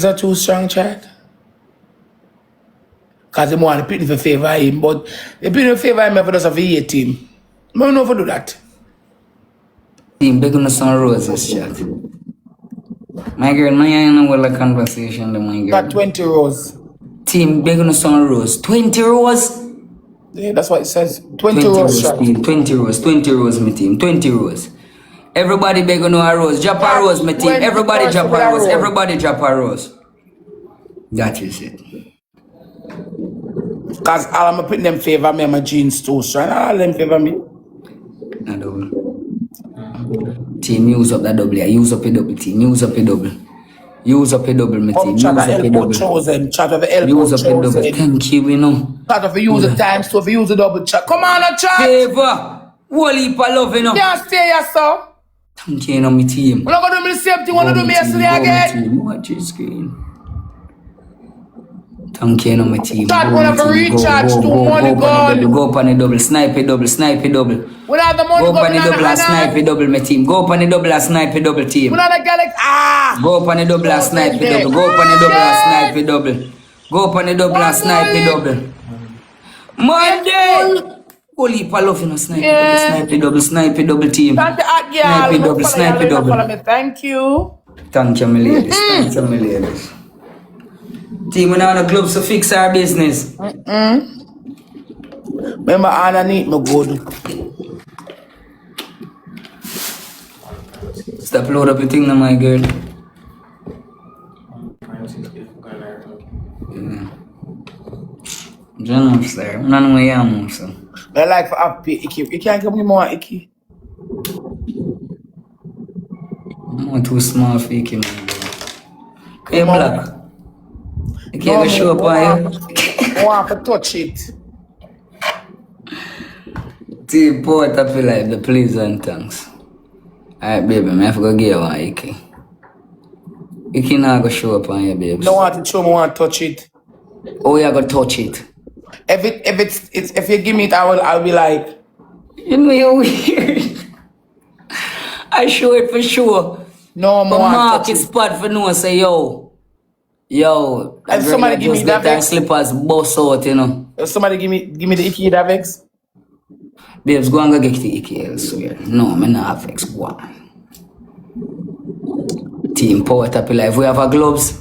Is that too strong, chat? Because they want to put in for favor him, but they put in favor him if it doesn't hate him. I don't know if I do that. Team, beg on some roses, chat. My girl, my ain't know what conversation, my girl. Got 20 rows. Team, beg on some rose. 20 rows? Yeah, that's what it says. 20 rows, chat. Team. 20 rows, my team. 20 rows. Everybody beg on a rose. Drop a rose, my team. Everybody drop a rose. Everybody drop a rose. That is it. Because all I'm putting them favor me and my jeans too strong. All them favor me. A double. Team, use up that double. Use up a double, team. Use up a double. Use up a double, my team. Use up a double. Chat of the elbow use up a double. Thank you, you know. Chat of the use the times two, if you use the double chat. Come on, chat. Favor. Whole heap of love, you know. Can't stay here, sir. Thank you, you know, my team. We're not going to do the same thing. We're going to do me yesterday again. Watch your screen. Thank you, you know, my team. Chat, we're going to recharge to money gone. Go up on the double. Snipe a double. Snipe a double. We have the money go up on the double and snipe a double, my team. Go up on the double and snipe a double, team. We have the galaxy. Go up on the double and snipe a double. Go up on the double and snipe a double. Go up on the double and snipe a double. Monday! Holy palo, you know, snipe a double, snipe a double, team. Thank you, snipe a double, snipe a double. Thank you. Thank you, my ladies. Thank you, my ladies. Team, we now the gloves to fix our business. Remember, Anna need me good. Stop load up your thing now, my girl. Yeah. John sir. None way I'm so. I like for happy Icky. You can't give me more Icky. I'm too small for Icky, man. Hey, black. You can't show up on you. I want to touch it. Team, pour it up your life, the please and thanks. Alright, baby, I have to go get one Icky. Icky not going to show up on you, baby. No want to show me, I want to touch it. Oh, you going to touch it? If you give me it, I'll be like. You know you're weird. I show it for sure. No, but Mark is spot for no say yo. If somebody give me that vex, slippers bust out, you know. If somebody give me the Icky that vex. Babes, go and go get the Icky elsewhere. No, me not have vex. Go on. Team power tap life. We have our gloves.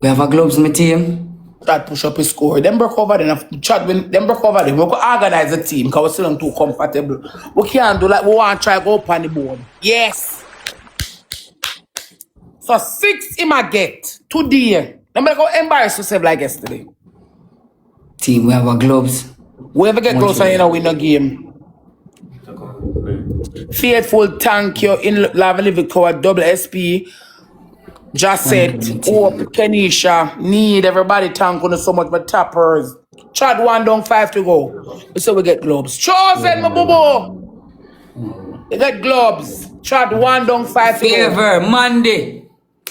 We have our gloves, my team. That push up his score. Them broke over then. Chat when them broke over then. We could organize the team because we're still too comfortable. We can't do like we want to try to go up on the board. Yes. So 6 him I get today. I'm gonna go embarrass yourself like yesterday. Team, we have our gloves. Whoever get closer, you know, win a game. Faithful, thank you. In Lava Living Cover, double SP. Just said, Hope, Kenisha, need everybody thank you so much for tappers. Chad 1 down 5 to go. So we get gloves. Chosen, my boo. We get gloves. Chad 1 down 5 to go. Favor, Monday.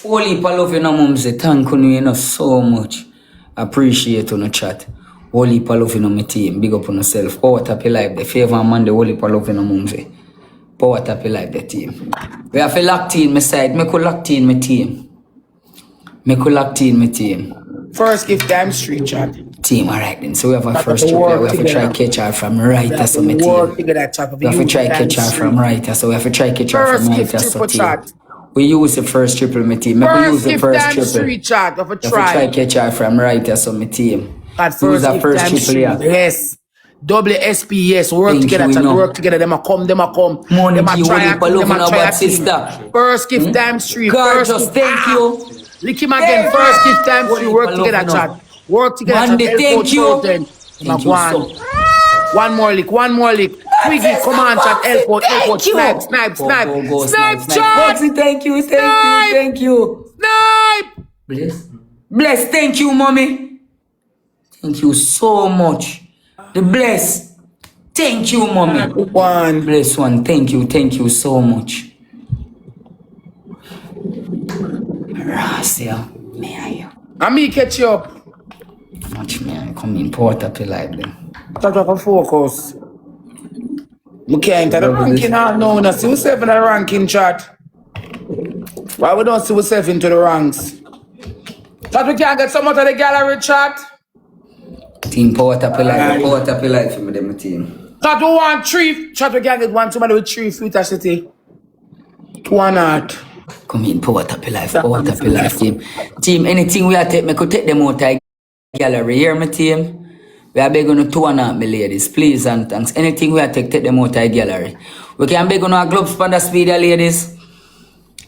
Holy Palof, you know, mom say, thank you know, so much. Appreciate you, no chat. Holy Palof, you know, my team. Big up on yourself. Power tap your life. The favor Monday, Holy Palof, you know, mom say. Power tap your life, the team. We have a locked in my side. Make a locked in my team. Make a locked in my team. First gift time street chat. Team, alright then. So we have a first trip. We have to try catch her from right as my team. We have to try catch her from right as so we have to try catch her from right as so team. We use the first triple my team. Maybe use the first triple. We have to try catch her from right as so my team. Use the first triple, yeah. Yes. Double SP, yes. Work together, chat. Work together. Them a come. Money, them a try. Sister. First gift time street. Gorgeous, thank you. Lick him again. First gift time street. Work together, chat. Work together. Monday, thank you. Thank you. One more lick. Twiggy, come on, chat. Elbow. Snipe, chat. Thank you. Snipe. Bless, thank you, mommy. Thank you so much. The bless. Thank you, mommy. One. Bless one. Thank you so much. Rasia, may I? And me catch you up. Much me I come in port up your life then. Start up a focus. I can't enter the ranking now. No, see yourself in the ranking chat. Why we don't see ourselves into the ranks? But we can't get some out of the gallery chat. Team power tap your life. Power tap your life for me, them team. Chat we want 3. Chat we can't get one somebody with 3 feet at city. 2 and not. Come in, power tap your life. Power tap your life, team. Team, anything we are take, me could take them out of the gallery. Hear me, team? We are begging you 2 and not, my ladies. Please and thanks. Anything we are take them out of the gallery. We can beg on our gloves for the speed, ladies.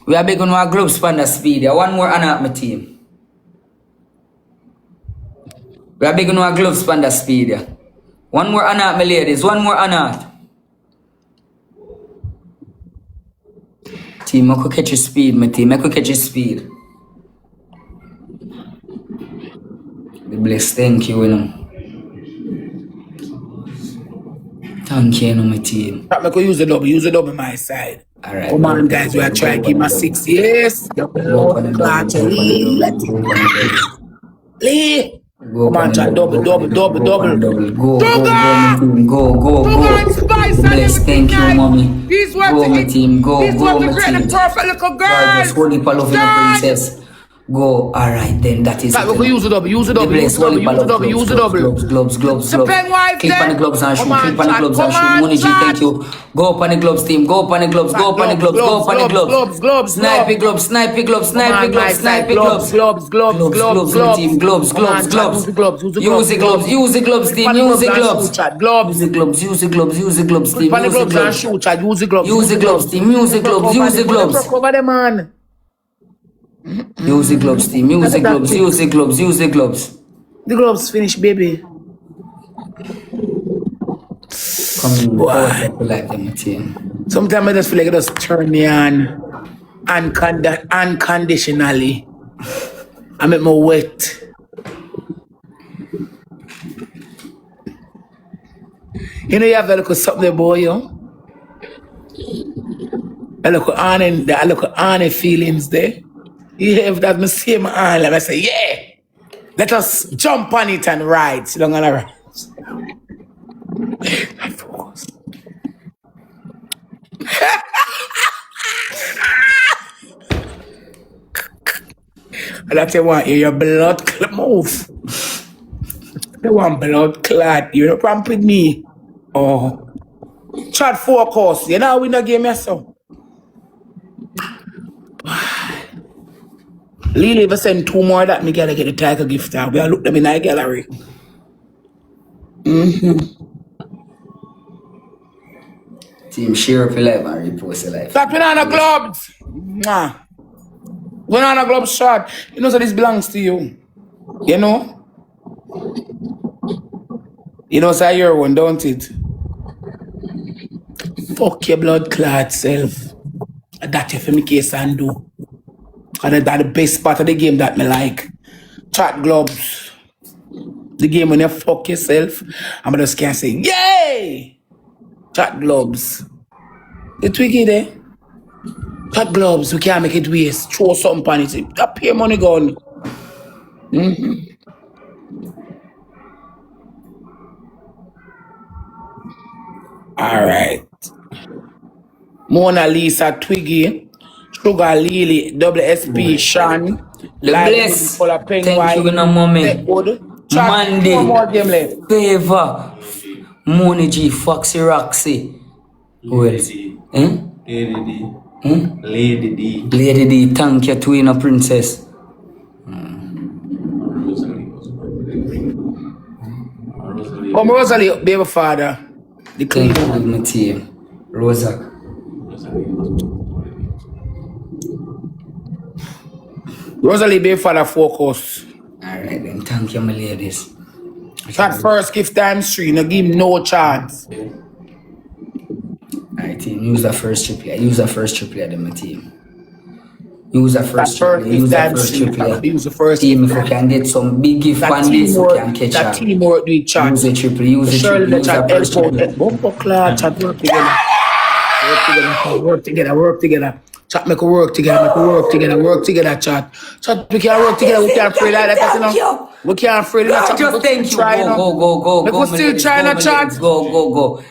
We are begging on our gloves for the speed. One more and not, my team. We are begging on our gloves for the speed. One more and not, my ladies. One more and not. Team, I could catch your speed, my team. I could catch your speed. Be blessed. Thank you, you know. Thank you, my team. I could use the double on my side. Alright. Come on, guys, we are trying to give my 6 years. Lee. Come on, chat, double. Go, Go. Spice and bless, thank you, mommy. These Go, my team. Go, these go, were my to create team. the perfect little girl. God, just holy pal of the princess. Go, alright then, that is it. We can use the double, use the double, use the double. Gloves. Depend wife click on the gloves and shoot, click on the gloves and shoot. Money G, thank you. Go up on the gloves, team. Go up on the gloves, go up on the gloves, go up on the gloves. Snipey gloves, snipey gloves, snipey gloves, snipey gloves. Gloves, Team, gloves. Use the gloves, Use the gloves, use the gloves, team. Use the gloves. Use the gloves, use the gloves, use the gloves, team. Use the gloves. Use the gloves. Use the gloves, team. Use the gloves, use the gloves. Cover the man. Use the gloves, team. Use the gloves, use the gloves, use the gloves. The gloves finish, baby. Come in, like them, team. Sometimes I just feel like it just turn me on unconditionally. I make me wet. You know you have to look at something, boy, yo. I look at honey feelings there. You have that me see my hand, I say, yeah. Let us jump on it and ride. Sit down on the ride. Focus. And that's what your blood move. They want blood clot. You don't pump with me. Oh. Chat focus. You know we not game yourself. Lily ever send 2 more that me gotta get the tiger gift out. We look them in the gallery. Team, share up your life and repost your life. Stop on the gloves. Mwah. When on a glove shot, you know so this belongs to you. You know? You know so your one, don't it? Fuck your blood clot self. That's it for me case and do. And that's the best part of the game that me like. Chat gloves. The game when you fuck yourself, I'm just can't say, yay! Chat gloves. The twiggy there. Chat gloves, we can't make it waste. Throw something on it. That pay money gone. Alright. Mona Lisa, Twiggy, Sugar Lily, WSP, Sean, The bless. Thank you, no mommy. Monday. One more game left. Favor. Money G, Foxy Roxy. Who else? Lady D. Lady D, thank you, Twin Princess. Rosalie, baby father. The clean. Thank you, my team. Rosa. Rosalie, baby father, focus. Alright then, thank you, my ladies. That first gift times 3, no give him no chance. Alright, team, use the first triple. Use the first triple, then, my team. Use the first triple. Use the first triple. Use the first team, if we can get some big gift on this, we can catch that up. teamwork do it chat. Use the triple. Use the triple. Use the first triple. Bumper clad, chat work together. Work together. Chat make work together, chat. Chat, we can't work together, we can't free like that, you know. We can't free like that. Just thank you. Go. We still trying to chat. Go.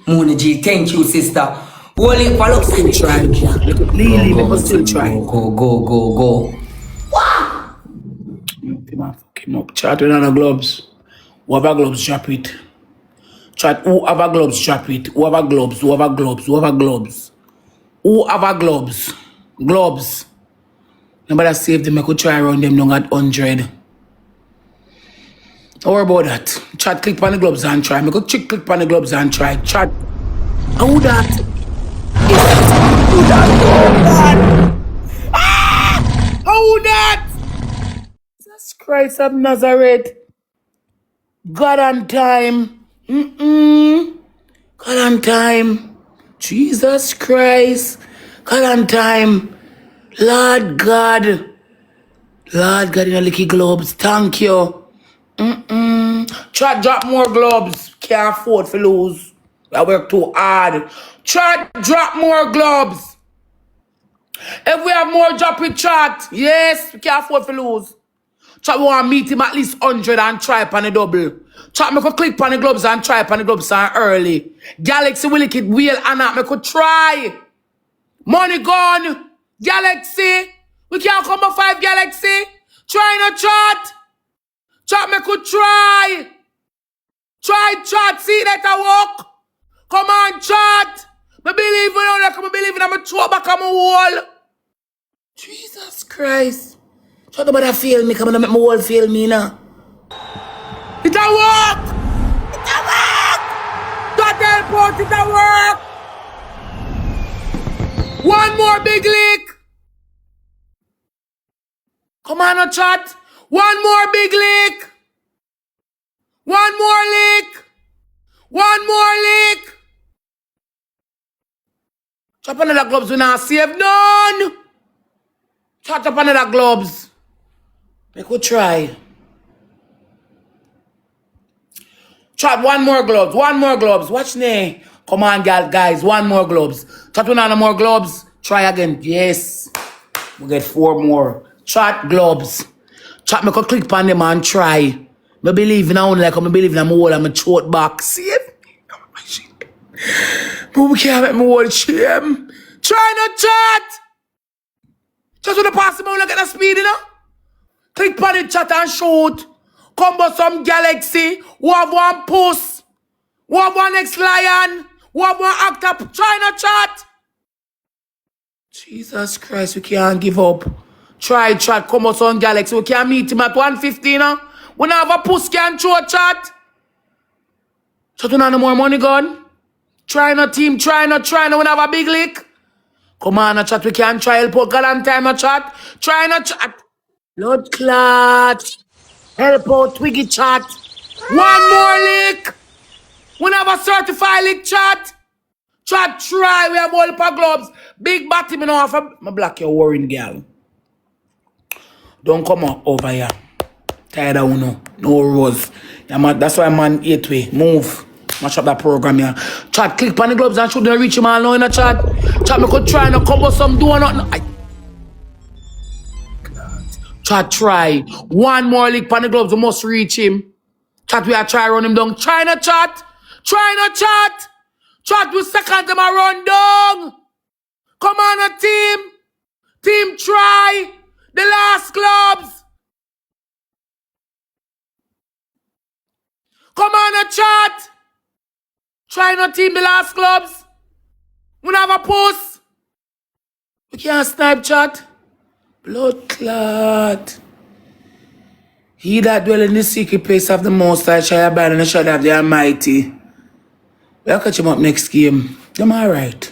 Mooney G, thank you, sister. Holy follow. Still try. Lily, me must still try. Go. Fuck him up. Chat with the gloves. Whoever gloves, drop it. Chat, whoever gloves, drop it. Whoever gloves. Gloves. Nobody save them. I could try around them down at 100. Don't worry about that. Chat, click on the gloves and try. I could click on the gloves and try. Chat. How that? How that? Jesus Christ of Nazareth. God on time. God on time. Jesus Christ. God on time. Lord God in the licky globes. Thank you. Try drop more globes. Can't afford to lose. I work too hard. Try drop more globes. If we have more drop it chat. Yes, we can't afford to lose. Chat we want to meet him at least 100 and try upon the double. Chat me could click on the gloves and try upon the gloves and early. Galaxy will lick it wheel and not me could try. Money gone. Galaxy. We can't come up 5 Galaxy. Try no chat. Chat me could try. Try chat. See that I walk. Come on chat. Me believe in all that. Me believe in I'm a throw back on my wall. Jesus Christ. Shut up about feel me. Come on make my wall feel me now. It a work. It a work. That airport it a work. One more big lick. Come on, no chat. One more big lick. One more lick. One more lick. Chop another gloves we not save none. Chop another gloves. We could try. Chop one more gloves. One more gloves. Watch me. Come on, guys. One more gloves. Chop another more gloves. Try again. Yes. We get 4 more. Chat gloves. Chat me could click on them and try. Me believe in only like I believe in a whole and my throat back. See it? But we can't make me whole shame. Try not chat. Just when the possible when I get the speed, you know? Click on the chat and shoot. Come by some Galaxy. Who have one puss. Who have one ex-lion. Who have one actor. Try not chat. Jesus Christ, we can't give up. Try chat, come out on Galaxy. We can meet him at 1:15 now. We don't have a puss can throw chat. Chat, we don't have no more money gone. Try no team, try no. We don't have a big lick. Come on, no chat, we can try help out God and time no chat. Try no chat. Blood clot. Help out Twiggy chat. One more lick. We don't have a certified lick chat. Chat, try. We have all the gloves. Big batty, me no have a... I block your worrying girl. Don't come over here. Tired of uno. No rose. Yeah, man, that's why man 8 way. Move. Match up that program here. Chat, click on the gloves and should not reach him all now in a chat. Chat, me could try and come with some do or nothing. Chat, try. One more lick on the gloves, we must reach him. Chat, we are try run him down. Try no chat. Try no chat. Chat, we second them a run down. Come on, a team. Team, try. The last clubs. Come on, a chat. Try not team the last clubs. We don't have a post. We can't snipe chat. Blood clot. He that dwell in the secret place of the Most High shall abide in the shadow of the Almighty. We'll catch him up next game. Them alright.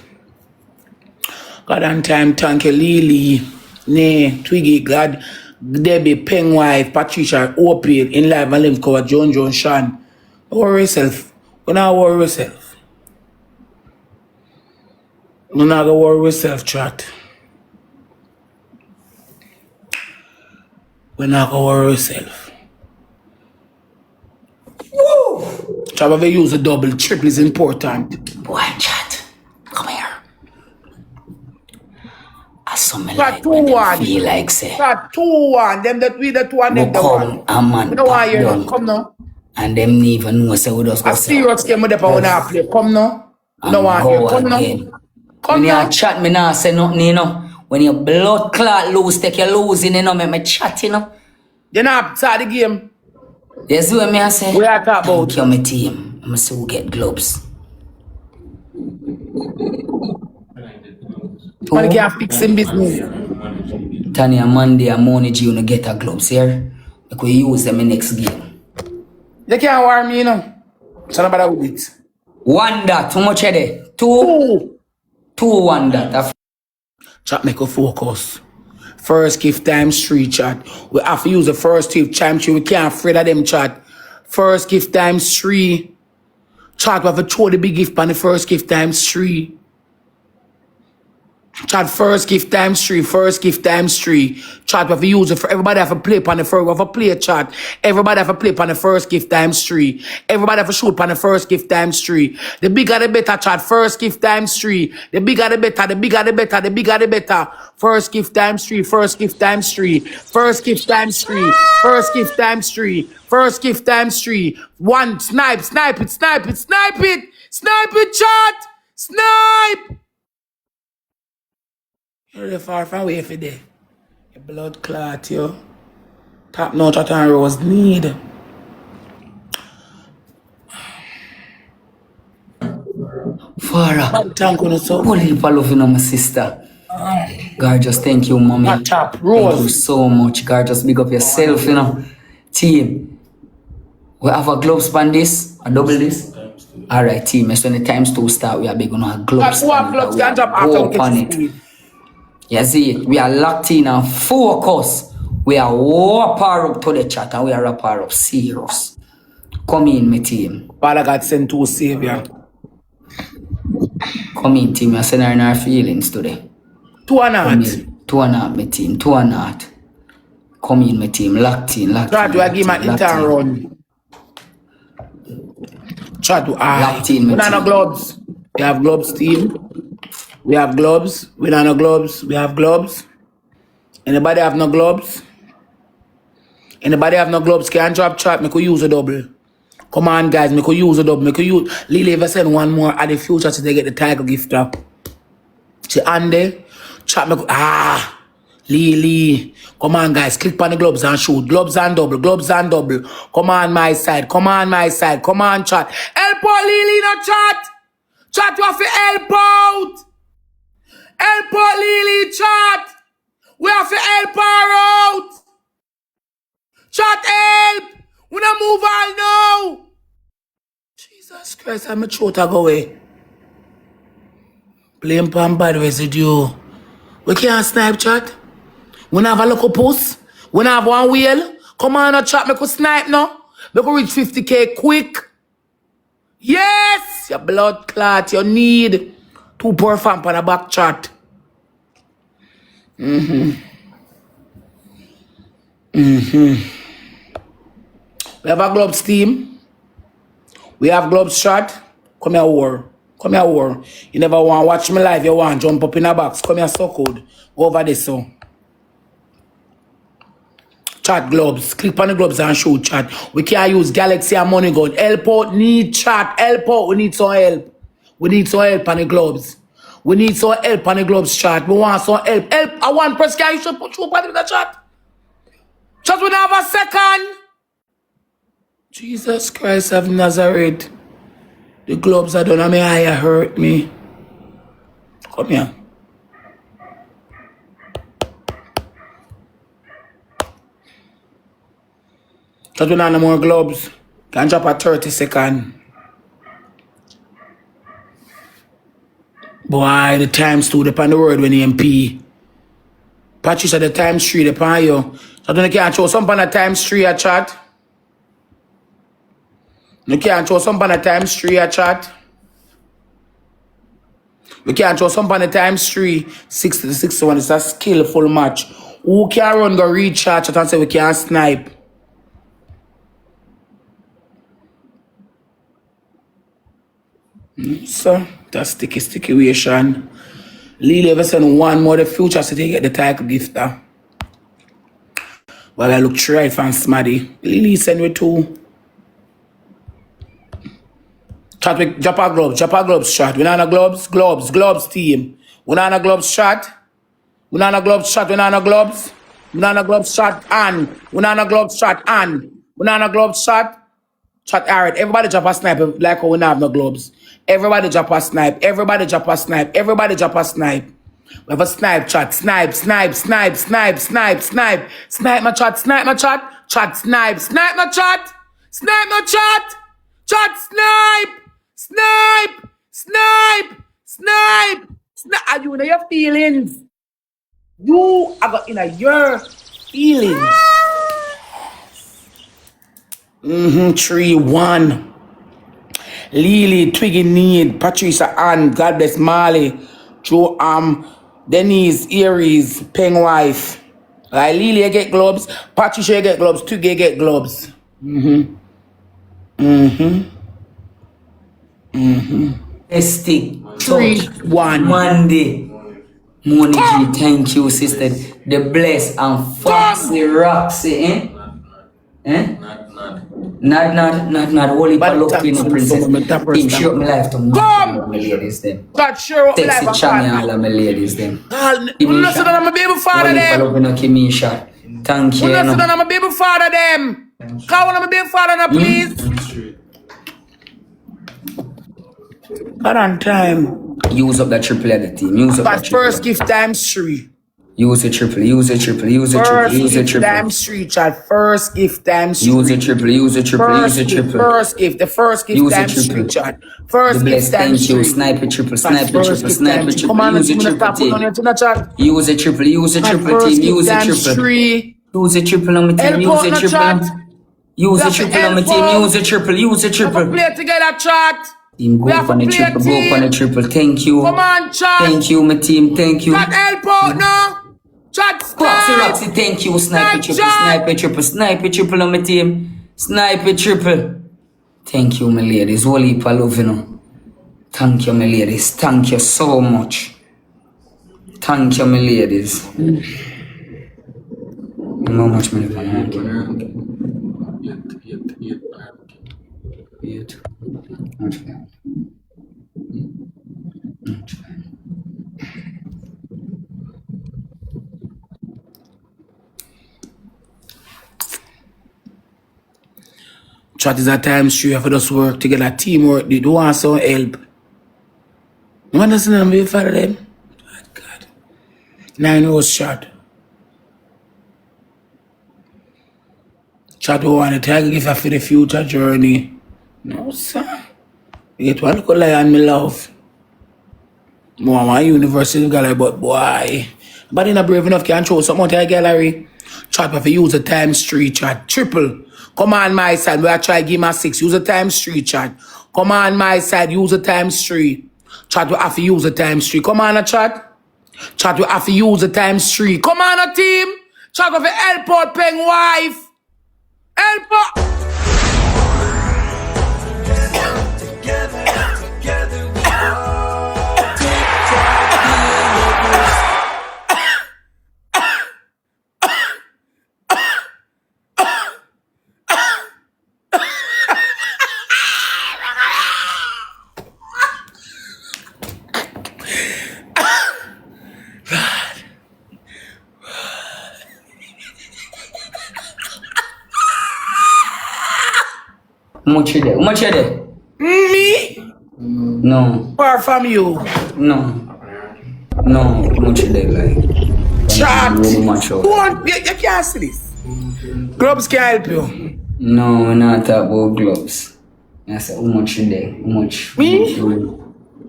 God on time, thank you, Lily. Nay, Twiggy, God, Debbie, Pengwife, Patricia, Opie, in live and live cover, John, Sean. Don't worry yourself. We're not worry yourself. We're not gonna worry yourself, chat. We're not gonna worry yourself. Woo! Chat, if you use a double, triple is important. Boy, chat. Come here. I saw me Chat like when 2-1. them feel like say. Chat 2-1. Them that we the 2 and them the 1. A man We don't want you now. Come now. and them even know say we just go A serious game with the power now play. Come now. We don't want you. Come now. When Come you now. chat, me nah say nothing, you know. When your blood clot loose, take your losing, you know, make me chat, you know. You not start the game. Yes, what me I say? We are talking Thank about. you, my team. I'm see who get gloves. Man Two, can't fix him business. Tanya Monday and Money G, you get a gloves here. Like we use them in next game. They can't warn me, you know. So nobody with it. One dot, how much are they? Two, Two. one dot. Chat make a focus. First gift times 3 chat. We have to use the first gift times 3. We can't afraid of them chat. First gift times 3. Chat, we have to throw the big gift on the first gift times 3. Chat first gift times 3, first gift times 3. Chat, we have to use it for everybody have to play upon the first, we have to play a chat. Everybody have to play upon the first gift times 3. Everybody have to shoot upon the first gift times 3. The bigger the better, chat, first gift times 3. The bigger the better, the bigger the better, the bigger the better. First gift times 3, first gift times 3. First gift times 3, first gift times 3. First gift times 3. One, snipe it, snipe it, snipe it, chat, snipe. You're far from away for there. Your blood clot, yo. Top notch at and rose need. Farah, Thank you so. holy love, you know, my sister. Gorgeous, thank you, mommy. Not top Thank you rose. so much. Gorgeous, big up yourself, you know. Team, we have a gloves on this, a double this. Alright, team, as when the times 2 start, we are big on our gloves. Who have gloves can drop after we catch it. speed. You see it, we are locked in and focus. We are warp up to the chat and we are wrap her up serious. Come in, my team. Father God sent to Savior. Come in, team. You're sending our feelings today. 2 and Come not. in. 2 and out, my team. 2 and out. Come in, my team. Locked in, locked Try in. to give my intern run. Try to Locked in, my we don't have team. gloves. We have gloves, team. We have gloves. We don't have gloves. We have gloves. Anybody have no gloves? Anybody have no gloves? Can drop chat? Make we use a double. Come on, guys. Make we use a double. Make we use. Lily ever send one more at the future so they get the title gift up. See, Andy. Chat me. Lily. Come on, guys. Click on the gloves and shoot. Gloves and double. Gloves and double. Come on, my side. Come on, my side. Come on, chat. Help out, Lily, no chat. Chat, you have to help out. Help out, Lily, chat. We have to help her out. Chat, help. We don't move on now. Jesus Christ, I'm a throat to go away. Blame pan bad residue. We can't snipe chat. We don't have a local post. We don't have one wheel. Come on, no chat. Make we snipe now. Make we reach 50K quick. Yes! Your blood clot. You need 2 poor fam on the back chat. We have a gloves team. We have gloves shot. Come here, war. Come here, war. You never want to watch me live. You want to jump up in a box. Come here, so good. Go over this, so. Chat gloves. Click on the gloves and shoot chat. We can't use Galaxy and Money Gun. Help out. Need chat. Help out. We need some help. We need some help on the gloves. We need some help on the gloves chat. We want some help. Help. I want press. Can you should put you in the chat? Chat, we don't have a second. Jesus Christ of Nazareth. The gloves are done on my eye hurt me. Come here. Chat, we don't have no more gloves. Can drop a 30-second. Boy, the times 2 depend on the word when you MP. Patricia, the times 3 depend on you. So you can't show some on the times 3 a chat. You can't show some on the times 3 a chat. You can't show some on the times 3. 60 to 61 is a skillful match. Who can run go read chat and say we can't snipe? So that's sticky situation. Lily ever send one more the future so they get the title gift. Well, I look try from Smaddy. Lily send me 2. Chat with drop a gloves shot. We not a gloves team. We not a gloves shot. We not a gloves shot. We not a gloves. We not a gloves shot and. We not a gloves shot and. We not a gloves shot. Chat alright. Everybody drop a snipe like how we not have no gloves. Everybody drop a snipe. Everybody drop a snipe. Everybody drop a snipe. We have a snipe chat. Snipe. Snipe my chat. Snipe my chat. Chat snipe. Snipe my chat. Snipe my chat. Chat snipe. Snipe. Are you in your feelings? You are got in your feelings. 3-1. Lily, Twiggy Need, Patricia Ann, God bless Marley, Joe Denise, Aries, Pengwife. Like Lily, you get gloves. Patricia, you get gloves. Twiggy, you get gloves. Stick. 3-1. Monday. Money G, thank you, sister. The bless and Foxy Roxy, eh? Not Holy Palopino Princess. Team, show up my life to my ladies, them. God, sure up my life. Texas Channel, all my ladies, them. You know, so that I'm a baby father, Holy them. Palopino Kimisha. Thank you. You know, so that I'm a baby father, them. Come on, I'm a baby father, now, please. Not on time. Use up that triple at the team. Use up that But triple. first gift times 3. Use a triple. First gift times 3, child. First gift times 3. Use a triple. First gift. The first gift Use a times 3, triple. child. First gift Thank times you. 3. Sniper triple. Come on, Use a triple team. Use a triple team. Use a triple. Use a triple on my team. Use a triple. Use a triple on my team. Use a triple. Play together, chat. Team, go up on the triple. Go up on the triple. Thank you. Come on, chat. Thank you, my team. Thank you. Chat, help out now. Chat, Foxy Roxy, thank you. Sniper triple on my team. Sniper triple. Thank you, my ladies. Holy Palovino. Thank you, my ladies. Thank you so much. Thank you, my ladies. How much money can I have? Yet. Much fine. Chat is at times 3 for us work together, teamwork. They do want some help. You understand me for them? God. 9 hours shot. Chat who want to try to give her for the future journey. No, sir. You get one look like and me love. More my university gallery, but boy. But in a brave enough can show something to a gallery. Chat if you use the times 3 chat. Triple. Come on my side. We are try give me 6. Use the times 3 chat. Come on my side. Use the times 3. Chat we have to use the times 3. Come on a chat. Chat we have to use the times 3. Come on a team. Chat with the help out Peng wife. Help out. How much you there? Me? No. Far from you. No. How much you there, like? Chat. Really much out. You can't see this. Gloves can help you. No, we're not talking about gloves. I said, how much you there? How much? Me? How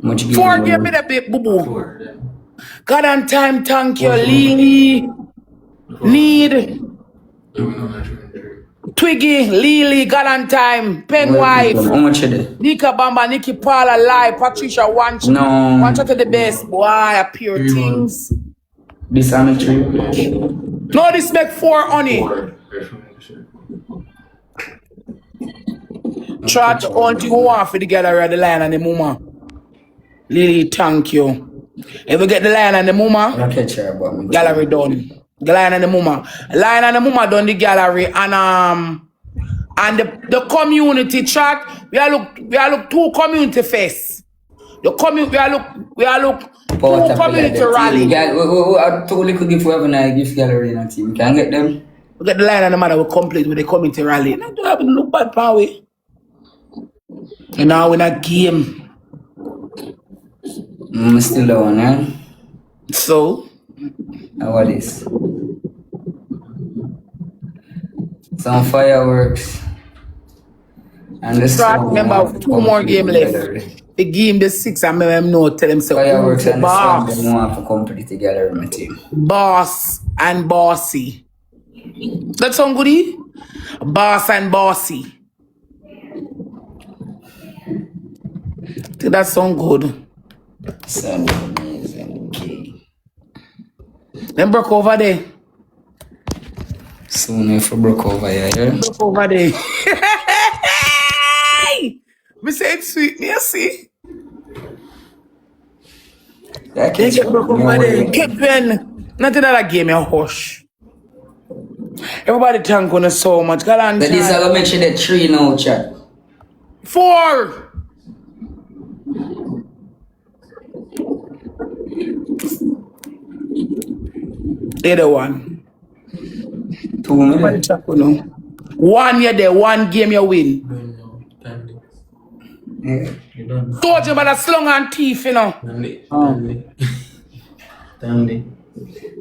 much you 4 give me the bit, boo boo. God and time, thank you, Lily. Need. Twiggy, Lily, God and time, Pen wife. How much you there? Nika Bamba, Nikki Paula, Lie, Patricia, one No. one shot to the best. Boy, a pure things. This how much you? No, this make 4 honey. Chat on to go on for the gallery, the lion and the mama. Lily, thank you. If we get the lion and the mama, I catch her about me. gallery done. The lion and the mama. Lion and the mama done the gallery and And the community chat, we are look two community face. The community we are look Power two tap like community the team. rally. I totally could give whoever a gift gallery in a team. Can I get them? We get the line and the matter will complete with the community rally. And I don't have to look bad power way. And now in a game. Still the one, eh? So What is? Some fireworks. And the start song. remember 2 more game left. The game the 6 and me know tell him say Fireworks and the song boss. they want to complete together with my team. Boss and bossy. That sound good? Eh? Boss and bossy. Think that sound good. Sound amazing. Okay. Then broke over there. Soon if we broke over here, yeah? Broke over there. Me say it's sweet, me see. That They catch get broke over there. Keep when nothing that game a hush. Everybody thank you so much. God and But this I gonna make sure that 3 now, chat. 4. They're the one. 2 minutes. 1 year there, 1 game you win. Yeah. Told you about the slung and teeth, you know.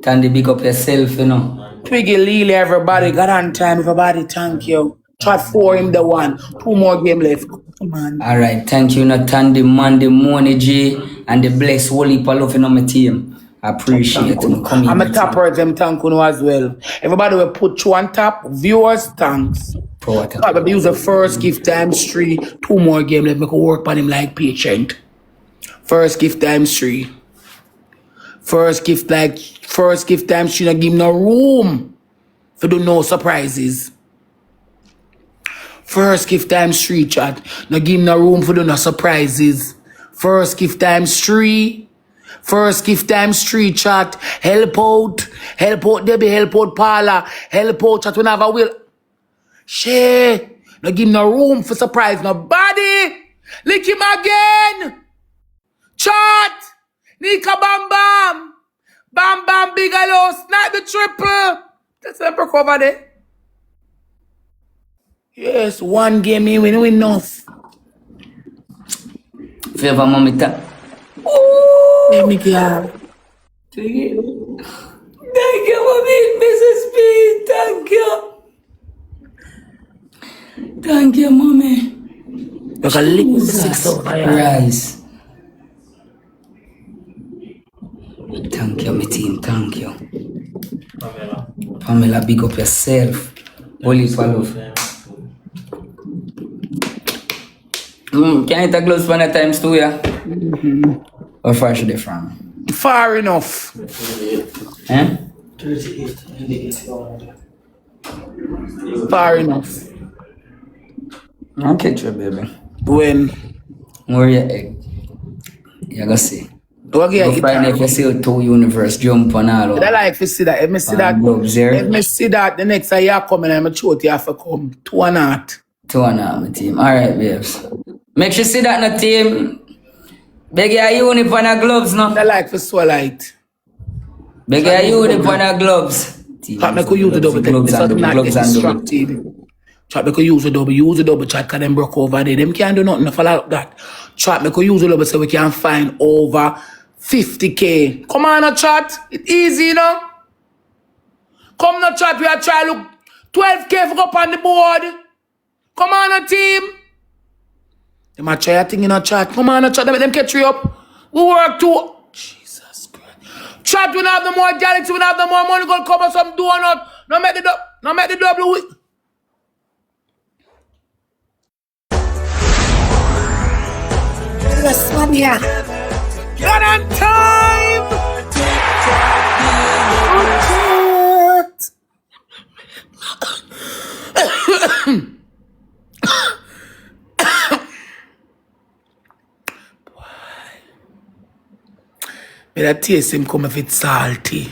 Tandy, big up yourself, you know. Twiggy, Lily, everybody. God on time, everybody. Thank you. Try 4 him the 1. 2 more game left. Come on. Alright, thank you, Tandy, Mandy, Money G, and the blessed Holy Palof in my team. I appreciate you coming. I'm a tapper, them thank you as well. Everybody will put you on top. Viewers, thanks. I will use the first gift times 3. 2 more game left. Make work on him like patient. First gift times 3. First gift times 3. Not give him no room for do no surprises. First gift times 3, chat. Not give him no room for do no surprises. First gift times 3. First gift times 3, chat. Help out Debbie, help out Paula, help out chat whenever will. Share. Not give him no room for surprise nobody. Lick him again. Chat. Nika Bam Bam. Bam Bam Bigelow. Snipe the triple. That's the perk over there. Yes, 1 game he win enough. Favor mommy ta. Let me go. Thank you, mommy, Mrs. P. Thank you. Thank you, mommy. Look a little 6 over here. Rise. Thank you, my team. Thank you. Pamela, big up yourself. Holy follow. Can you take gloves one at times too, yeah? Or far should they from? Far enough. Eh? 38. Far enough. I'll catch you, baby. When? Where your egg? You gotta see. Okay, Go find if you see 2 universe jump on all over. I like to see that. If me see that, if me see that, the next time you come and I'm a throat, you have to come. 2 and a half. 2 and a half, my team. Alright, babes. Make sure you see that in the team. Beg your uniform and gloves, no? I like to swallow it. Beg your uniform and gloves. Chat me could use the double. Gloves This and is double. not Gloves and double. destructive. Chat me could use the double chat because them broke over there. Them can't do nothing to follow up that. Chat me could use the double so we can find over 50K. Come on, no chat. It's easy, you know. Come no chat. We are trying to look 12K for up on the board. Come on, a team. They might try a thing in a chat. Come on, a chat. Them catch you up. We work too. Jesus Christ. Chat, we have the more galaxy. We have the more money. Go cover some donut. No make the double. Yes, man, yeah. Got on time. May that taste him come if it's salty.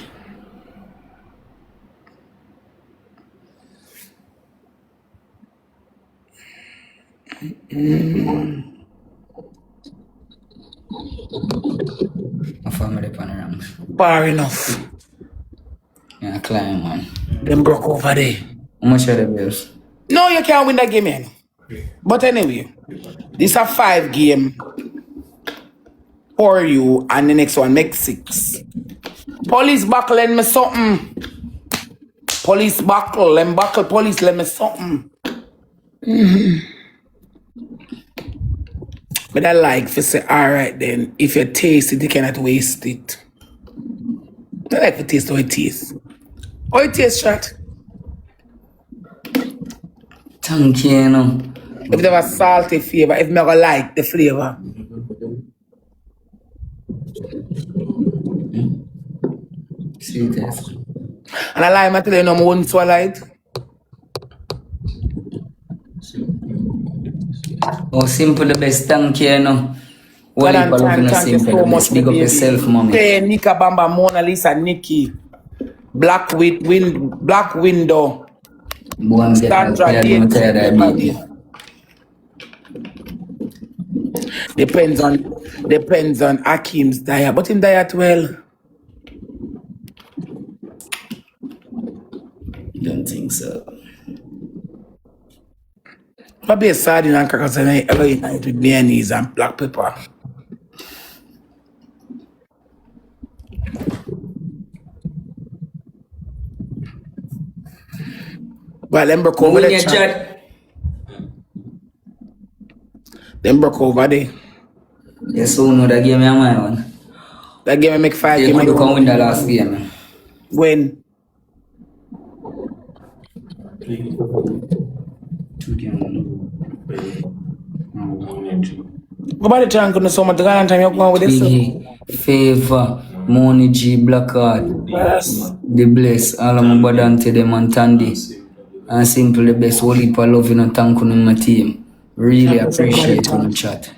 My family panoramics. Far enough. Yeah, climb, man. Them broke over there. How much are the bills? No, you can't win that game, man. But anyway, this a 5 game for you, and the next one make 6. Police buckle lend me something. Police buckle, and buckle police lend me something. But I like to say, alright then, if you taste it, you cannot waste it. I like to taste how it tastes. How it tastes, chat? Thank you, you know. If there was salty flavor, if me go like the flavor. Sweetest. And I lie, I tell you, no, I won't swallow it. Oh, simple the best. Thank you, you know. God and time, Simple thank you so the much, best. Big up baby. yourself, mommy. Hey, Nika Bamba, Mona Lisa, Nikki. Black Window. Boy, I'm Sandra, tired, I everybody. baby. Depends on Akeam's diet, but him diet well. Don't think so. Probably a sardine and crackers and I ever eat it with mayonnaise and black pepper. Well, them broke over the chat. Them broke over there. Yes, so no, that game, my one. That game I make 5 You games. could come win the last game, man. When? 2 games. Go by the time couldn't so much the time you're going with this. Favor, Money G, Blackheart, Yes. The Bless, all of my badante them and Tandy. And simple the best, whole heap of love and thank you in my team. Really appreciate you in the chat.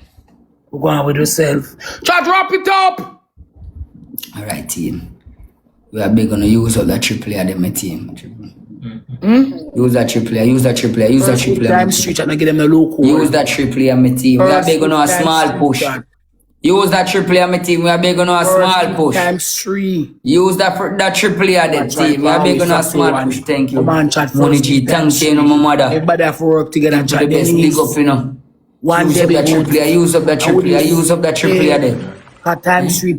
Go on with yourself. Chat, wrap it up! Alright, team. We are big gonna use up that triple A, my team. Use that triple A, use that triple A, use that triple A. Time street and I get them the local. Use that triple A, my team. We are big gonna a small push. Use that triple A, my team. We are big gonna a small push. Times 3. Use that triple A, that team. We are big gonna a small push. Thank you. Come on, chat. Money G, thank you, my mother. Everybody have to work together and The chat. best big up, you know. One Use day up that triple A, use up that triple A, use up that triple A there. Times 3.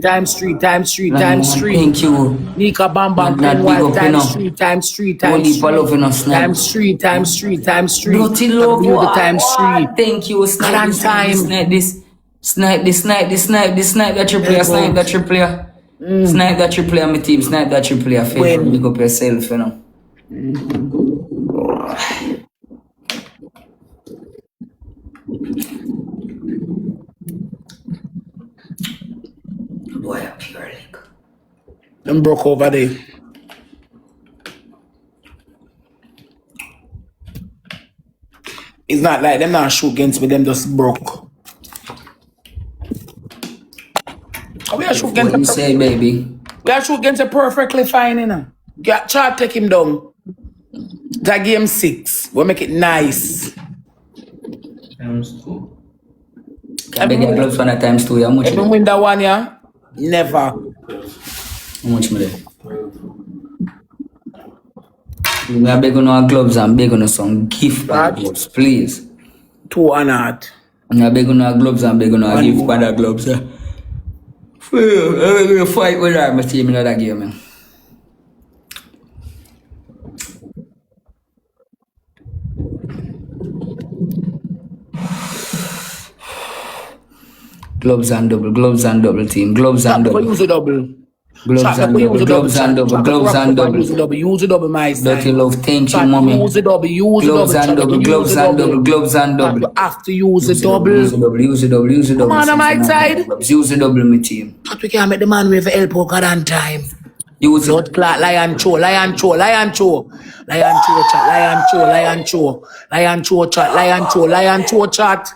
Thank you. Nika Bamba, Not big up, times you 3, times 3, Only times for 3. love, you know, snap. Times 3. Dirty love, You the times 3. Thank you. Snipe God this, and time. snipe that triple A, snipe that triple A. Snipe that triple A, my team, snipe that triple A. Favor, big up yourself, you know. Boy, I'm pure like. Them broke over there. It's not like them not shoot against me, them just broke. We are shoot What you against say, baby? We are shoot against a perfectly fine, you know. Chart take him down. That game 6. We make it nice. Times 2. Can I get gloves for that times 2? How much? If we win that one, yeah? Never. How much me there? We are begging our gloves and begging us some gift for the gloves, please. 2 and out. We are begging our gloves and begging our gift for the gloves. I'm going to fight with our team in that game, man. Gloves and double team. Gloves and double. Use a double. Gloves and double. Use a double, my side. Dirty love, thank you, mommy. Use a double. Gloves and double. You have to use a double. Use a double. Come on my side. Use a double, my team. But we can't make the man with help or God and time. Use it. Blood clot, lion show, chat.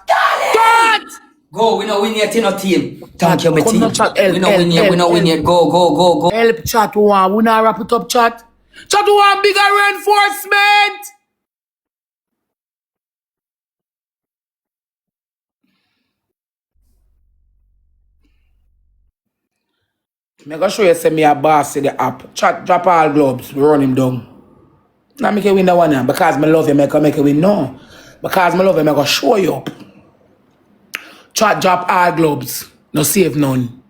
Go, we not win yet in our team. Thank you, my Come team. on, chat, We not win yet, we not win yet. Go. Help chat, we not wrap it up chat. Chat, we want bigger reinforcement. I'm gonna show you send me a boss in the app. Chat drop all globes, run him down. Now make you win that one now. Because I love you, make you win. No. Because I love you, I'm gonna show you up. Chat drop all globes. No save none.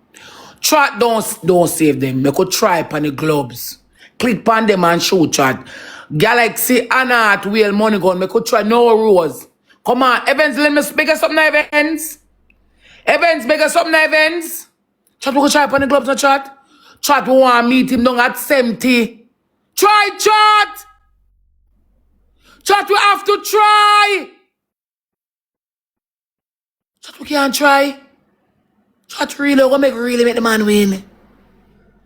Chat don't save them. Make you try upon the globes. Click on them and show chat. Galaxy Anna at Whale Money Gun. Make you try no rose. Come on, Evans, let me speak of something, Evans. Evans, make us something, Evans. Chat, we go try upon the globes, no chat. Chat, we want to meet him down at 70. Try, chat. Chat, we have to try. Chat, we can't try. Chat, really, we're going to make the man win.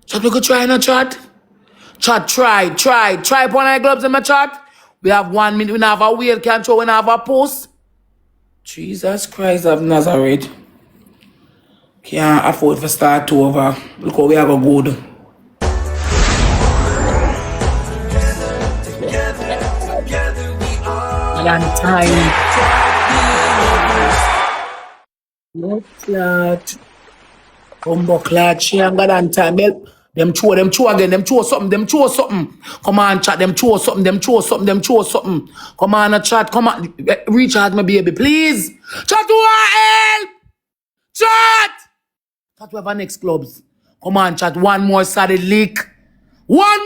Chat, we go try, no chat. Chat, try upon the globes in my chat. We have 1 minute, we have a wheel control, we have a post. Jesus Christ of Nazareth. Can't afford to start over. Look how we are going good. And on time. No clot. Bumbo clot. She ain't got on time. Them chew again. Them chew something. Come on, chat. Them chew something. Come on, chat. Come on. Recharge my baby, please. Chat, who are help? Chat. Chat, we have our next clubs. Come on, chat. One more solid lick. We have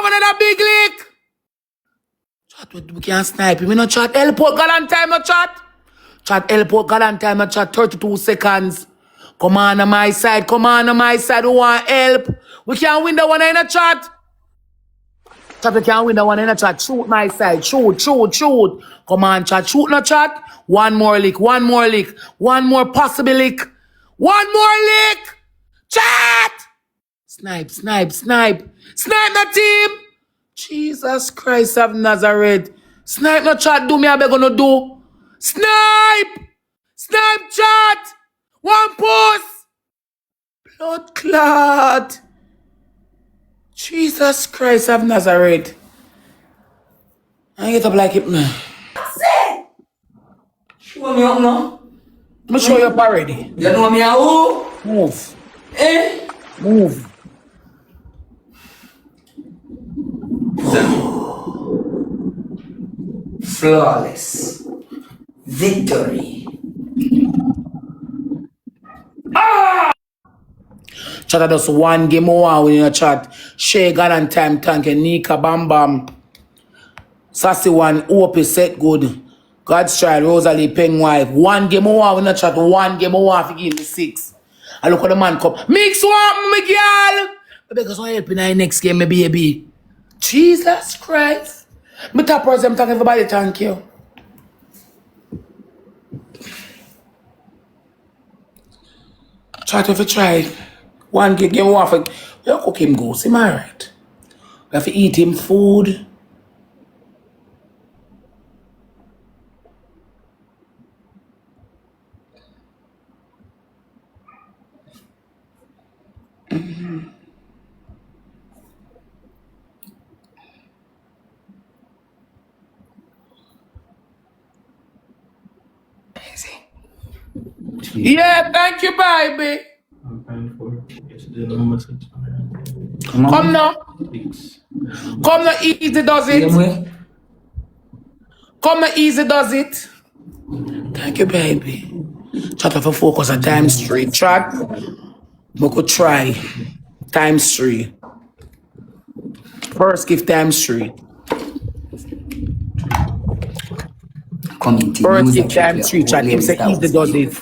another big lick. Chat, we can't snipe him. We no chat. Help out, God on time, no chat. Chat, help out, God on time, no chat. 32 seconds. Come on my side. We want help. We can't win the one in the chat. Chat, we can't win the one in the chat. Shoot my side. Shoot. Come on, chat. Shoot no chat. One more lick. One more possible lick. One more lick. Chat. Snipe. Snipe the team. Jesus Christ of Nazareth. Snipe no chat. Do me a beg gonna do. Snipe chat. One post. Blood clot. Jesus Christ of Nazareth. I get up like it, man. Show me up now. Let me show you up already. You know me how? Move. Eh? Move. Flawless. Victory. Chat just one game over in your chat. Shay God and Time Tank and Nika Bam Bam. Sassy one, OP set good. God's Child, Rosalie Penwife. One game over in the chat. One game over for give me 6. I look at the man come. Mix one, my girl. Because I help in the next game, my baby. Jesus Christ. Me top person, thank everybody, thank you. Try to try. One game off. You cook him goose, am I right? We have to eat him food. Yeah, thank you, baby. I'm paying for it. It's the number 6. Come now. 6. Come now, easy does it. Same way. Come now, easy does it. Thank you, baby. Try to focus on times 3. Chat. We could try. Times 3. First gift times 3. Community. First gift times 3. Chat. Him say easy does it.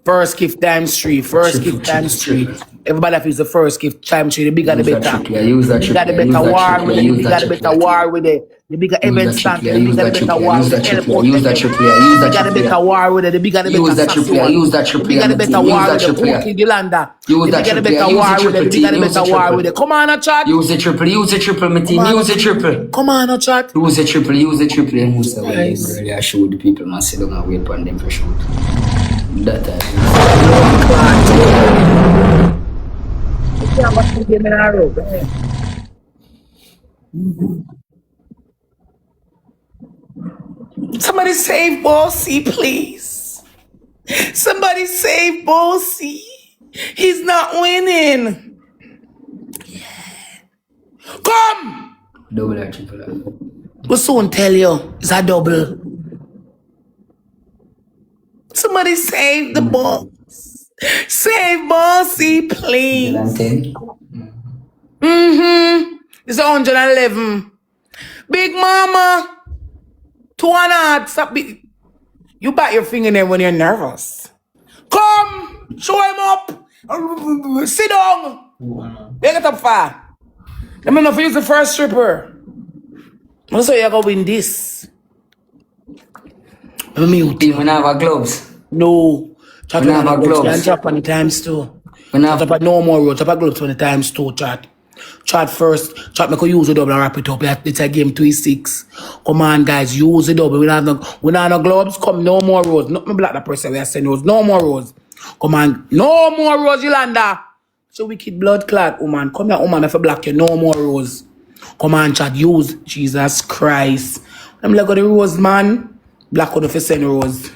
First gift times 3. First gift times 3. Everybody that is the first gift times 3. The bigger the better. Use that the bigger the better war with it. The bigger the better war with it. The bigger event stand. The bigger the better war with it. Use that triple. The bigger the better war with it. The bigger the better sassy one. Use that triple. The bigger the better war with it. Cookie Gilanda. The bigger the better war with it. The bigger the better war with it. Come on, chat. Use the triple, my team. Use the triple. Come on, chat. Use the triple. And who's the way? Really, I show the people, man. Sit down and wait for them for shoot. That Somebody save Bossy, please. Somebody save Bossy. He's not winning. Come! Double or triple R. We'll soon tell you. It's a double. Somebody save the boss. Save Bossy, please. 10. It's 111. Big Mama. 200. Stop. You bite your fingernail when you're nervous. Come. Show him up. Sit down. They get up far. Let me know if you use the first stripper. I'm say you're going to win this. Let me mute. Team, we don't have gloves. No. Chat We don't have gloves. Can't drop on the times too. We don't Chat have up no more road. Chat up gloves 20 times too, chat. Chat first. Chat make a use the double and wrap it up. It's a game 3-6. Come on, guys. Use the double. We don't have no gloves. Come, no more roads. Not me black that person we are saying roads. No more roads. Come on. No more roads, Yolanda. So wicked blood clot, woman. Come here, woman, if you black you. No more roads. Come on, chat. Use Jesus Christ. I'm like the rose, man. Black would if you send rose.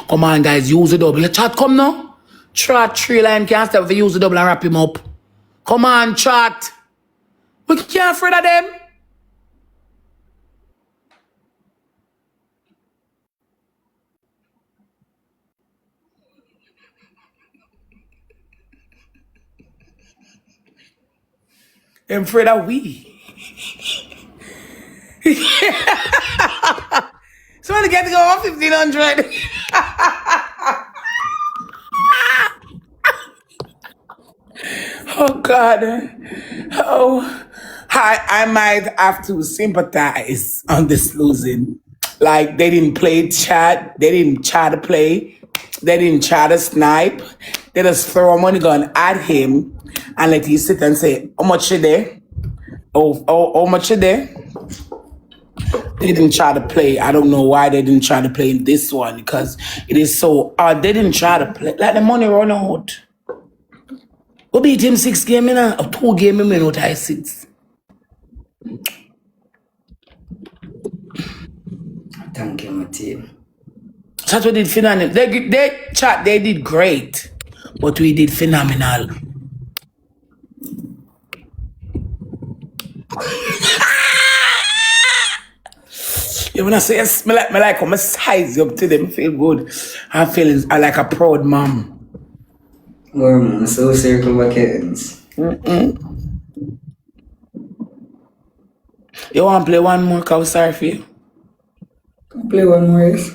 Come on, guys. Use the double. Your chat come now. Chat 3 line can't stop if you use the double and wrap him up. Come on, chat. We can't afraid of them. I'm afraid of we. Somebody get to go off 1,500. Oh, God. Oh, I might have to sympathize on this losing. Like, they didn't play chat. They didn't try to play. They didn't try to snipe. They just throw a money gun at him and let him sit and say, how much you there? How much you there? They didn't try to play. I don't know why they didn't try to play in this one because it is so they didn't try to play. Like the money run out. We beat him 6 games in a 2 games in out I 6. Thank you, my team. That's what did phenomenal. They did great, but we did phenomenal. You wanna say yes? Me like how I size you up to them. Feel good. I feel like a proud mom. Or man, so circle back ends. You wanna play one more? Cause sorry for you. Play one more, yes.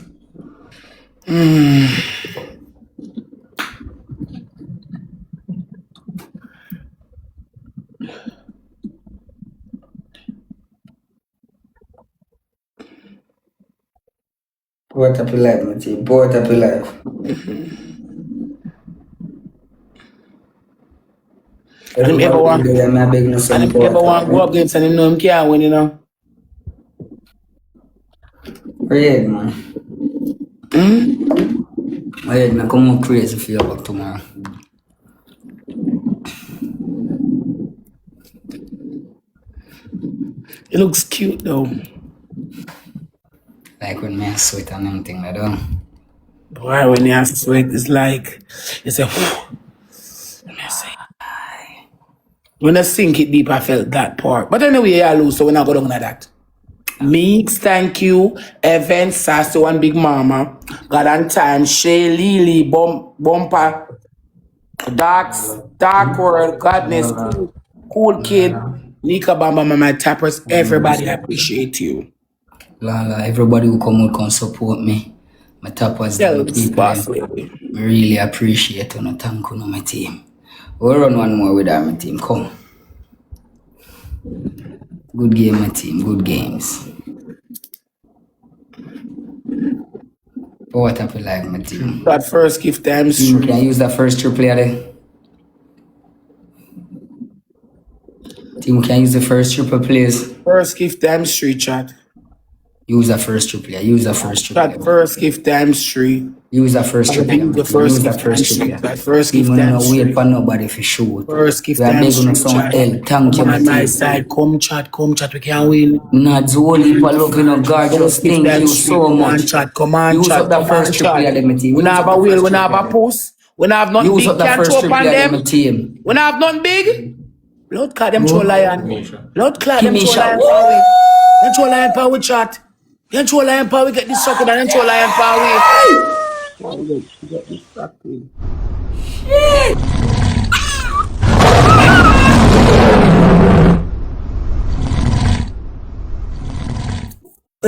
What up your life, my team? What up your life? And him ever want to go up against and him know him can't win, you know. Where you head, man? My head, man, come on crazy for your work tomorrow. It looks cute though. Like when me sweat and everything like that. Boy, when you sweat, it's like you say, let me say. When I sink it deep, I felt that part. But anyway, I lose, so we're not going to that. Meeks, thank you. Evan, Sasso, and Big Mama. God and Time, Shay, Lily, Bumper, Dark World, Godness, Cool Kid, Nika Bamba, my tappers, everybody, I appreciate you. Lala, everybody who come out can support me. My tappers, my people, I really appreciate you. Thank you, my team. We'll run one more with our my team. Come. Good game, my team. Good games. But what up you like, my team? That first gift times. You can use that first triple player there. Team can use the first triple please. First gift times 3, chat. Use that first triple player. Use that first triple. Chat first gift times 3. Use that first trip, yeah. The first Use that gift first time trip, yeah. straight. That first Team, gift we time don't wait straight. for nobody for shoot. First gift We are time begging us straight, some chat. help. Thank you, Come my on my team. side. Come chat, we can win. Nads, holy love, you know, gorgeous. First gift Thank time you straight. so Come on, much. chat. Come on, Use chat. up that Come first on, trip, chat. yeah, my team. We Use not have up a the wheel, first we not trip, have a yeah. post. We not have nothing Use big. up that Can't first throw trip, upon yeah, my them. team. We not have nothing big. Blood clot them throw lion. Misha. Blood clot them throw Kimisha, lion woo! power. Them throw lion power with chat. Them throw lion power. We get this sucker and then throw lion power. We get this sucker.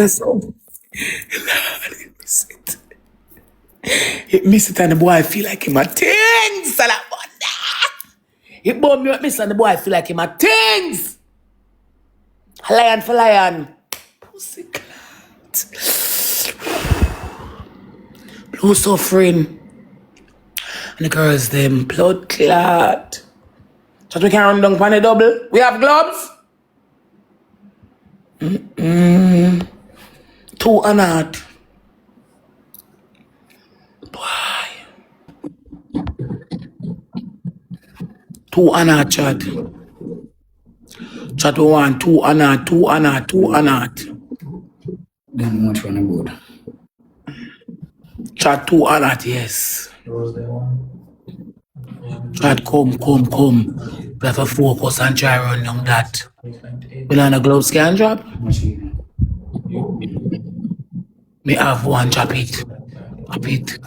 So, it miss it and the boy feel like him a things. It bum me up, miss and the boy feel like him a things. Lion for lion. Pussy clout. Blue suffering. And the girls them blood clot. So we can run down on the double. We have gloves. 2 and out. Boy. 2 and out, chat. Chat we want 2 and out, 2 and out, 2 and out. Then much one good. Chat 2 and out, yes. Rose they one. Chat come. We have to focus and try run down that. 898. We learn a glove scan drop. Machine. Me have one, chop it. Chop it.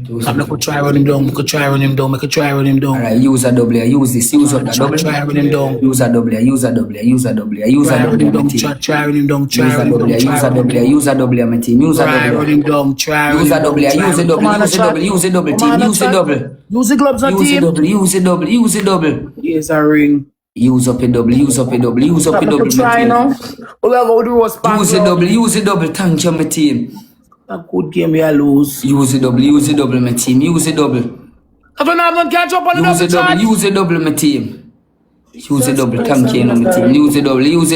$270. I'm not try run him down. We could try run him down. Alright, use a double, use this, use up that double. Try run him down. Use a double, use a double, use a double, use a Try run him double, down. my team. Try run him down. Use a double, use a double, use a double, my team. Use a Try run double. him down. Try run Use him a double, down. use a double, use a double, use a double, team. Use a double. Use the gloves on Use a team. double, use a double, use a double. Yes, a ring. Use up a double, use up a double, use up a double, Try my now. team. We will go do a span. Use a double, thank you, my team. A good game we are lose. Use a double, my team. Use a double. I don't have no catch up on the Use a double, chat. use a double, my team. Use a double, thank you, my team. Use a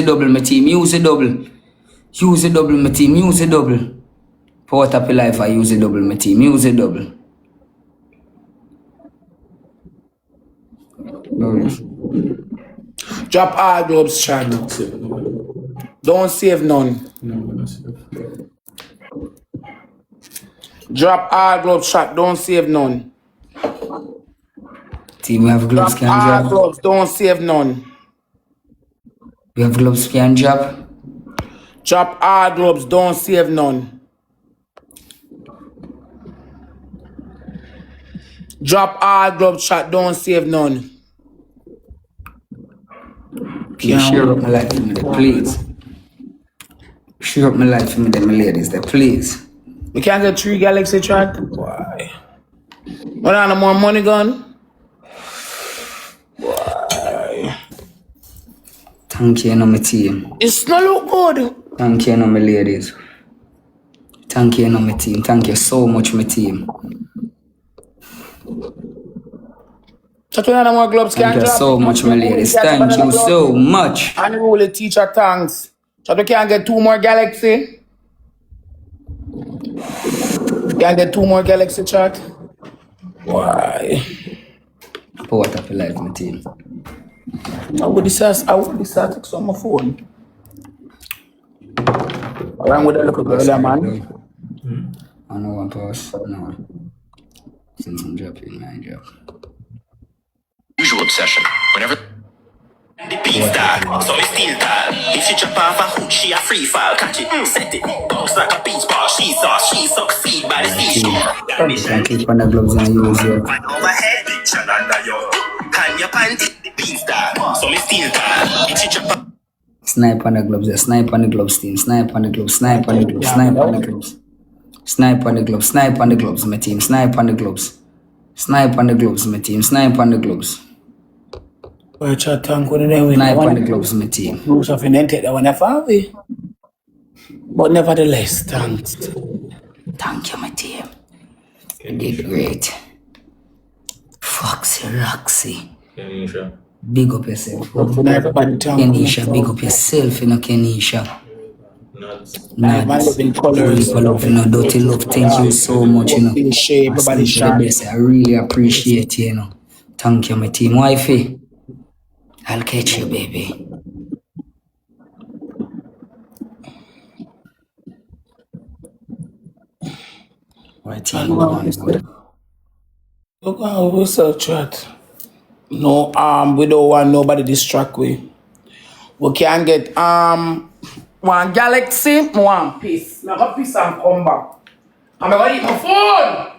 double, my team. Use a double. Use a double, my team. Use a double. For what up life, I use a double, my team. Use a double. Drop all gloves, chat. Don't save none. Drop all gloves, chat. Don't save none. Team, we have gloves Drop can all drop. gloves. Don't save none. We have gloves can drop. Drop all gloves. Don't save none. Drop all gloves, chat. Don't save none. Can you share up my life for me, there, please? Share up my life for me, there, my ladies, there, please. We can't get 3 Galaxy chat. Why? What on the more money gun? Thank you, my team. It's not look good. Thank you, my ladies. Thank you, my team. Thank you so much, my team. Chat we on more gloves Thank can you drop. so much, my ladies. Thank you so much. Unruly teacher, thanks. Chat we can get 2 more Galaxy. Can get 2 more Galaxy chat. Why? For what up your life, my team. I would decide text on my phone. Around with a little girl, man. I know one pause. No. Since I'm dropping my job. Usual obsession. Whenever the beat start, so me still tall. If she jump off a hook, she a free fall. Catch it, set it, bounce like a beach ball. She succeed by the seashore. Can keep on the gloves and use your. Overhead, picture under your hand your panty, the beat start, so me still tall. If she jump off. Snipe on the gloves, yeah. Snipe on the gloves, team. Snipe on the gloves, snipe on the gloves, snipe on the gloves. Snipe on the gloves, snipe on the gloves, my team. Snipe on the gloves. Snipe on the gloves, my team. Snipe on the gloves. Well, chat tank with them. Snipe on the gloves, my team. Bruce of an take that one far away. But nevertheless, thanks. Thank you, my team. You did great. Foxy Roxy. Kenisha. Big up yourself. For everybody, thank Kenisha, big up yourself, you know, Kenisha. Live Not and living only colors. for love, you know, dirty love. Thank you so much, you know. Feel shape, I everybody stand for the shine. best. I really appreciate you, you know. Thank you, my team. Wifey, I'll catch you, baby. Right, team, go on. Look how we search that. No, we don't want nobody distract we. We can get one galaxy, one piece. Now go piece and come back. I'm gonna eat my phone.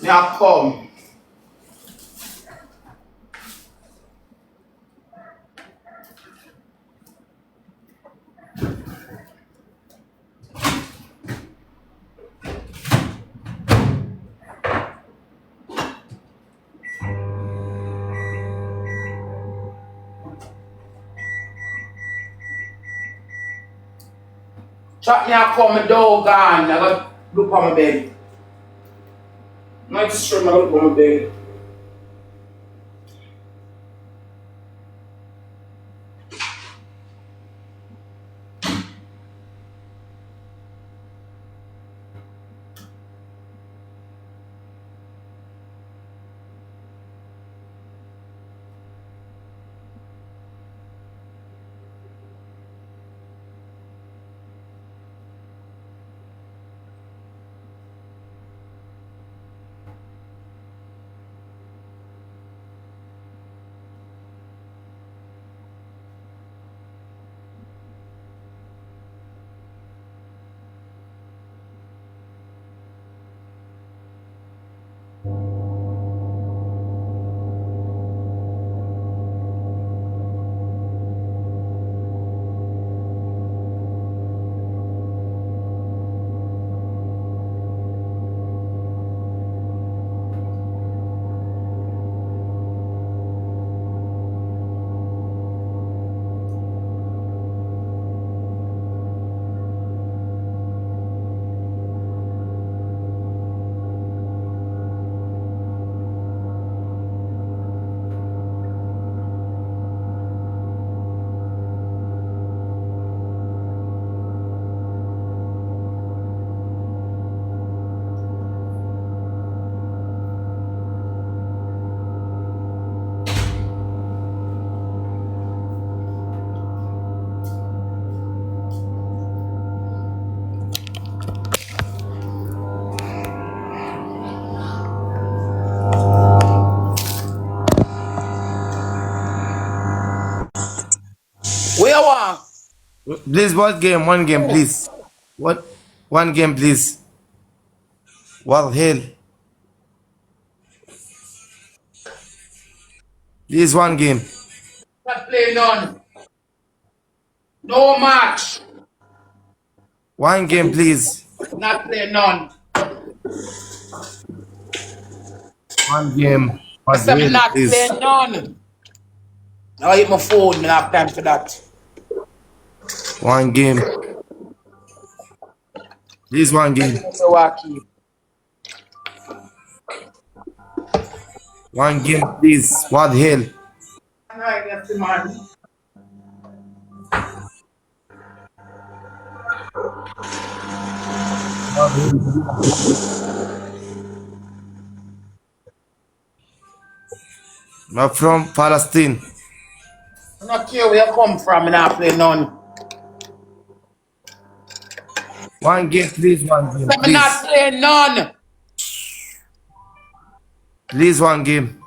Now come. Chat me and come, my dog gone. I got look on my bed. Not sure I look on my bed. Where you want? Please, what game? One game, please. What? One game, please. What hell? Please, one game. Not play none. No match. One game, please. Not play none. One game. I What said me hell, not play please? none. Now I hit my phone, me not have time for that. One game. Please, one That's game. what I keep. One game, please. What the hell? What the hell? I'm from Palestine. I'm not care where you come from, I'm not play none. One game, please. One game, I'm not please. playing none. Please, one game.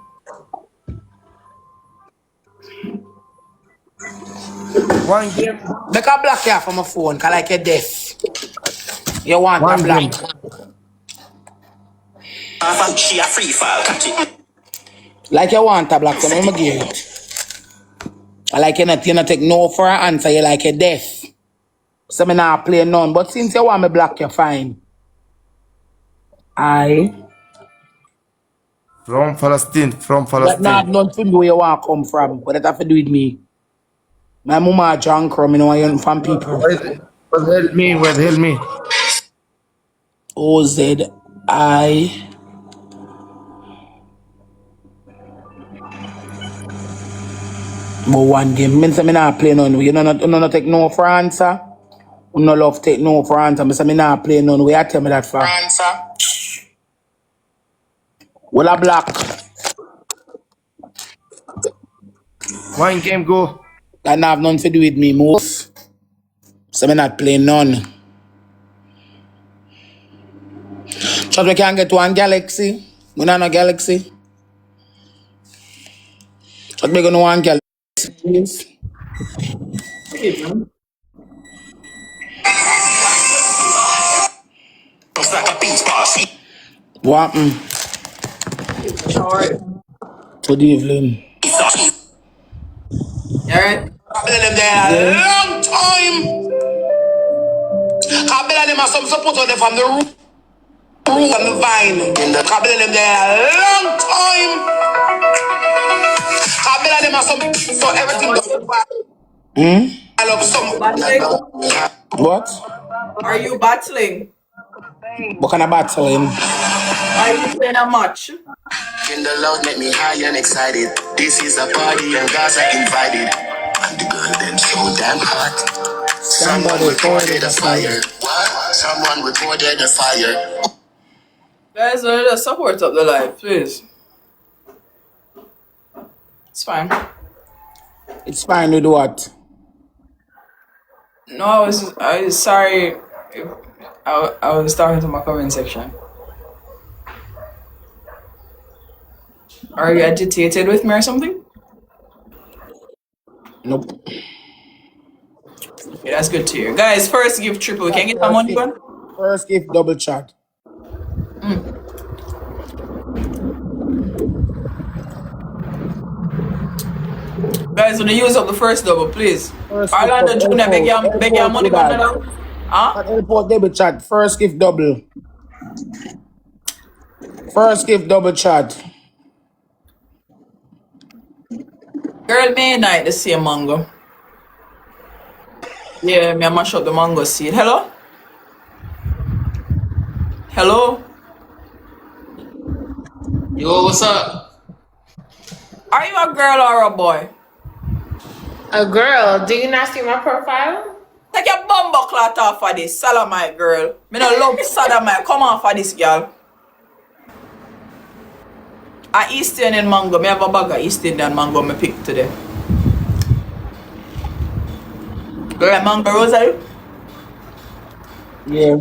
One game. Make a block you from my phone, cause like you're deaf. You want a One block. game. She a free fall, catch it. Like you want a block, so I'm gonna give it. I like you not take no for an answer, you like you're deaf. So I'm not play none. But since you want me block, you're fine. I From Palestine. From that not Palestine. have nothing to do where you want to come from. What that have to do with me? My mama drunk from, you know, I from people. What the hell me? What the hell me? OZI. But one game, means I'm not play none. You know, not take no for answer. You no love take no for answer. I say I'm not play none. Where you tell me that for? Answer. Well, a block. One game, go. That not have nothing to do with me, most. So I'm not playing none. Just we can get one galaxy. We not no galaxy. Just we gonna one galaxy, please. Looks like a beach bar. She What happened? Good evening. saw she Alright? I've been them there a long time. I've been them have some support on them from the root and the vine. I've been them there a long time. I've been them have some so everything goes. I love some. Battling? What? Are you battling? What kind of battling? Are you playing a match? in the loud make me high and excited. This is a party and guys are invited. And the girl them so damn hot. Someone reported a fire. What? Someone reported a fire. Guys, just support up the live, please. It's fine. It's fine with what? No, I was sorry if I was talking to my comment section. Are you agitated with me or something? Nope. Okay, that's good to hear. Guys, first give triple. Can you get some money going? First gift double chat. Guys, when you use up the first double, please. First Orlando gift Junior, beg your money going now. Huh? At airport double chat. First gift double. First gift double chat. Girl, may night the same mango. Yeah, me I mash up the mango seed. Hello? Hello? Yo, what's up? Are you a girl or a boy? A girl, do you not see my profile? Take your bumbo clot off of this, Salamite girl. Me no love sodomite. Come off of this, girl. A East Indian mango. Me have a bag of East Indian mango me pick today. Girl, mango rose are you? Yeah.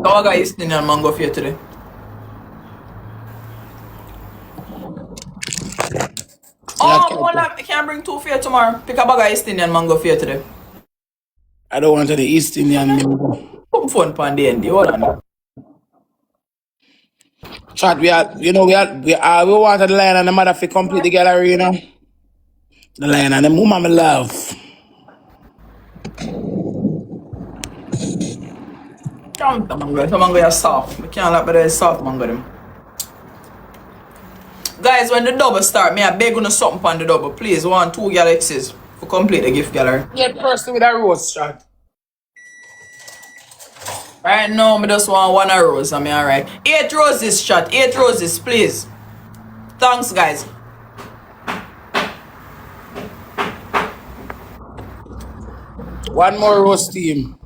I got East Indian mango for you today. Oh, one I can bring two for you tomorrow. Pick a bag of East Indian mango for you today. I don't want to the East Indian mango. Come phone pan the end. Hold on. Chat, we wanted the lion and the mother to complete the gallery, you know. The lion and the woman me love. Count the mango. The mango is soft. We can't like better soft mango them. Guys, when the double start, me I beg on something on the double. Please, 2 galaxies to complete the gift gallery. Yeah, person with a rose chat. Right now, me just want 1 rose. I mean, alright. 8 roses, chat. 8 roses, please. Thanks, guys. One more roast team.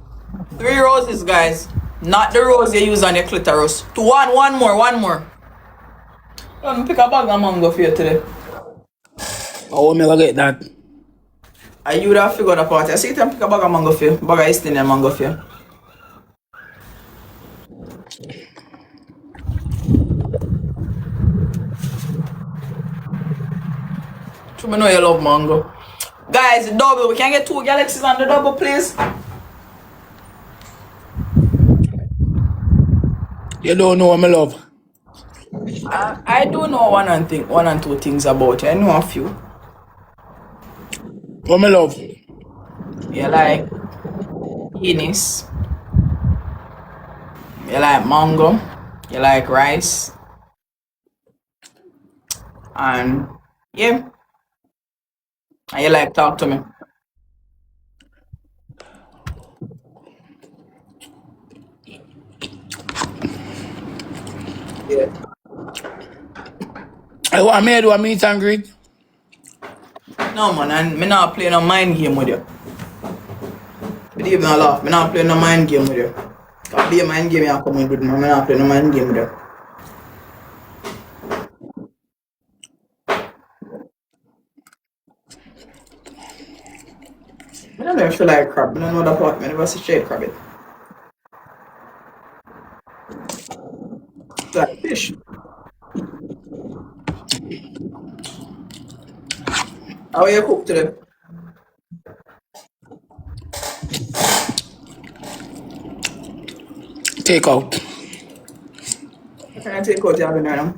3 roses, guys. Not the rose you use on your clitoris. One more. Let me pick a bag of mango for you today. How am I gonna get that? And you would have figured out party. I see you pick a bag of mango for you. Bag of East Indian mango for you. So I know you love mango. Guys, double. We can get 2 galaxies on the double, please. You don't know what I love. I do know one and two things about you. I know a few. What I love. You like penis. You like mango. You like rice. And yeah. And you like talk to me. Yeah. I want me to do a meet and greet. No man, and me not play no mind game with you. Believe me or laugh, me not play no mind game with you. Cause be a mind game you come in with me, me not play no mind game with you. I don't know if you like crab, I don't know that part, I never see straight crab it. It's like fish. How you cook today? Take out. What can I take out you having right now?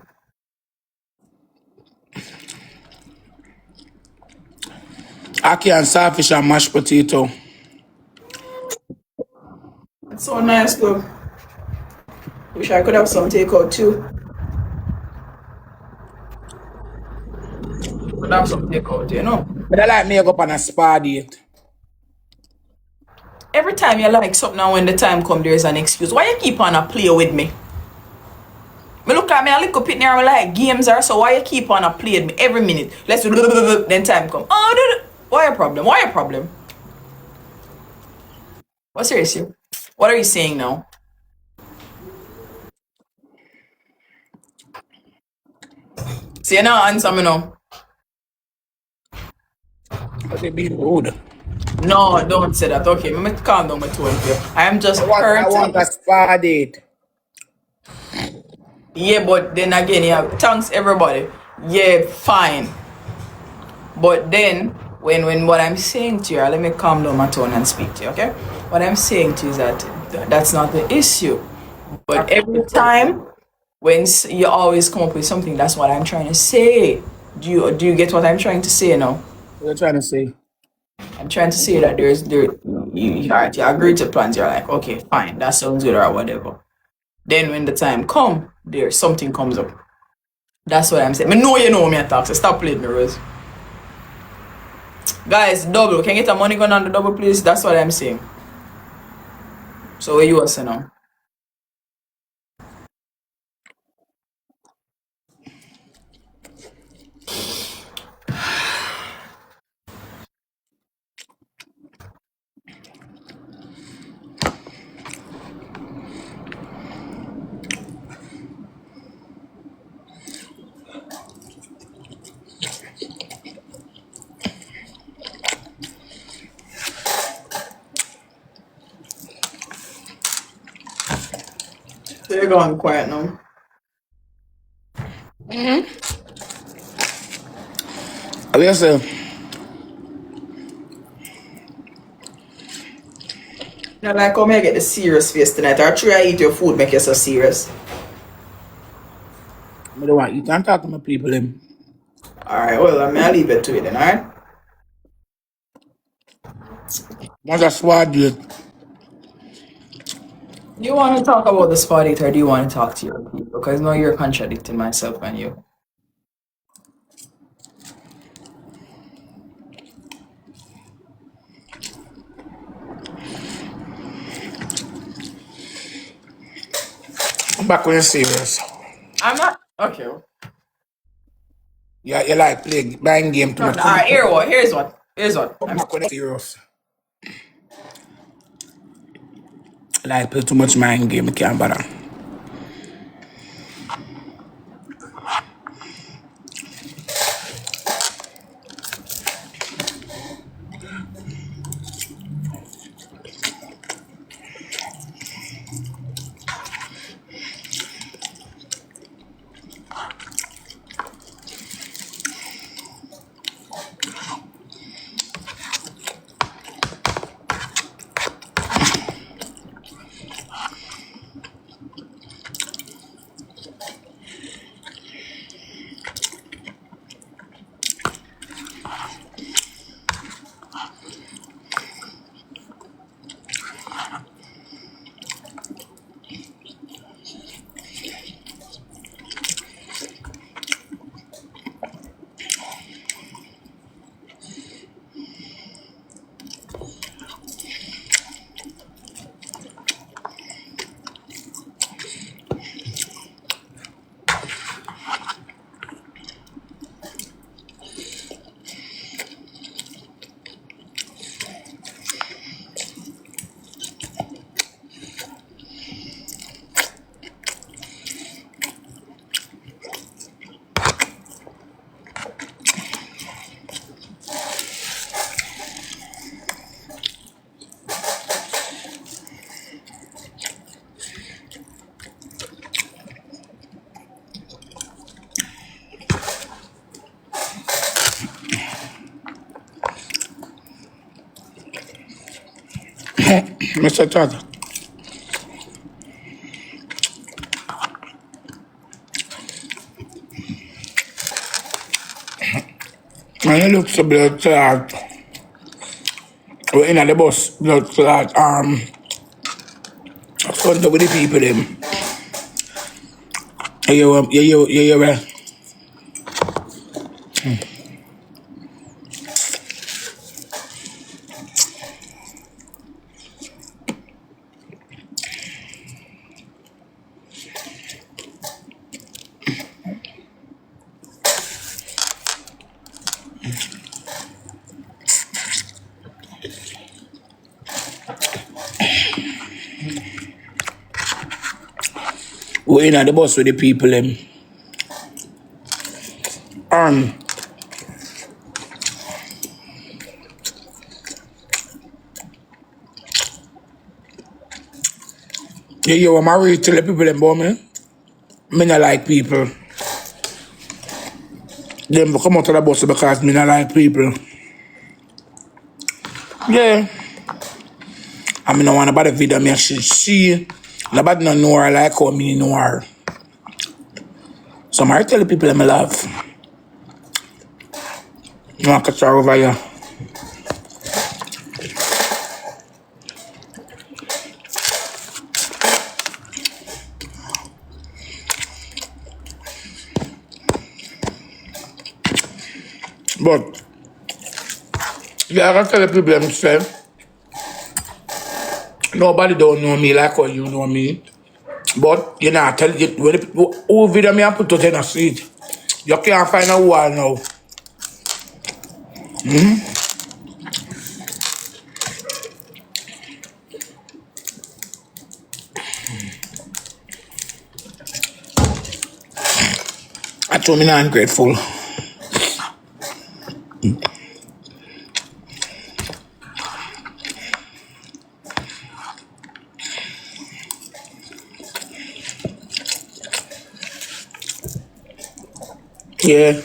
Ackee and saltfish and mashed potato. It's so nice though. Wish I could have some takeout too. Could have some takeout, you know. But I like make up on a spa date. Every time you like something and when the time comes there's an excuse. Why you keep on a play with me? Me look at me, I look up it there, like games are so why you keep on a play with me every minute? Let's do then time come. Oh, why a problem? Why a problem? What seriously? What are you saying now? See you now answer me now. But they be rude. No, don't say that. Okay, me calm down my tone here. I am just I hurt. want a spa date. Yeah, but then again, yeah, thanks everybody. Yeah, fine. But then when what I'm saying to you, let me calm down my tone and speak to you, okay? What I'm saying to you is that that's not the issue. But every time when you always come up with something, that's what I'm trying to say. Do you get what I'm trying to say now? What are you trying to say? I'm trying to say that you agree to plans, you're like, okay, fine, that sounds good or whatever. Then when the time come, there something comes up. That's what I'm saying. I know you know me attack, so stop playing me, Rose. Guys, double. Can you get a money gun on the double, please? That's what I'm saying. So what you are saying now? So you're going quiet now. What you say? Not like how I get the serious face tonight. Or try I eat your food make you so serious. I don't want you can talk to my people. Alright, well I'll leave it to you then, alright? Want a spa date. Do you want to talk about the spot date or do you want to talk to your people? Because now you're contradicting myself and you. I'm back when you're serious. I'm not okay. Yeah, you like play buying game too much. Alright, here's what. Here's what. Come back when it's serious. Like play too much mind game, I can't bother. Mr. Todd. Man, you look so blood clot. We're in the bus, blood clot. Front with the people them. Yeah. We're in the bus with the people them. I'm married to the people them, boy, man. Me not like people. Them come out of the bus because me not like people. Yeah. I mean, I want about the video, me she nobody don't know her like how me know her. So I tell the people that I love. You want to catch her over here. But yeah, I can tell the people themselves. Nobody don't know me like how you know me. But you know, I tell you, when the whole video me I put out in a seat, you can't find a wall now. I told me not ungrateful. Yeah.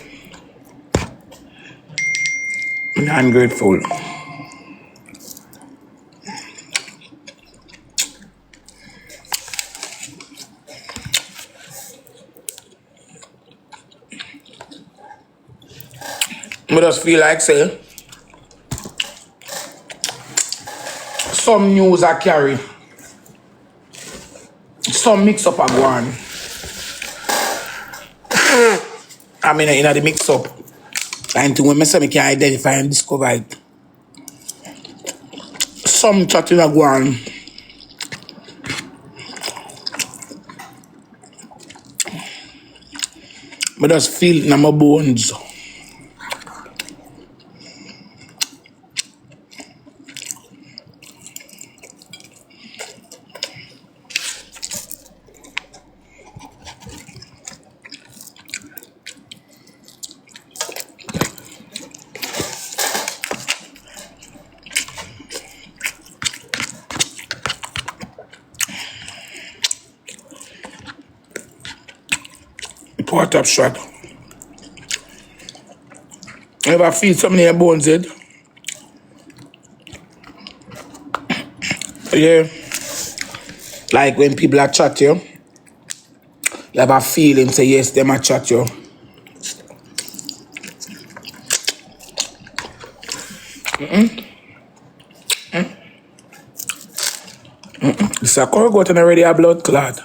I'm ungrateful. I just feel like say some news I carry, some mix up I go on. I mean in the mix up. And when I say I can identify and discover it. Some chatting I go on. I just feel it in my bones. Pour a top shot. Ever feel something in your bones, Ed? Yeah. Like when people are chat you, you have a feeling, say yes, them a chat you. It's a curry goat and already a blood clot.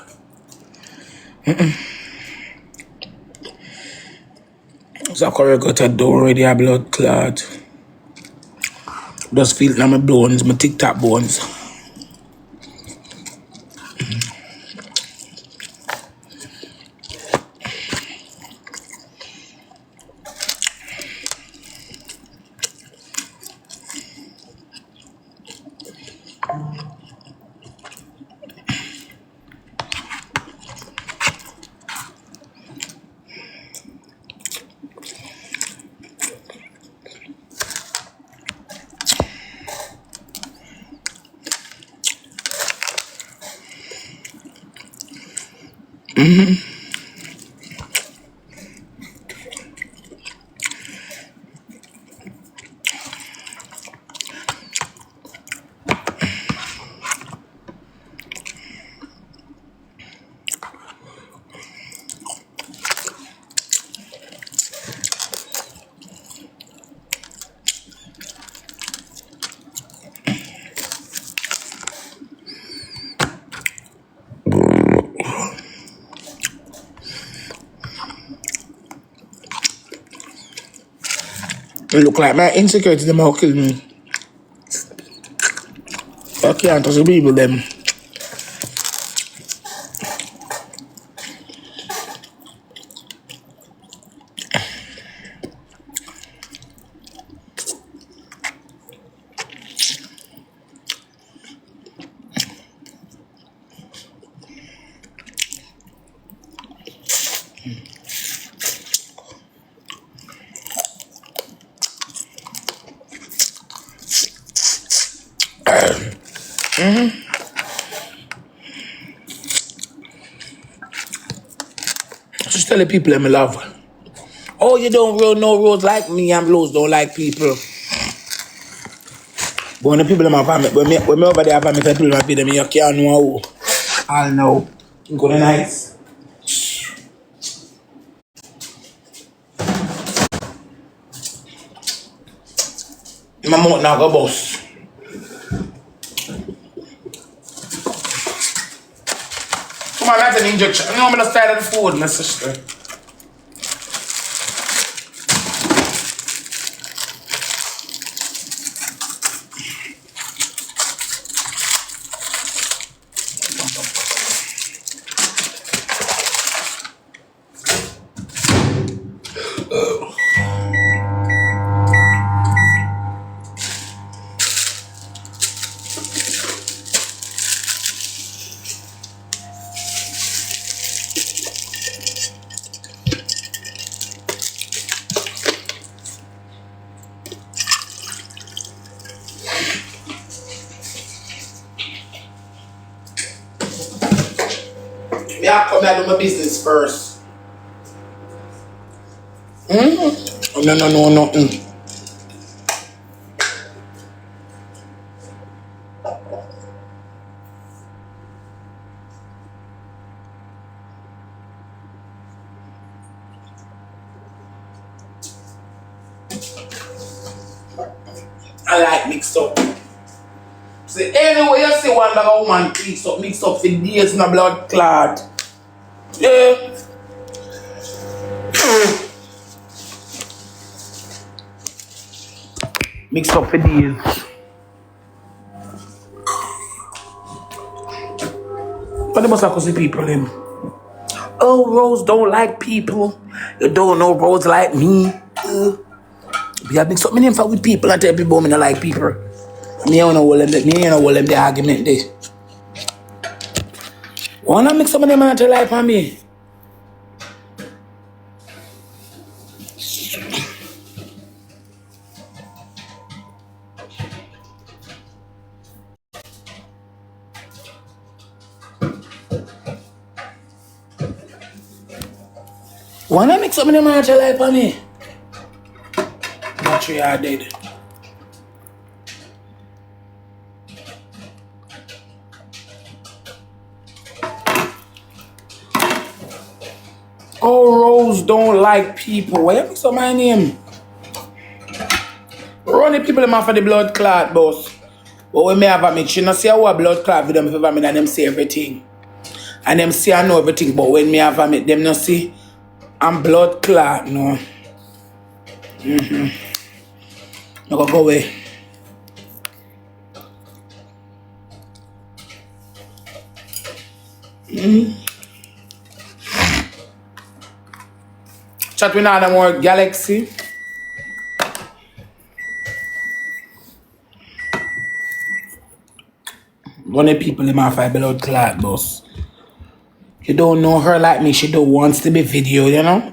It's a curry goat and don't already a blood clot. Just feel it in my bones, my tic-tac bones. It look like my insecurity them all kill me. I can't touch the people them. Just tell the people them I love. Oh, you don't roll no roads like me and Rose don't like people. But when the people in my family, when me over there family, the people in my family, you can't know who. I'll know. Good nice. My mouth now go bust. Come on, that's an injection. No, I'm gonna start at the food, my sister. Me I come here do my business first. Oh, no. I like mixed up. See, anyway, you see one bag of woman mixed up for days in a blood clot. Yeah. Mixed up for days. But they must have see people them. Oh, Rose don't like people. You don't know Rose like me. We have mixed up my name for with people and tell people me not like people. Me don't know what them the argument there. Wanna mix up my name and tell like for me? Wanna mix up my name and tell like for me? Not sure you are dead. Oh, Rose don't like people. Why you mix up my name? Run the people them off of the blood clot, boss. But when me have a mix, you know, see how a blood clot with them if ever me and them see everything. And them see I know everything, but when me have a mix, them not see I'm blood clot, no. No go away. Chat with another more galaxy. One of the people in my five blood clot, boss. You don't know her like me, she don't wants to be videoed, you know?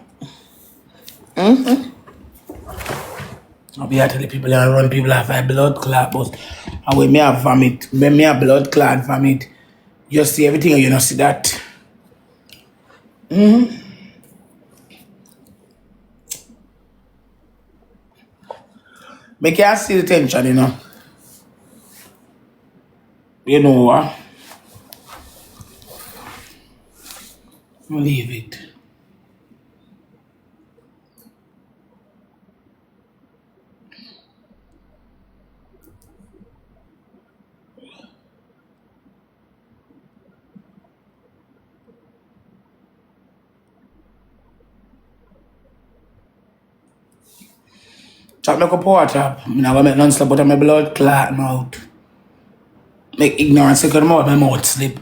I'll be telling people that run people have a blood clot, boss. And when me have vomit, when me have blood clot vomit, you see everything and you don't see that. Me can't see the tension, you know. You know what? Leave it. Chop make a pour chop. I'm not gonna make none slip out of my blood clot mouth. Make ignorance come out my mouth slip.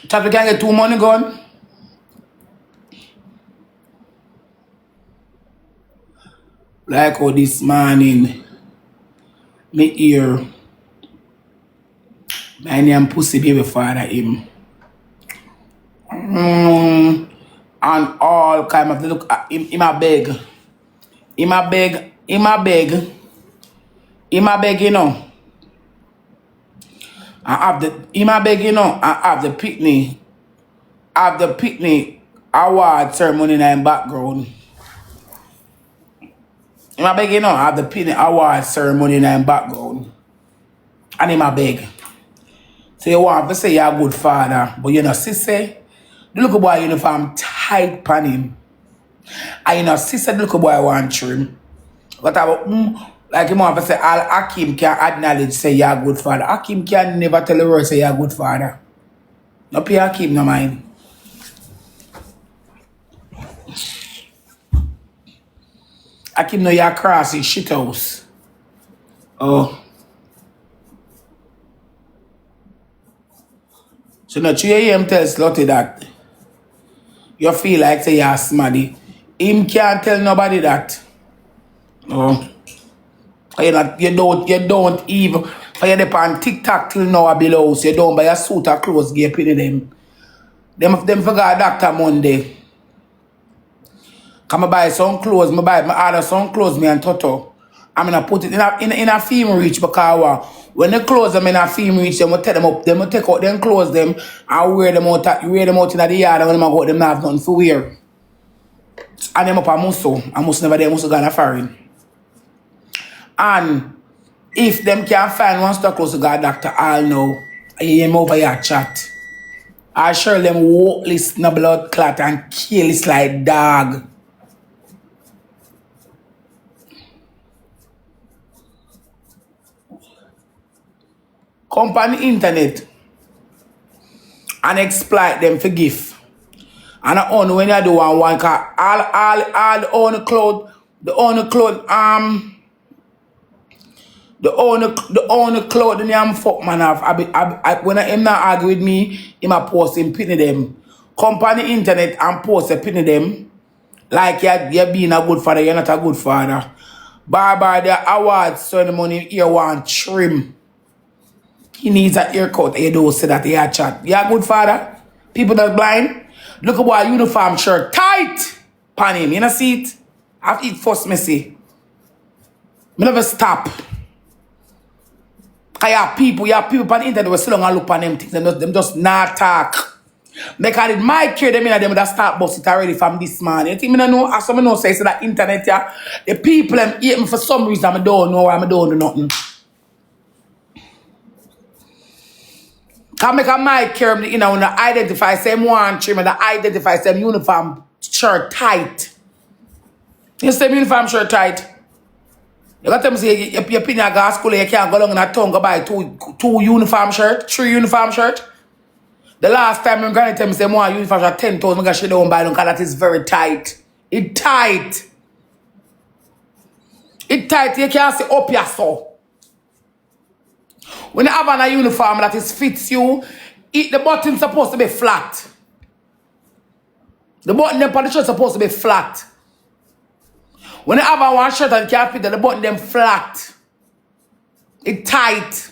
Chop you can get 2 money gone. Like how this morning, me hear my name pussy baby father him. And all kind of look at him a beg. Him a beg, you know. I have the him a beg, you know, I have the picnic. Have the picnic award ceremony in the background. Him a beg, you know, I have the picnic award ceremony in the background. And him a beg. So you want to say you're a good father, but you know, sister, the little boy uniform tight pan him. And you know, sister, the little boy want trim. But about like you want to say, all Akeam can acknowledge say you're a good father. Akeam can never tell the world say you're a good father. No pay Akeam no mind. Akeam know you're cross his shit house. Oh. So now you hear him tell Slutty that you feel like say you're smarty. Him can't tell nobody that. No. You don't even for you depend TikTok till now below. So you don't buy a suit of clothes give pay them. Them forgot Dr. Monday. Come buy some clothes, I order some clothes me and Toto. I'm gonna put it in a film reach because when the clothes them in a film reach, them will take them up, them will take out them clothes them and wear them out in the yard and when them go them not have nothing to wear. And them up a muscle. I must never they must go on a foreign. And if them can't find one stock close to God doctor, I'll know. I hear him over your chat. I sure them walk list no blood clot and kill it like dog. Come on the internet and exploit them for gift. And I own when you do one car, all the own cloud, The only clothing I'm fuck man off. When him not argue with me, him a post him pinning them. Come on the internet and post a pinning them. Like you're being a good father, you're not a good father. Barber the award ceremony here want trim. He needs a haircut. You don't say that he a chat. You a good father? People that blind? Look at what uniform shirt tight pan him. You know see it? I've eat first messy. Me never stop. Cause you have people on the internet who still don't look on them things. Them just not talk. Because it might care them in them that start bust it already from this man. You think me don't know? As some know say that internet, yeah, the people them hate me for some reason. I don't know why I don't do nothing. Can make a mic care, you know, when I identify same one trim and I identify same uniform shirt tight. You same uniform shirt tight. You got them say you pin your gas school, you can't go along in a tongue go buy two uniform shirt, 3 uniform shirt. The last time my granny tell me say more uniform shirt 10,000, because she don't buy them because that is very tight. It tight. It tight, you can't say up your so. When you have on a uniform that is fits you, the button supposed to be flat. The button them on the shirt supposed to be flat. When you have on one shirt and can't fit the button them flat. It tight.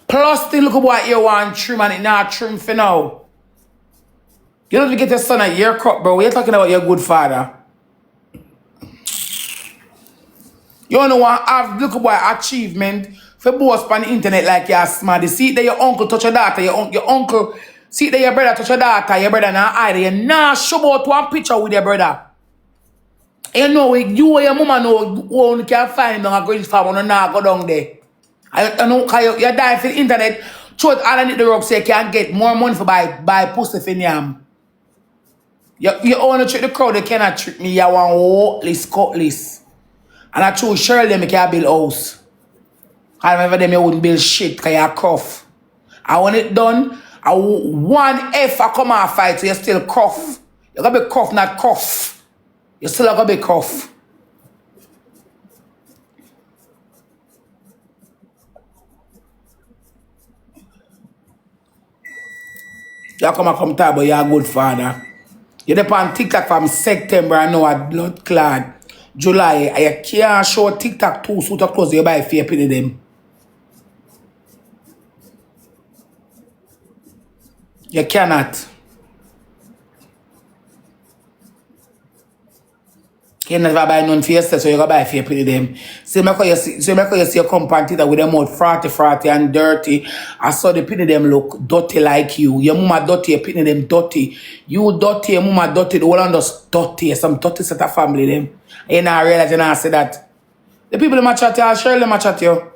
Plus the look at what you want trim and it not trim for now. You don't get your son a haircut, bro. You're talking about your good father. You don't know what have look at what achievement for both on the internet like you're smart. You see that your uncle touch your daughter, your uncle see that your brother touch your daughter, your brother now either. You nah show about one picture with your brother. You know you or your mama know who only can find on a green farm and now go down there. I know because you're dying for the internet. Truth all I need the rock so you can get more money for buy pussy for yam. You only trick the crowd, they cannot trick me. You want walkless, cutlass. And I choose Shirley them, I can't build house. I remember them, you wouldn't build shit because you're cough. And when it done, one F I come and fight, so you still cough. You gotta be cough, not cough. You still gotta be cough. You come talk, but you're a good father. You're on TikTok from September, I know a blood clad. July, I can't show TikTok too soon to close you buy fear pity them. You cannot. You never buy none for yourself, so you gotta buy fear pity them. So you see your company with them out frotty and dirty. I saw the pity them look dirty like you. Your mama dirty, your pity them dirty. You dirty, your mama dirty, the whole one just dirty. Some dirty set of family them. You now realize you now say that. The people in my chat, I'll share them chat you.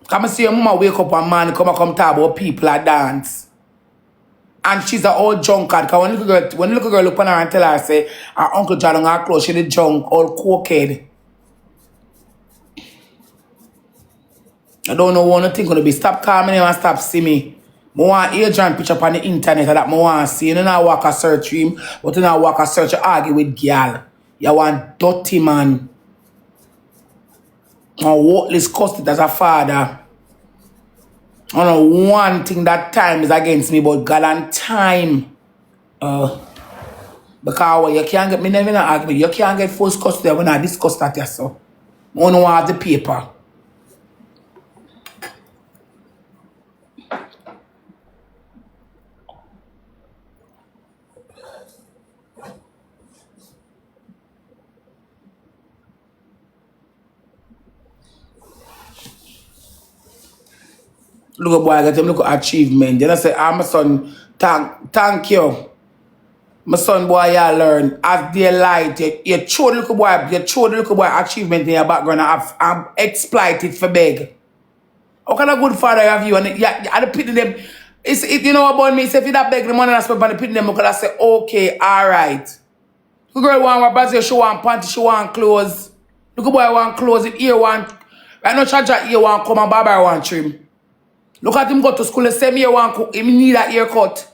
Come see your mama wake up one man come talk about people at dance. And she's an old drunkard. Because when little girl look on her and tell her, say, her Uncle John on her clothes, she the drunk, old cokehead. I don't know what thing gonna be. Stop calling me and stop see me. I want Adrian picture up on the internet that I want to see. You know I walk a search him, but you know I walk a search argue with girl. You want dirty man. And worthless custody as a father. I don't know one thing that time is against me, but God and time. Because you can't get me never argue. You can't get first custody when I discuss that yourself. I don't want the paper. Look at boy, I get him look at achievement. Then I say, my son, thank you. My son boy, you learn. As they light, you show the little boy, achievement in your background and exploit it for beg. What kind of good father you have you? And I pity them. You know about me, say if you that beg the money and spend on the pity them, because I say, okay, alright. The girl want Brazil, she want panty, she want clothes. Look boy want clothes, if ear want, right now charge that ear want come and barber want trim. Look at him go to school the same year one cook. Him need a haircut.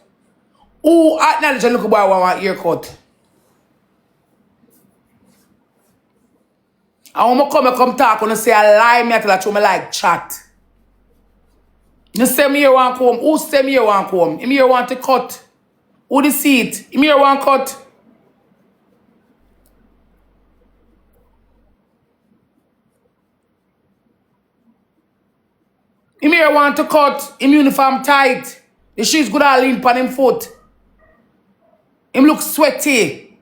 Who acknowledge look boy want haircut? And when I come talk, when I say I lie, me I tell you me like chat. You say me here want come. Who say me here want come? Him here want to cut. Who the see it? Him here want cut. Him here want to cut. Him uniform tight. The shoes good all limp on him foot. Him look sweaty.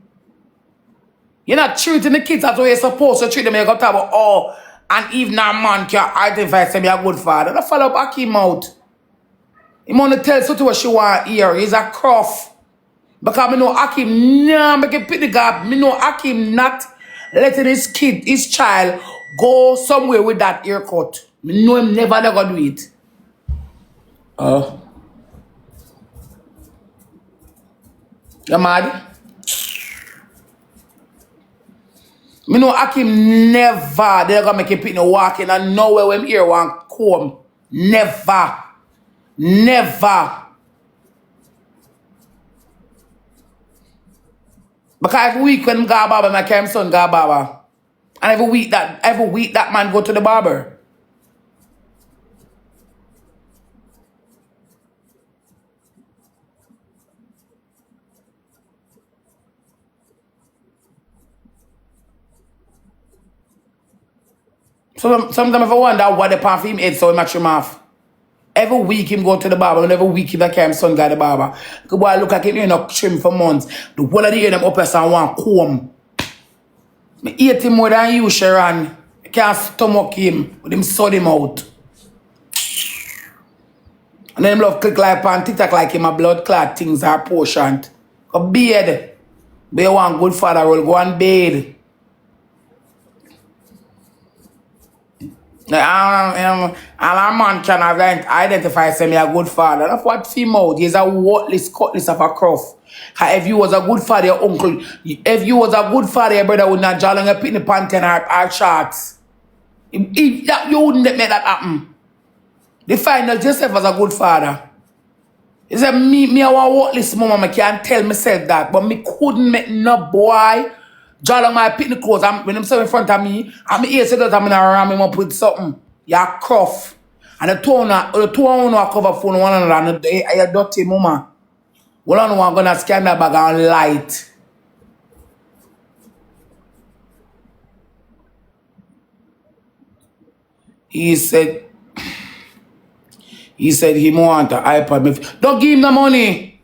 You're not treating the kids as way you're supposed to treat them. You got to talk about, oh, and even a man can identify say me a good father. Don't follow up Akeam out. He want to tell something what she want to hear. He's a cruff. Because I know Akeam, nah, make it pit the gap. I know Akeam not letting his child, go somewhere with that haircut. I know him never do it. You mad? I know Akeam never, they're going to make him pit no walking and nowhere when here want come. Never. Never. Because every week when I go to barber, my Akeam son go to barber. And every week that man go to the barber. So sometimes I wonder why they pan for him head so he match him off. Every week him go to the barber and every week him Akeam son go to the barber. The boy look like him in a trim for months. The whole of the year them up and want comb. I eat him more than you, Sharon. I can't stomach him with him sod him out. And then him love click like on TikTok like him a blood clot things are portioned. A beard. But you want good father will go and bathe. And a man can identify say me a good father. That's what female. He's a worthless cutlass of a cruff. If you was a good father, your uncle, if you was a good father, your brother would not draw on your picnic panty and our shorts. You wouldn't make that happen. Define yourself as a good father. He said, me a worthless mama, I can't tell myself that, but me couldn't make no boy draw on my picnic clothes. When I'm sitting in front of me, I'm here so that I'm going to ram him up with something. You're cruff. And the two are cover phone one another, and you're dirty mama. One on one gonna scan that bag and light. He said he want an iPad. Don't give him the money.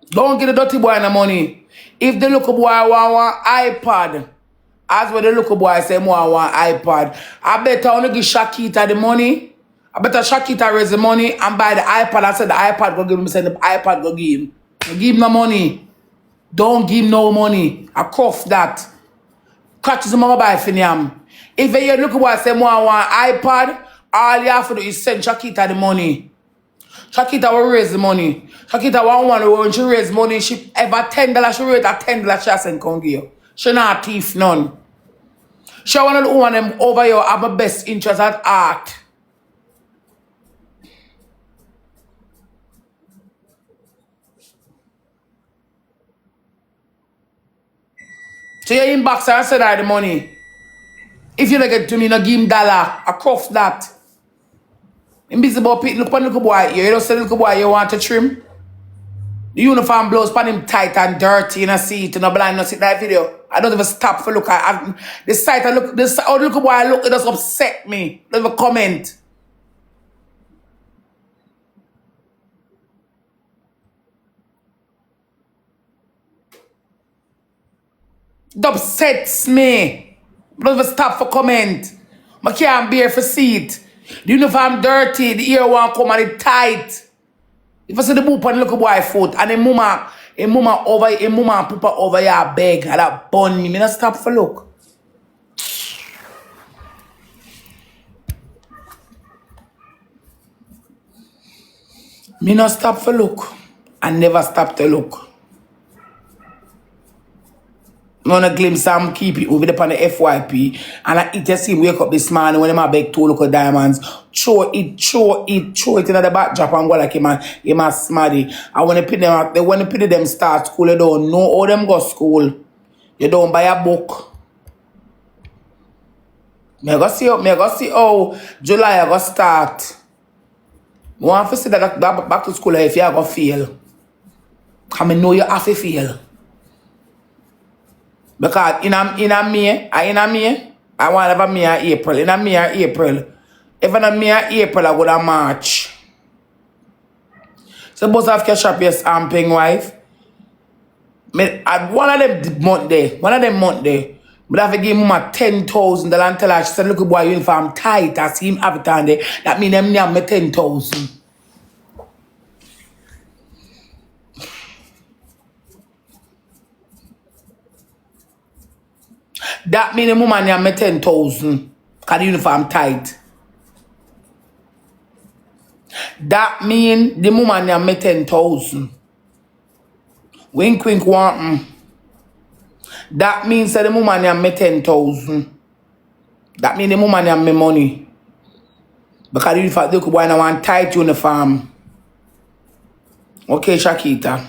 Don't give the dirty boy the money. If the little boy want iPad, as well the little boy say more want iPad, I better only give Shakita the money. I better Shakita raise the money and buy the iPad. I said the iPad go give him. Say the iPad go give him. Give him the money. Don't give him no money. I cough that. Catch some more buy for him. If you look at what say more want iPad, all you have to do is send Shakita the money. Shakita will raise the money. Shakita when she raise money, she ever $10, she raise that $10 she send come give you. She not thief none. She want to own them over here have my best interest at heart. So you inbox her and send her the money. If you don't get to me, no give him $1. I cuff that. I'm busy about picking up on the little boy here. You don't say the little boy you want to trim. The uniform blows pan him tight and dirty in a seat and a blind no sit that video. I don't even stop for look at the sight I look this how the little boy look, it just upset me. Don't even comment. It upsets me. Don't even stop for comment. I can't bear for see it. The uniform dirty, the ear won't come and it tight. If I see the boop on the little boy foot and the mama and papa over your beg and that bun me, not stop for look. Me not stop for look. I never stop to look. I want to glimpse some keep it over there on the FYP. And I eat see him wake up this morning when I beg 2 local diamonds. Throw it in the backdrop and go like him a smarty. I want to put them when you put them start school, you don't know how them go school. You don't buy a book. Me go see how July I go start. I want to see that back to school if you go fail. I know you have to fail. Because in a May, I want to have a May or April. In a May or April. If in a May or April, I go to March. So, both have cash up your stamping wife. At one of them month there, but I have to give Mama $10,000 and tell her, she said, look, boy, uniform tight. I see him have it on there. That means them name me 10,000. That means the woman name me 10,000. Because the uniform tight. That means the woman name me 10,000. Wink, wink, want. That means that the woman name me 10,000. That means the woman name me money. Because the uniform, look, boy, I want tight uniform. Okay, Shakita.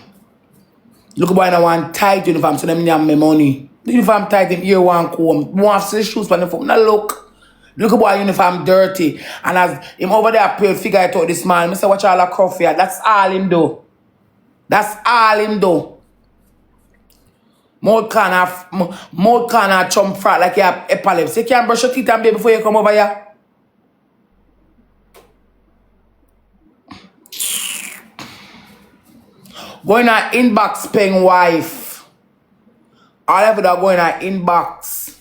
Look, boy, I want tight uniform, so them name me money. The uniform tight in ear one comb. Want to see the shoes on the foot. Now look. Look boy uniform dirty. And as him over there pay figure it out this man. I say watch all the coffee. That's all him do. That's all him do. Mouth can't chump fat like you have epilepsy. You can't brush your teeth and baby before you come over here. Going on inbox paying wife. All of it are going on inbox.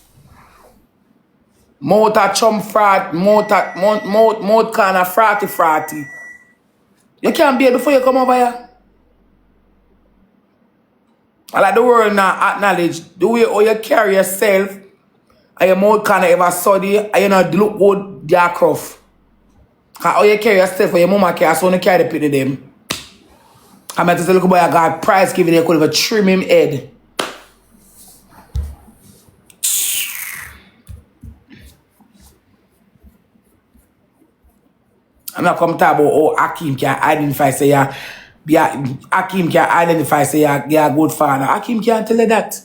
Mouth chum frat, mouth kind of fratty. You can't be here before you come over here. I like the world now acknowledge the way how you carry yourself and your mouth kind of ever soddy and you know look good dark rough. Because how you carry yourself when your mama carry so you carry the pit of them. I might just look boy I got prize giving you could have trim him head. I'm not come talk about how Akeam can identify say Akeam can identify say you're a good father. Akeam can't tell you that.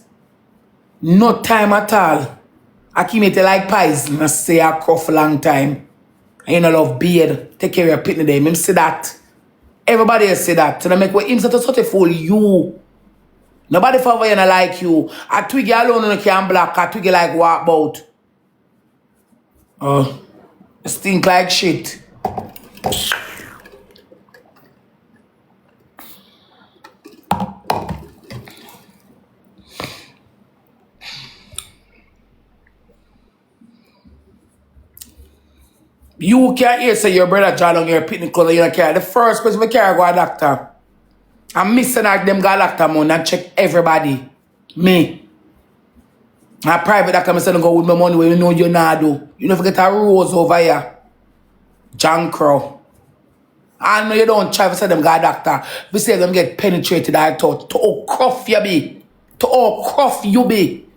No time at all. Akeam eat like pies and say a cough for long time. And you know love beard. Take care of your pitney them. Him say that. Everybody else say that. So they make what him say to sort of fool you. Nobody for you not like you. A twiggy alone you can black. A twiggy like walk about. Oh. Stink like shit. You can't hear say your brother draw down your pitney color, you don't care. The first person we carry go a doctor. I'm missing out them go a doctor money and check everybody. Me. A private doctor I say go with my money where you know you not do. You don't forget a rose over here. John Crow. I know you don't try to say them go a doctor. We say them get penetrated I thought. To all cruff you be. To all cruff you be.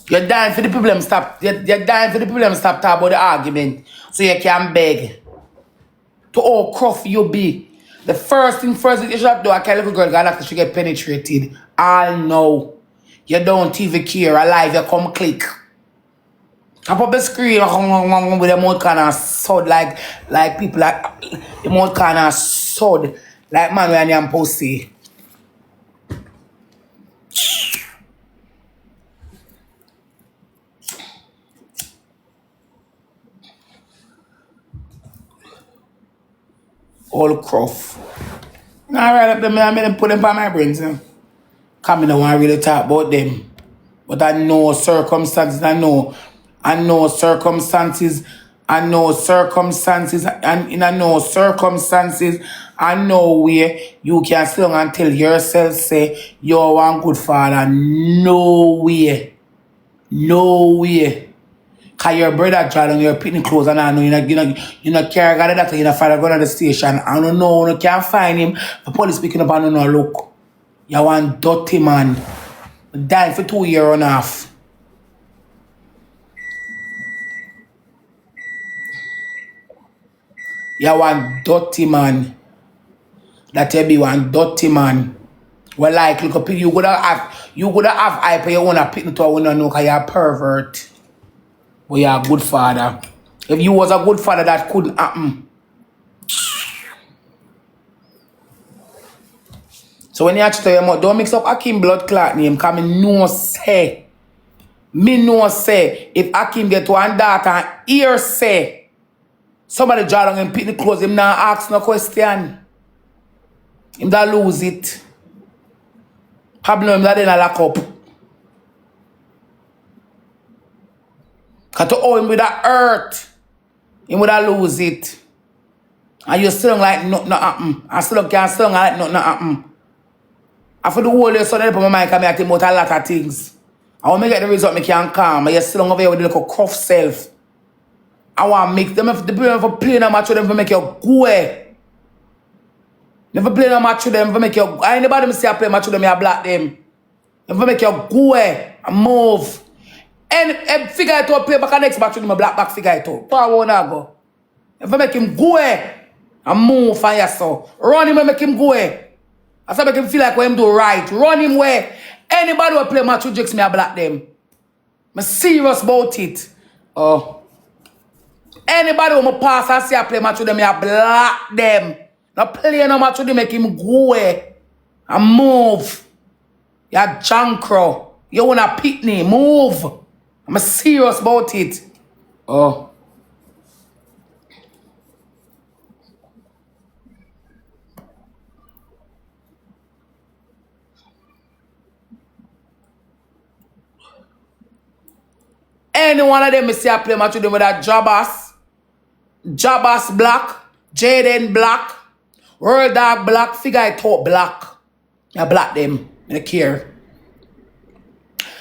You're dying for the problem stop. You're dying for the problem stop talk about the argument. So you can beg. To all cruff you be. The first thing you should do, I can't little girl got after she get penetrated. I know. You don't even care. Alive, you come click. Up up the screen with the mouth kind of sod like people like the mouth kind of sod like man when you're pussy. All cruff. Now I write up them, I made them put them on my brains. Come in, I want to really talk about them. But I know circumstances, I know circumstances, and in I know circumstances, I know where you can sit down and tell yourself, say, you're one good father. No way. Cause your brother draw on your pitney clothes and I know you know carry got that you know father go to the station. I don't know, you can't find him. The police picking up and no look. You one dirty man. Dying for 2 years and a half. You one dirty man. That you be one dirty man. Well, like, look up, you would have eye for your own pitney to a window know because you're a pervert. But you're a good father. If you was a good father, that couldn't happen. So when you actually tell your don't mix up Akeam blood clot name, because me know say, if Akeam get one daughter and hear say, somebody draw down and pick the clothes, him now ask no question. Him that lose it. Probably him that then lock up. Because to owe him with that hurt, him would lose it. And you still don't like nothing happen. I still can't like nothing happen. After the whole day, so that my mind can make about a lot of things. I want to get the result, I can calm. I still don't over here with the little cuff self. I want to make them, if the people never play no match with them, for make you go away. Never play no match with them, for make you go. Anybody say I play match with them, I block them. Never make you go away and move. And figure it out, play back the next match with them, I black back figure it out. Power won't go. Never make him go away and move for yourself. Run him and make him go away. I said make him feel like when him do right. Run him away. Anybody who play match with Jakes, me I block them. I'm serious about it. Oh. Anybody who pass and say I play match with them, I block them. Not play no match with them, make him go away. And move. You're jankro. You want a pitney. Move. I'm serious about it. Oh. Any one of them, I say I play match with them with that Jabas black, Jaden black, World Dog black, figure it out black. I black them. I don't care.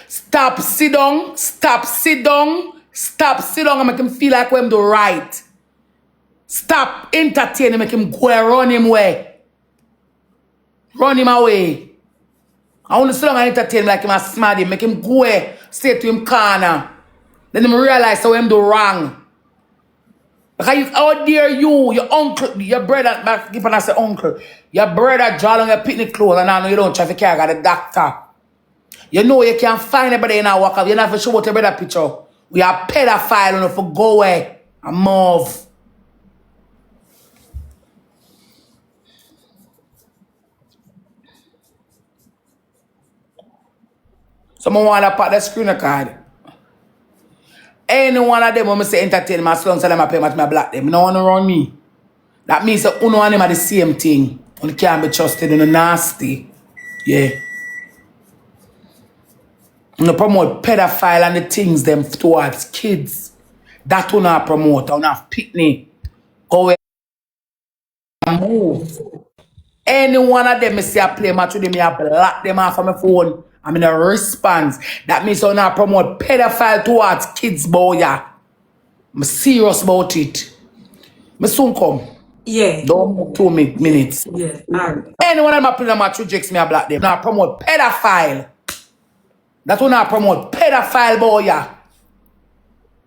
Stop, sit down, and make him feel like when him do right. Stop entertaining, make him go and run him away. Run him away. I want to sit down and entertain him like him a smart him, make him go away, stay to him corner. Then him realize how him do wrong. Because how dare you, your uncle, your brother, if I say uncle, your brother draw on your picnic clothes and I know you don't try to carry got the doctor. You know you can't find anybody in our walk up. You don't have to show out your brother picture. We are pedophile enough for go away and move. Someone want to put the screen card. Any one of them when I say entertain my songs, so them I play match my black them. No one around me. That means that uno and them are the same thing. You can't be trusted in the nasty. Yeah. You promote pedophile and the things them towards kids. That will not promote. I will not picnic. Go away and move. Any one of them I say I play match with them, I block them off of my phone. I'm in a response. That means I will not promote pedophile towards kids, boy. Yeah. I'm serious about it. I soon come. Yeah. Don't move 2 minutes. Yeah. Alright. Anyone I'm playing a match with Jakes, me I block them. Not promote pedophile. That will not promote pedophile, boy. Yeah.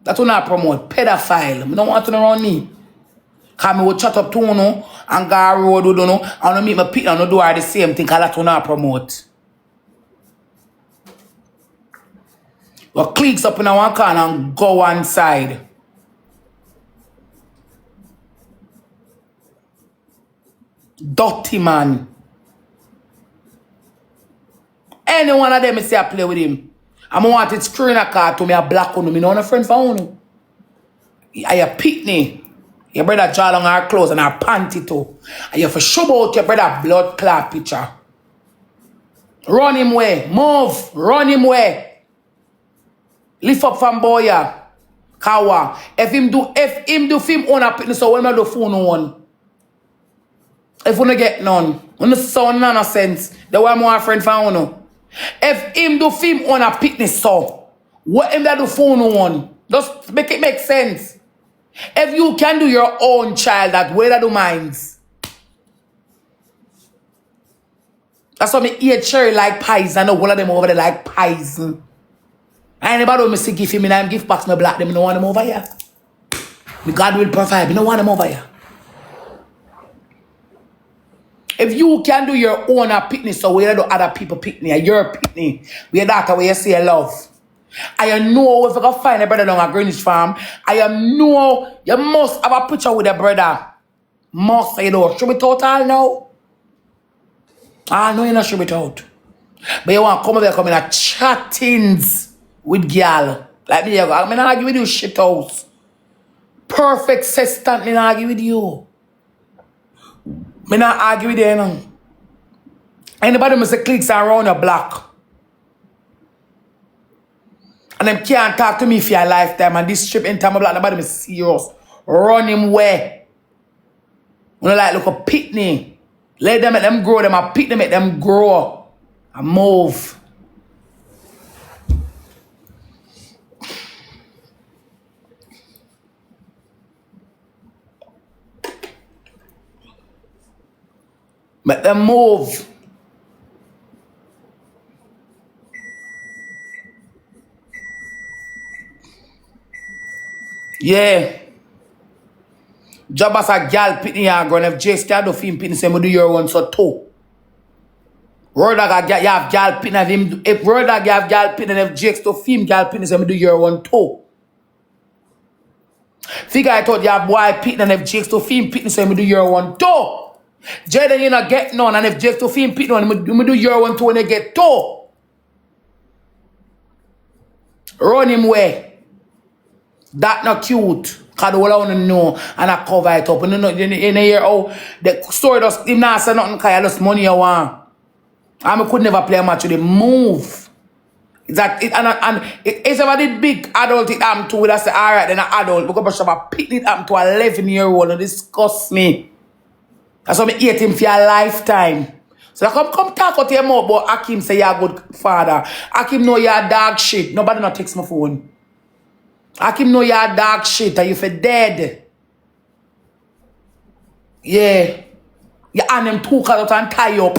That will not promote pedophile. I don't want to around me. Because I will chat up to you and go road with you and meet my people and do the same thing because that will not promote. But clicks up in one corner and go one side. Dirty man. Any one of them I say I play with him. I'm want it screen a card to me a black one. Me no want a friend for you. I a pitney. Your brother draw on her clothes and her panty too. And you have to show out your brother blood clot picture. Run him away. Move. Run him away. Lift up from boya. Kawa. If him do film on a pitney, so when I do phone on. If you get none. When the sound nonsense, the one more friend for you. If him do film on a pitney, so what him that do phone on? Just make it make sense. If you can do your own child that way that do minds. That's why me eat cherry like pies. I know one of them over there like pies. I ain't never do me see gift me and gift box me black them. I don't want them over here. Me God will provide. I don't want them over here. If you can do your own picnic, so where do other people picnic, your picnic, where that where you say love. I know if you can find a brother down at Greenwich Farm, I know you must have a picture with a brother. Must say though. Should be total now? I know you're not should be out. But you want to come over here come in a chattings with girl. Like me, I'm not argue with you shit house. Perfect sextant, me not argue with you. Me not argue with you, you know. Anybody must say clicks around your block. And them can't talk to me for your lifetime. And this trip in time of block, nobody is serious. Run him where? You know, like look a picnic. Let them grow, them a pick them, make them grow. And move. Make them move. Yeah. Job as a gal pitney and gone. If Jay start to film pitney, say me do your one so too. Word that you have gal pitney, if word that you have gal pitney, and if Jake to film gal pitney, say me do your one too. Figure I thought you have boy pitney, and if Jake to film pitney, say me do your one too. Jay then you not get none, and if Jake to film pitney, me do your one too when you get two. Run him way. That not cute. Cause the whole I wanna know and I cover it up. And you know, in a year how the story does him not say nothing cause you lost money you want. And I could never play a match with him. Move. That it and it's ever did big adult it am to that's alright then an adult because I picked it up to 11-year-old and disgust me. That's why I hate him for your lifetime. So come talk to him more about Akeam say you're a good father. Akeam know you're a dog shit. Nobody not text my phone. Akeam know you're a dog shit and you for dead. Yeah. You hand them 2 cards and tie you up.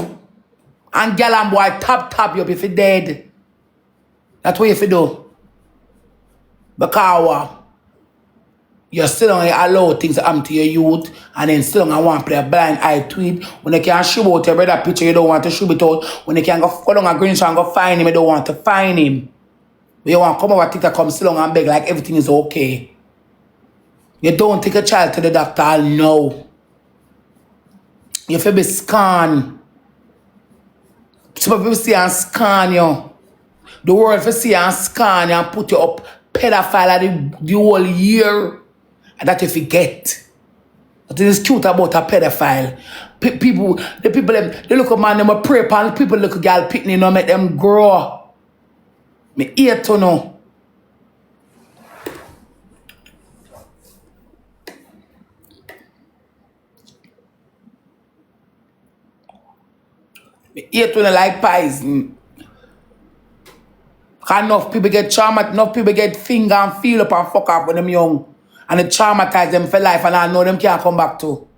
And girl and boy tap you up if you dead. That's what you for do. Because you're still on allow things to happen to your youth and then still on want to play a blind eye tweet. When you can shoot out your brother picture, you don't want to shoot it out. When you can go down a green and go find him, you don't want to find him. But you want to come over TikTok, come sit down and beg like everything is okay. You don't take a child to the doctor, no. You feel be scanned. Some people see and scan you. The world for see and scan you and put you up pedophile the whole year. And that you forget. What is cute about a pedophile? The people, they look at man, them pray upon people look at girl picnic and make them grow. Me ear to know. Me ear to know like pies. Enough people get traumatized, enough people get finger and feel up and fuck up when them young. And it traumatize them for life and I know them can't come back to.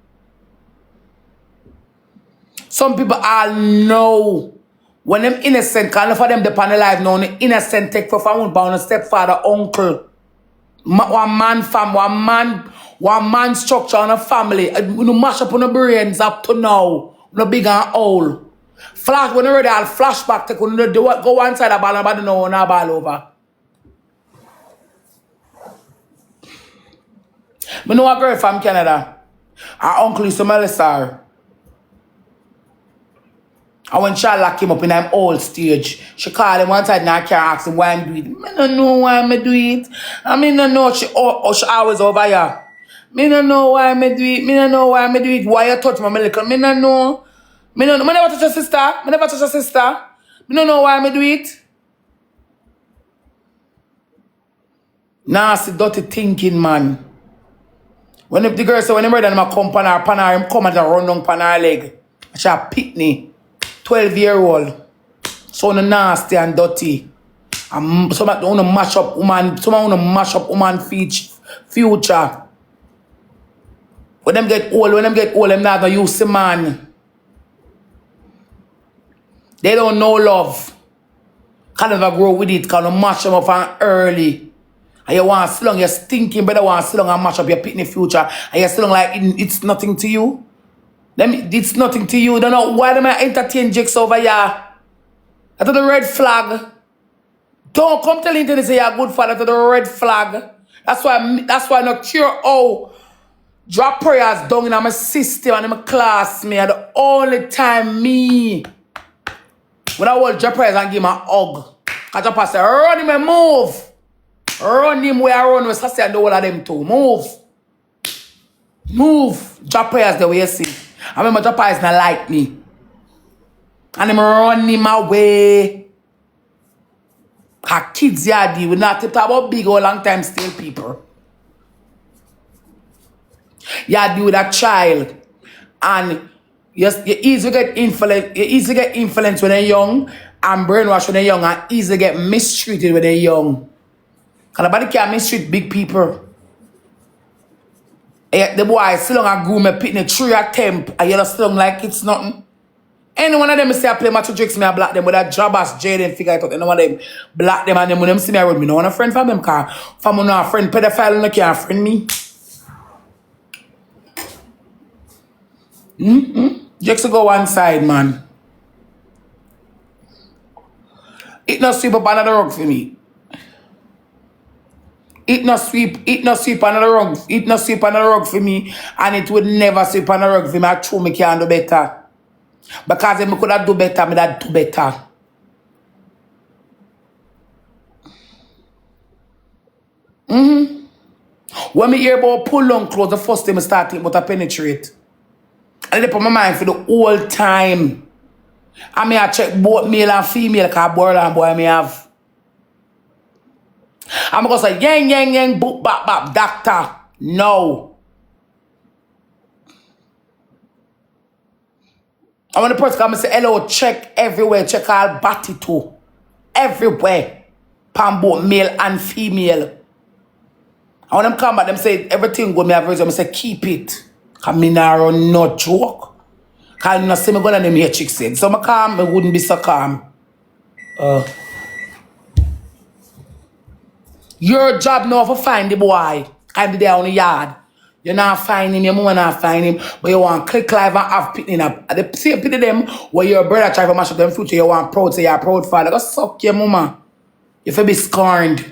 Some people all know when them innocent, because for them depend on life now, the innocent take for family, bound a stepfather, uncle. One man structure on a family. You mash up on the brains up to now. No big and old. Flash, when you ready, I'll flashback, take when you go one side of the ball, nobody know when the ball over. I know a girl from Canada. Her uncle used to molest her. And when Charlotte came up in an old stage, she called him one time and I can't ask him why I'm doing it. I don't know why I'm doing it. I don't know she always over here. I don't know why I'm doing it. I don't know why I'm doing it. Why you touch my little? I don't know. I never touch your sister. I never touch your sister. I don't know why I'm doing it. Nasty, dirty thinking, man. When the girl say when the brother come pan her, him come and run down pan her leg. She a pitney. 12-year-old. So nasty and dirty. Some want to mash up woman. Some want to mash up woman future. When them get old, them not gonna use the man. They don't know love. Can never grow with it. Can mash them up and early. And you want so long, you're stinking, but you want so long and mash up your pitney future. And you're so long like it's nothing to you. It's nothing to you. Don't know why them entertain jokes over here. That's the red flag. Don't come tell internet say you're a good father to the red flag. That's why I not cure all. Drop prayers down in my system and in my class, me. And the only time me when I will drop prayers and give him a hug. I just say, run him and move. Run him where I run with Sassy and the whole of them too. Move. Move. Drop prayers the way you see. I remember drop prayers not like me. And him run him away. Cause kids here we not talk about big or long time still people. You deal with a child and you easily get influenced when they're young and brainwashed when they're young and easily get mistreated when they're young. Cause nobody can mistreat big people. The boy still on a groom a pitney 3 attempt and you're still like it's nothing. Any one of them say I play match tricks, me I black them with a job as Jaden figure it out. Any one of them black them and them when them see me around me. No want a friend from them car. From no a friend pedophile no can't friend me. Just go one side, man. It not sweep up another rug for me. It not sweep another rug. It not sweep another rug for me. And it would never sweep another rug for me. I true me can do better. Because if I could have do better, I do better. When me hear about pull on clothes, the first time I start thinking about penetrate. And they put my mind for the whole time. I may have check both male and female because boy and boy I may have. I'm going to say, yang, boop, bap, doctor. No. I want the person come and say, hello, check everywhere. Check all body too. Everywhere. Pan both male and female. I want them come back, them say, everything good, me have reason. I say, keep it. Because me not run no joke. Because you not see me going on them here chicks said. So I calm, I wouldn't be so calm. Your job now to find the boy. I'm there on the yard. You not find him, your mama not find him, but you want click live and have pitting up. At the same pity them where your brother try to mash up them future, you want proud, say you're a proud father. Go suck your mama. You feel be scorned.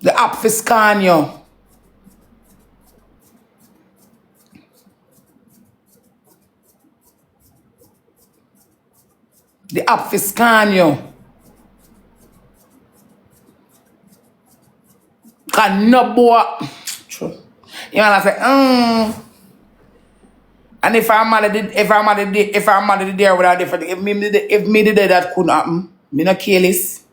The app for scan you. The app for scan you. Can no boy. You know I say, And if I'm mad at there without different, if me did that couldn't happen. Me not careless.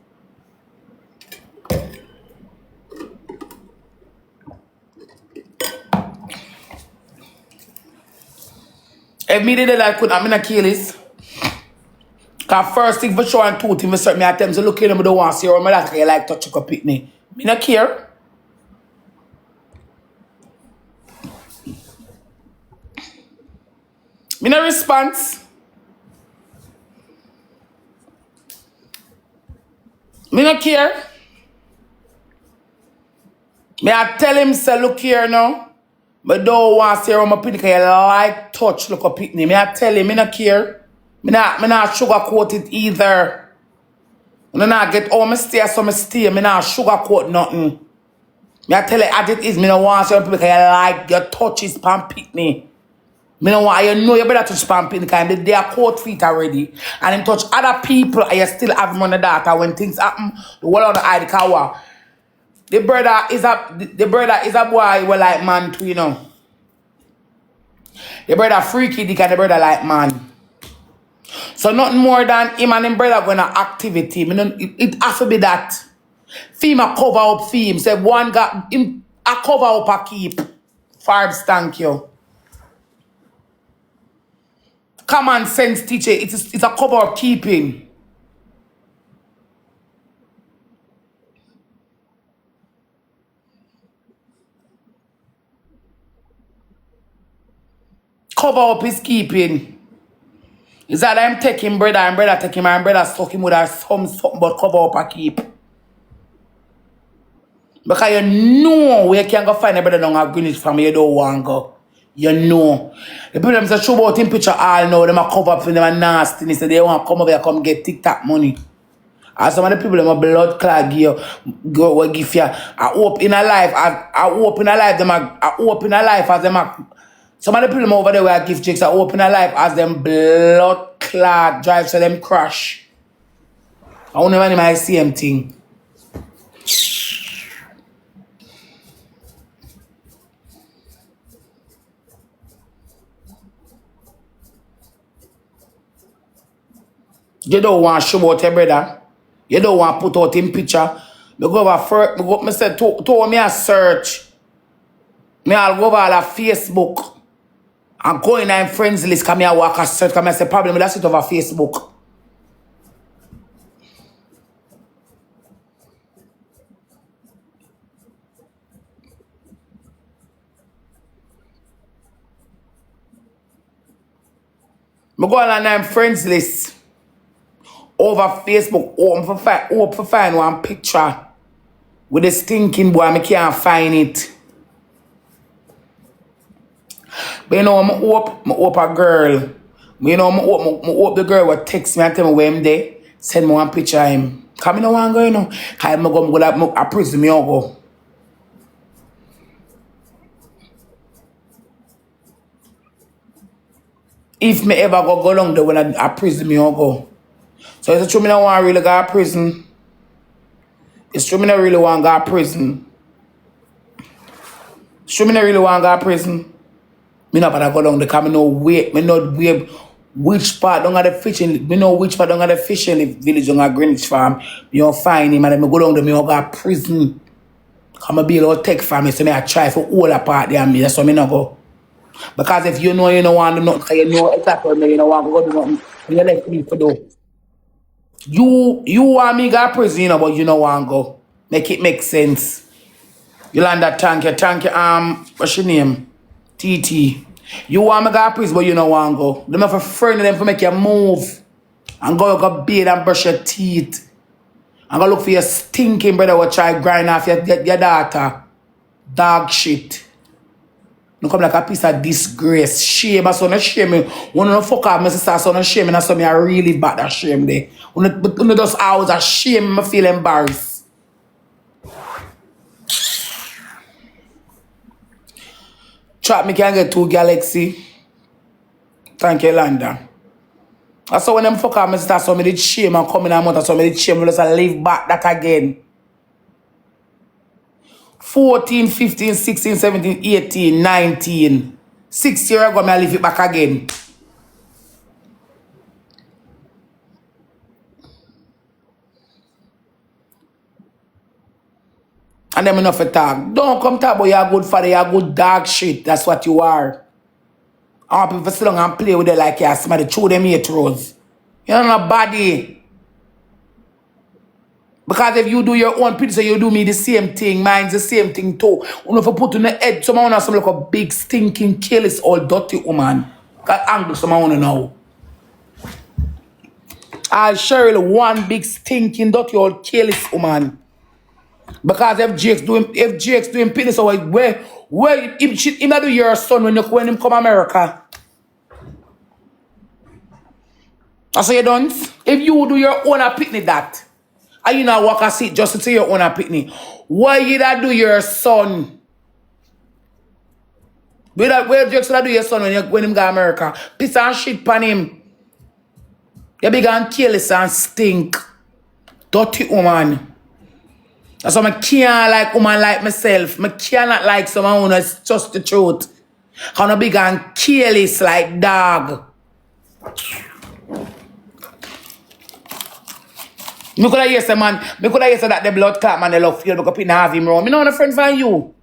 If me did that couldn't happen, me not careless. Cause first thing for sure and two things for certain me at times look at them, I don't want to see how my that like touch a pick me. Me not care. Me no response. Me no care. Me I tell him say look here now. But don't want to see how my pick you like touch look up me. Me I tell him me no care. Me not sugarcoat it either. Me not get all my stay so me stay. Me not sugarcoat nothing. Me I tell it as it is. Me no want to see how pick you like your touches pan pick me. Me no want you know you better touch Pampin because they are cold feet already. And then touch other people and you still have them on the data when things happen. The whole on the eye the car. The brother is a boy who like man too, you know. The brother freaky dick and the brother like man. So nothing more than him and him brother going to activity. It has to be that. Female cover up theme. Say one got him a cover up a keep. Farbs, thank you. Common sense teacher, it's a cover of keeping. cover up his keeping. Is that I'm taking brother and brother take him and brother stuck him with a something but cover up a keep. Because you know where you can go find a brother down a Greenwich from you don't want to go. You know. The people them say show about him picture all now, them a cover up for them a nastiness, so they want to come over here come get TikTok money. And some of the people them a blood clot give you a hope in a life, a hope in a life, them a hope in a life as them a some of the people over there where I give chicks a hope in a life as them blood clot drive so them crash. I won't never my same thing. You don't want to show out your brother. You don't want to put out him picture. Me go over first, me say to me a search. Me I'll go over all a Facebook. And go in a friends list, come here walk a search, come here say problem with that sit over Facebook. Me go on a friends list over Facebook, hope for find one picture with the stinking boy, I can't find it. But you know, I hope a girl. You know, I hope the girl will text me and tell me where I'm there. Send me one picture of him. Come in the one girl, you know. Because I'm going to go to prison, me go. If me ever go along there when I prison, me go. So it's true me don't want to really go to prison. It's true me don't really want to go to prison. It's true me don't really want to go to prison. Me not better go down there because me know which part don't have the fishing. Me know which part don't have the fishing village on a Greenwich farm. Me don't find him and then me go down there, me go to prison. Because I be a little tech family, so me I try for all the part there and me. That's why me not go. Because if you know you don't want to do nothing, because you know exactly what you don't want to go do nothing, you left me for do. You want me to go to prison, you know, but you don't want to go. Make it make sense. Yolanda, thank you, what's your name? TT. You want me to go to prison, but you don't want to go. Them have a friend of them for make you move. And go bathe and brush your teeth. And go look for your stinking brother who try grind off your daughter. Dog shit. You come like a piece of disgrace. Shame. I saw no shame me. When you fuck off my sister, I saw no shame. And I saw me a really bad that shame there. When you just hours of shame, I feel embarrassed. Trap me can get 2 Galaxy. Thank you, Landa. I saw when them fuck off my sister, I saw me did shame and come in a month. I saw me did shame. I just live back that again. 14, 15, 16, 17, 18, 19. 6 years ago, I live it back again. And them enough to talk. Don't come talk about you're good father, you're good dog shit. That's what you are. I want people to sit down and play with it like you're somebody throw them here throws. You're not a body. Because if you do your own pizza, you do me the same thing. Mine's the same thing too. When if I put on the head, someone has some like a big stinking careless old dirty woman. That angle someone wanna know. I'll surely one big stinking dirty old careless woman. Because if Jake's doing penis, so where him not do your son when him come America? That's what you done. If you do your own picnic that. And you not walk a seat just to see your own picnic. Why you that do your son? Where Jake's do your son when him go to America? Piss and shit pan him. You big and careless and stink. Dirty woman. That's why I can't like woman like myself. I cannot like someone who knows just the truth. I'm not big and careless like dog. Me could have hear some man, me could have hear that the blood clot man they love feel because people have him wrong. Me know no friend for you.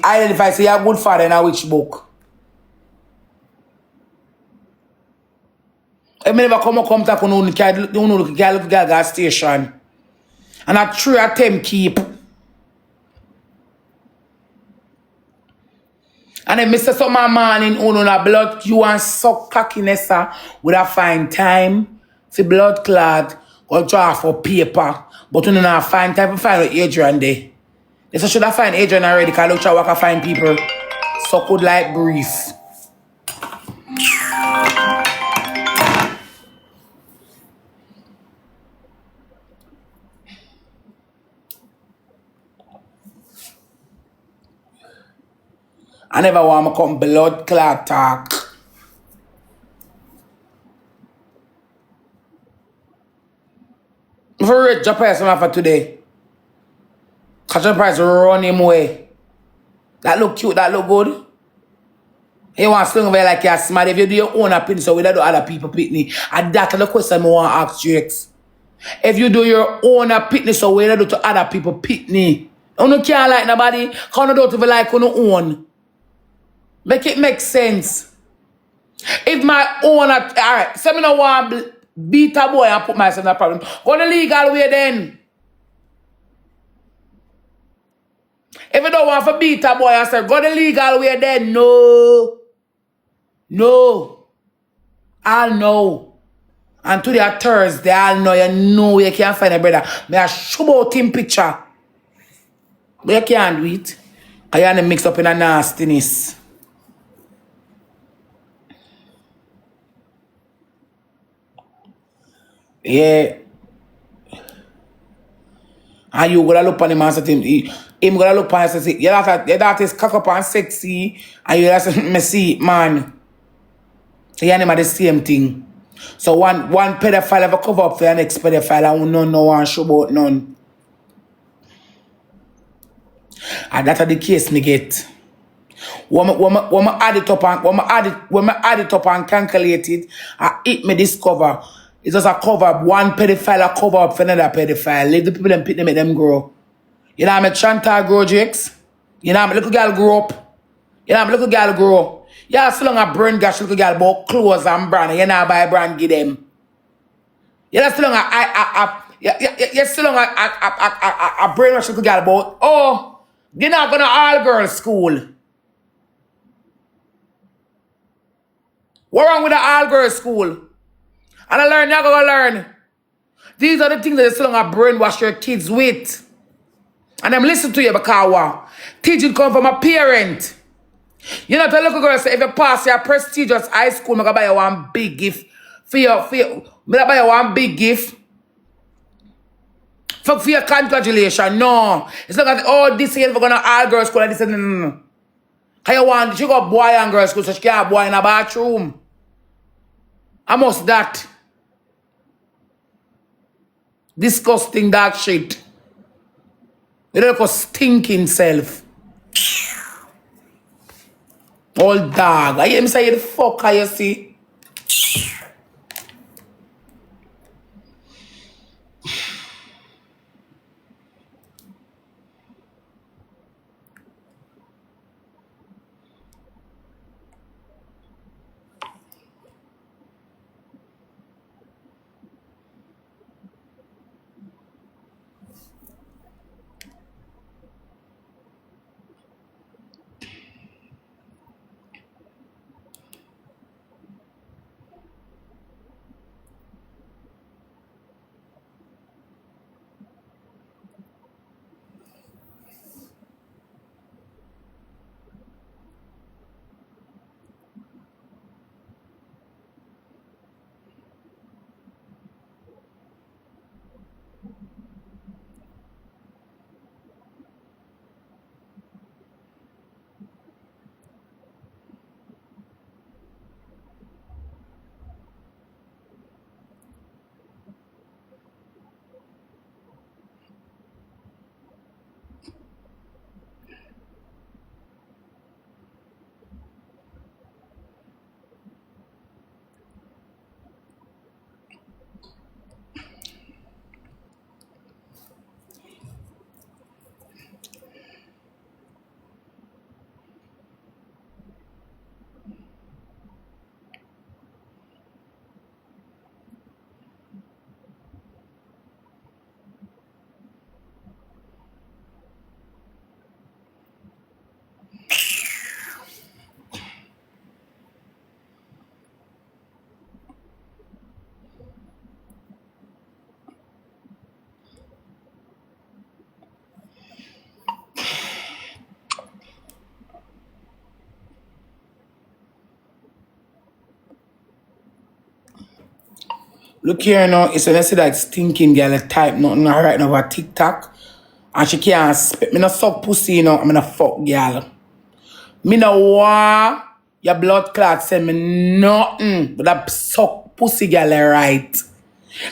Identify say you're a good father in a which book? I never come to look gas station. And a 3 attempt keep. And then Mr. Summer morning, na blood, you and suck cockiness would have find time for blood clot or draw for paper. But you not find time to find Adrian there. They should have find Adrian already, because look how I can find people. So could like brief. I never want to come blood clot talk. For rate your person for today. Cause your price run him away. That look cute, that look good. You want to sling away like you're smart. If you do your own opinion, so we don't do other people pitney. And that's the question I want to ask you. If you do your own opinion, so we don't do to other people pitney. You don't care like nobody. Can't do to like on your own. Make it make sense. If my own, alright, so I don't want to beat a boy and put myself in that problem. Go the legal way then. If you don't want to beat a boy and say, go the legal way then. No. No. I'll know. And today at Thursday, I'll know you can't find a brother. May I show out him picture. But you can't do it. I want to mix up in a nastiness. Yeah. And you gonna look on him and say him gonna look on him and say, your that is cock up and sexy, and you just me see, man. You and him are the same thing. So one pedophile ever cover up for the next pedophile and no one show about none. And that's the case me get. When I add it up and calculate it, it me discover. It's just a cover up. One pedophile a cover up for another pedophile. Leave the people and pick them, make them grow. You know how make Chantal grow, Jakes? You know how make little girl grow up? You know how make little girl grow? Yeah, so long a brain gash little girl about clothes and brand. You know buy brand give them. You know so long you so long a brain gash little girl about, oh, you're not going to all girls school. What wrong with the all girls school? And I learn, you're going to learn. These are the things that you so long a brainwash your kids with. And them listen to you because what? Teaching come from a parent. You know, the little girl say, if you pass your prestigious high school, I'm going to buy you one big gift. For your buy you one big gift. For your congratulations. No. It's not that, oh, this year we're going to all girls school. And this no. You want, she got boy and girls school, so she can't have boy in a bathroom. I must that. Disgusting dark shit. You look a stinking self. Old dog. I hear me say the fuck you see. Look here now, it's when I see that stinking girl that type nothing right now over TikTok. And she can't spit. Me no suck pussy, you know. I'm gonna fuck girl. Me no want your blood clot send me nothing. But that suck pussy girl right.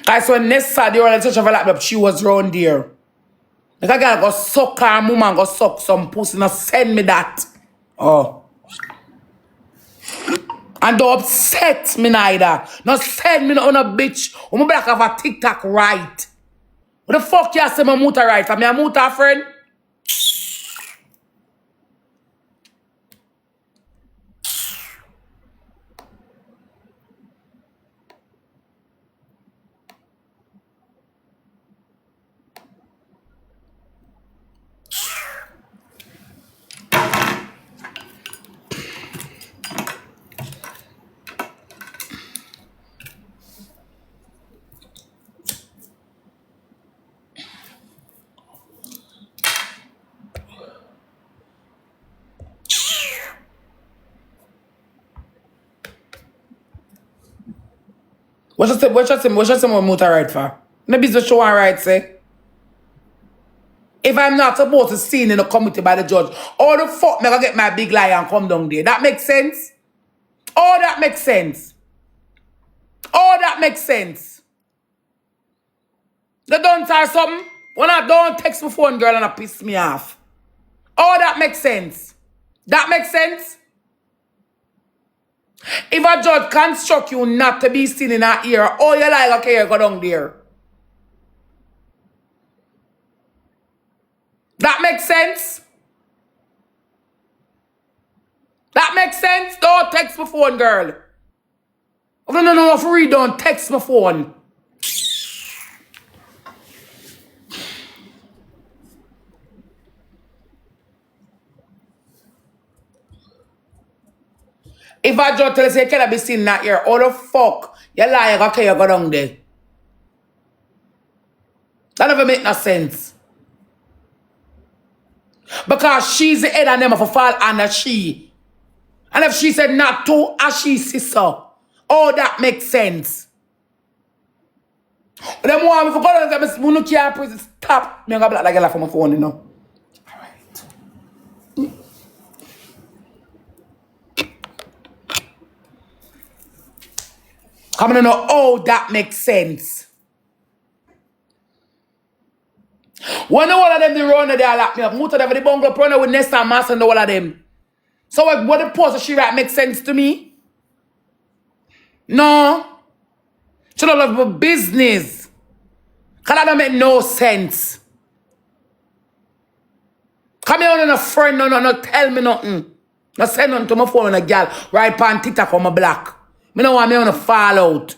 Cause when Nessa the one touch of a laptop, she was round there. Like a girl go suck her woman go suck some pussy. Now send me that. Oh. And don't upset me neither. Not send me no on a bitch. I'm a black of a TikTok right. What the fuck you say my muta right? For me a muta friend? What you say my muta right for? No business show and right say. If I'm not supposed to see in the committee by the judge, all the fuck me gonna get my big lie and come down there. That makes sense? Oh, that makes sense. Oh, that makes sense. They don't tell something. When I don't text my phone, girl, and I piss me off. Oh, that makes sense. That makes sense. If a judge construct you not to be seen in her ear, oh, you like, okay, you go down there. That makes sense. That makes sense. Don't text my phone, girl. If you don't know if you read, don't text my phone. If a judge tell you you cannot be seen in that ear, oh the fuck, you lie, okay, you go down there. That never make no sense. Because she's the head and them of fall under she. And if she said not to, as she sister, oh, that makes sense. Them want me for God and say, "Munu can't prison." Stop. Me gonna black like a for my phone, you know. Alright. Come on, know, oh, that makes sense. When all of them the run they lock me up. Most of them the bungalow runner with Nesta and Mass and all of them. So what the post she write makes sense to me? No. She don't love my business. Cause that don't make no sense. Come here on a friend, no, tell me nothing. No send nothing to my phone and a girl right pan TikTok on my black. Me no want me on a fall out.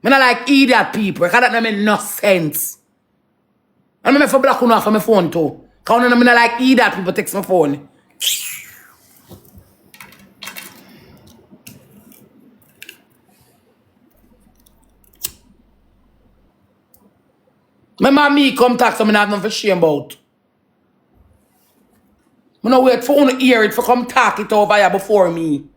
Me not like idiot people. Cause that don't make no sense. And me for black on off on my phone too. Cause me not like idiot people text my phone. My mommy come talk so me not have nothing for shame about. I no wait for you to hear it for come talk it over here before me.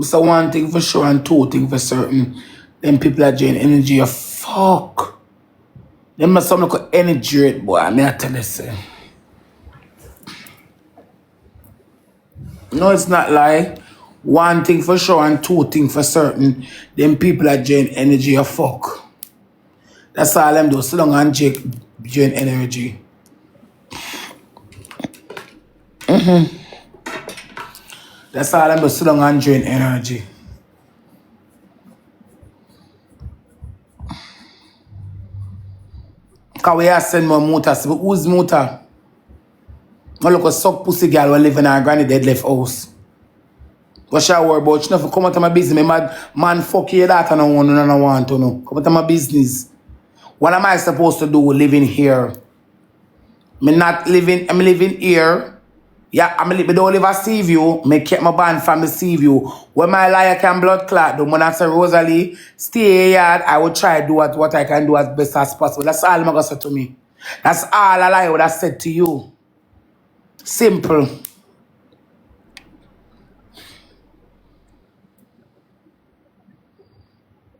So one thing for sure and two things for certain. Them people are draining energy of Fuck. Them must some like energy rate, boy. I mean, I tell you, say. No, it's not like one thing for sure and two things for certain. Them people that drain energy a fuck. That's all them do. So long and drain energy. That's all them do. So long and drain energy. Because we are sending more motors. But who's motor? I look a suck pussy girl who live in our granny dead left house. What shall I worry about? She never come out of my business. Me mad man fuck your daughter no one no want to know. Come out of my business. What am I supposed to do living here? I'm living here. Yeah, me don't live at Seaview. Me keep my band from the Seaview. When my liar can blood clot, the man say Rosalie, stay here. I will try to do what I can do as best as possible. That's all I'm gonna say to me. That's all a lie would have said to you. Simple.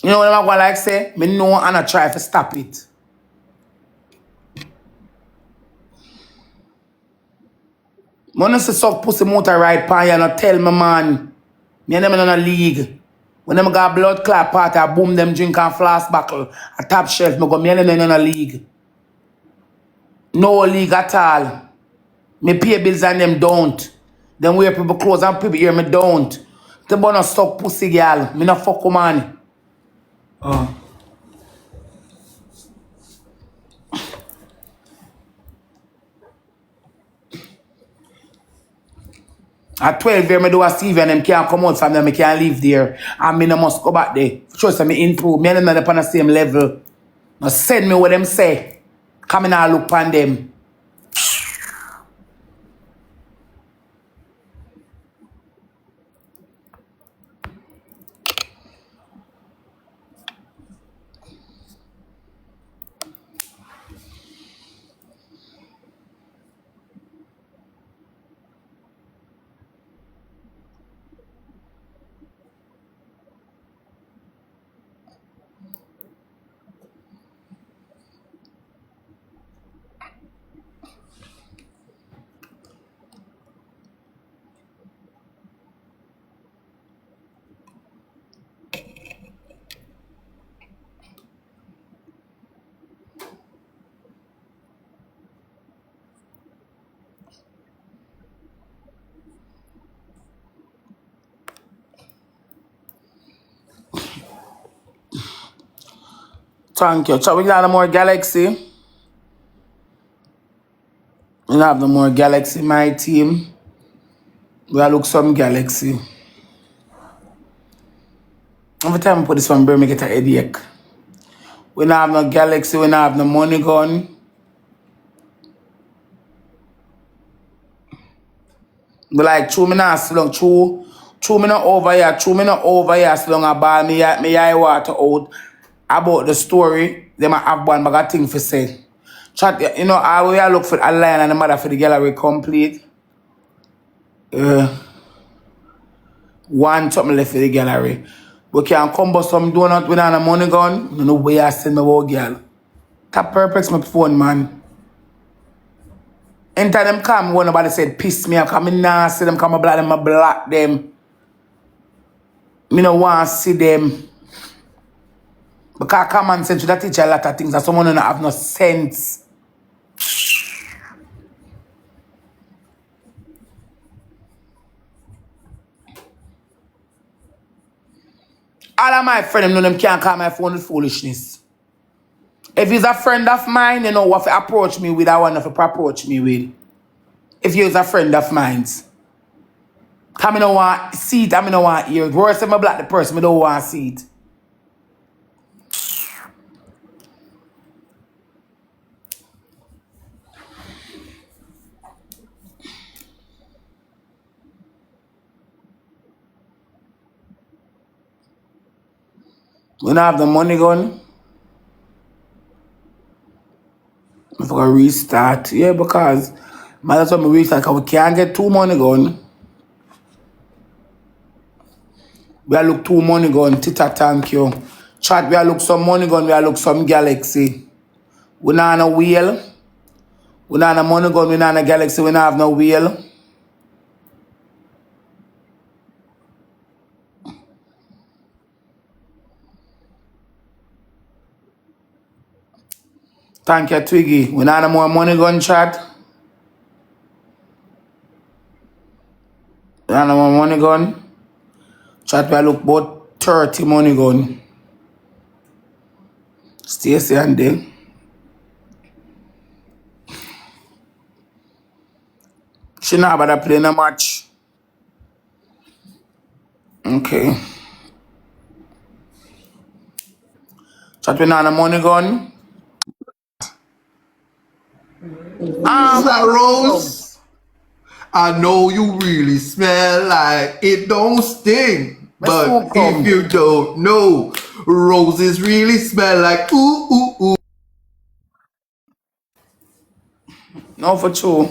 You know what I'm going to like say? Me know and I try to stop it. When I say suck pussy motor ride pan, you not tell me, man. Me and them in a league. When them got blood clot party, I boom them drink and flask buckle. A top shelf, me go, me and them in a league. No league at all. Me pay bills and them don't. Them wear people clothes and people hear me don't. Them wanna suck pussy girl. Me not fuck with man. At 12 years, I do a CV and them can't come out from them, I can't live there. And me no must go back there. Trust me, improve. Me and them not on the same level. Now send me what them say. Come in and look on them. Thank you. So we have no more Galaxy. We have no more Galaxy, my team. We have look some Galaxy. Every time I put this one, bro, me get a headache. We don't have no Galaxy, we don't have no money gun. But like, true me not so long, true me not over here, so long I ball me eye water out about the story. They might have one bag of thing for say. Chat, you know, I will look for a line and the mother for the gallery complete. One something left for the gallery. We can come bust some donut without a money gun. You know where I send my old girl. Tap perplex my phone, man. Anytime them come, when nobody said piss me, I come in now, see them come, I block them. Me no want to see them. Because common sense, that teach a lot of things that someone don't have no sense. All of my friends know them can't call my phone with foolishness. If he's a friend of mine, you know what to approach me with, I want to approach me with. If you're a friend of mine. Because I don't want to see it, I don't want to hear it. Worse if I block the person, I don't want to see it. We don't have the money gun. I'm going to restart. Yeah, because that's why we restart. Because we can't get two money gun. We look two money gun. Tita, thank you. Chat, we a look some money gun, we a look some galaxy. We not on a wheel. We not on a money gun, we not on a galaxy, we not have no wheel. Thank you, Twiggy. We not on more money gun, chat. We not on more money gun. Chat, we a look about 30 money gun. Stacy and Day. She not about to play no match. Okay. Chat, we not on a money gun. Is that Rose? I know you really smell like it don't stink. But if you don't know, roses really smell like ooh, ooh, ooh. No, for true.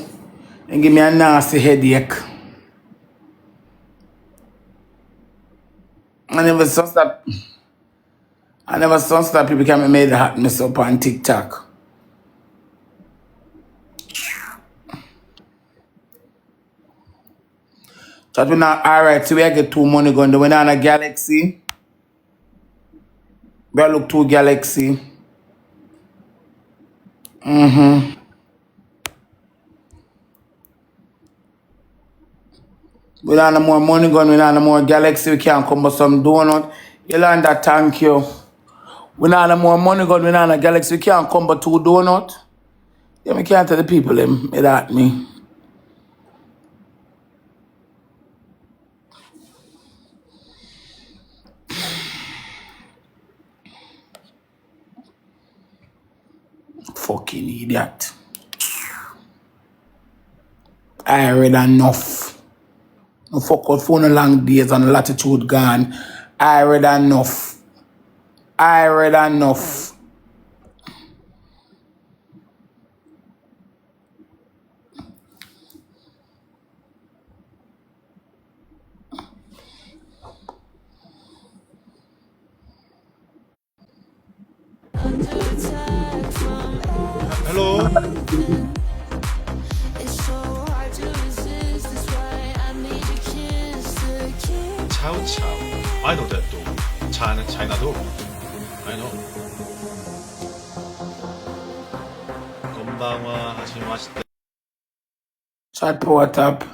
And give me a nasty headache. I never saw that people can make the hotness up on TikTok. Chat, we not alright, so we get 2 money gun. We not on a galaxy. We look 2 galaxy. We not on more money gun, we not on more galaxy, we can't come with some donut. Yolanda, thank you. We not on more money gun, we not on a galaxy, we can't come but 2 donut. Yeah, me can't tell the people them that me. Fucking idiot. I read enough. No fuck out for no long days and latitude gone. I read enough. I read enough. Hello. Ciao ciao. I know that too. China too. I know. 건방와 하시마시테. Chat power tap.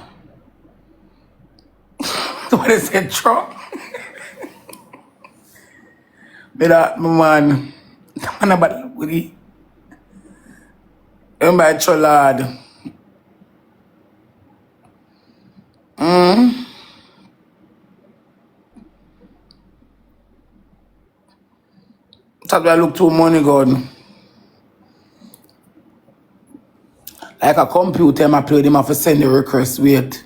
What is it, Trump? Me that, my man. Man about with it. Remember, Cholad. Chat, I look too money gun. Like a computer, I play them have to send the request. Wait.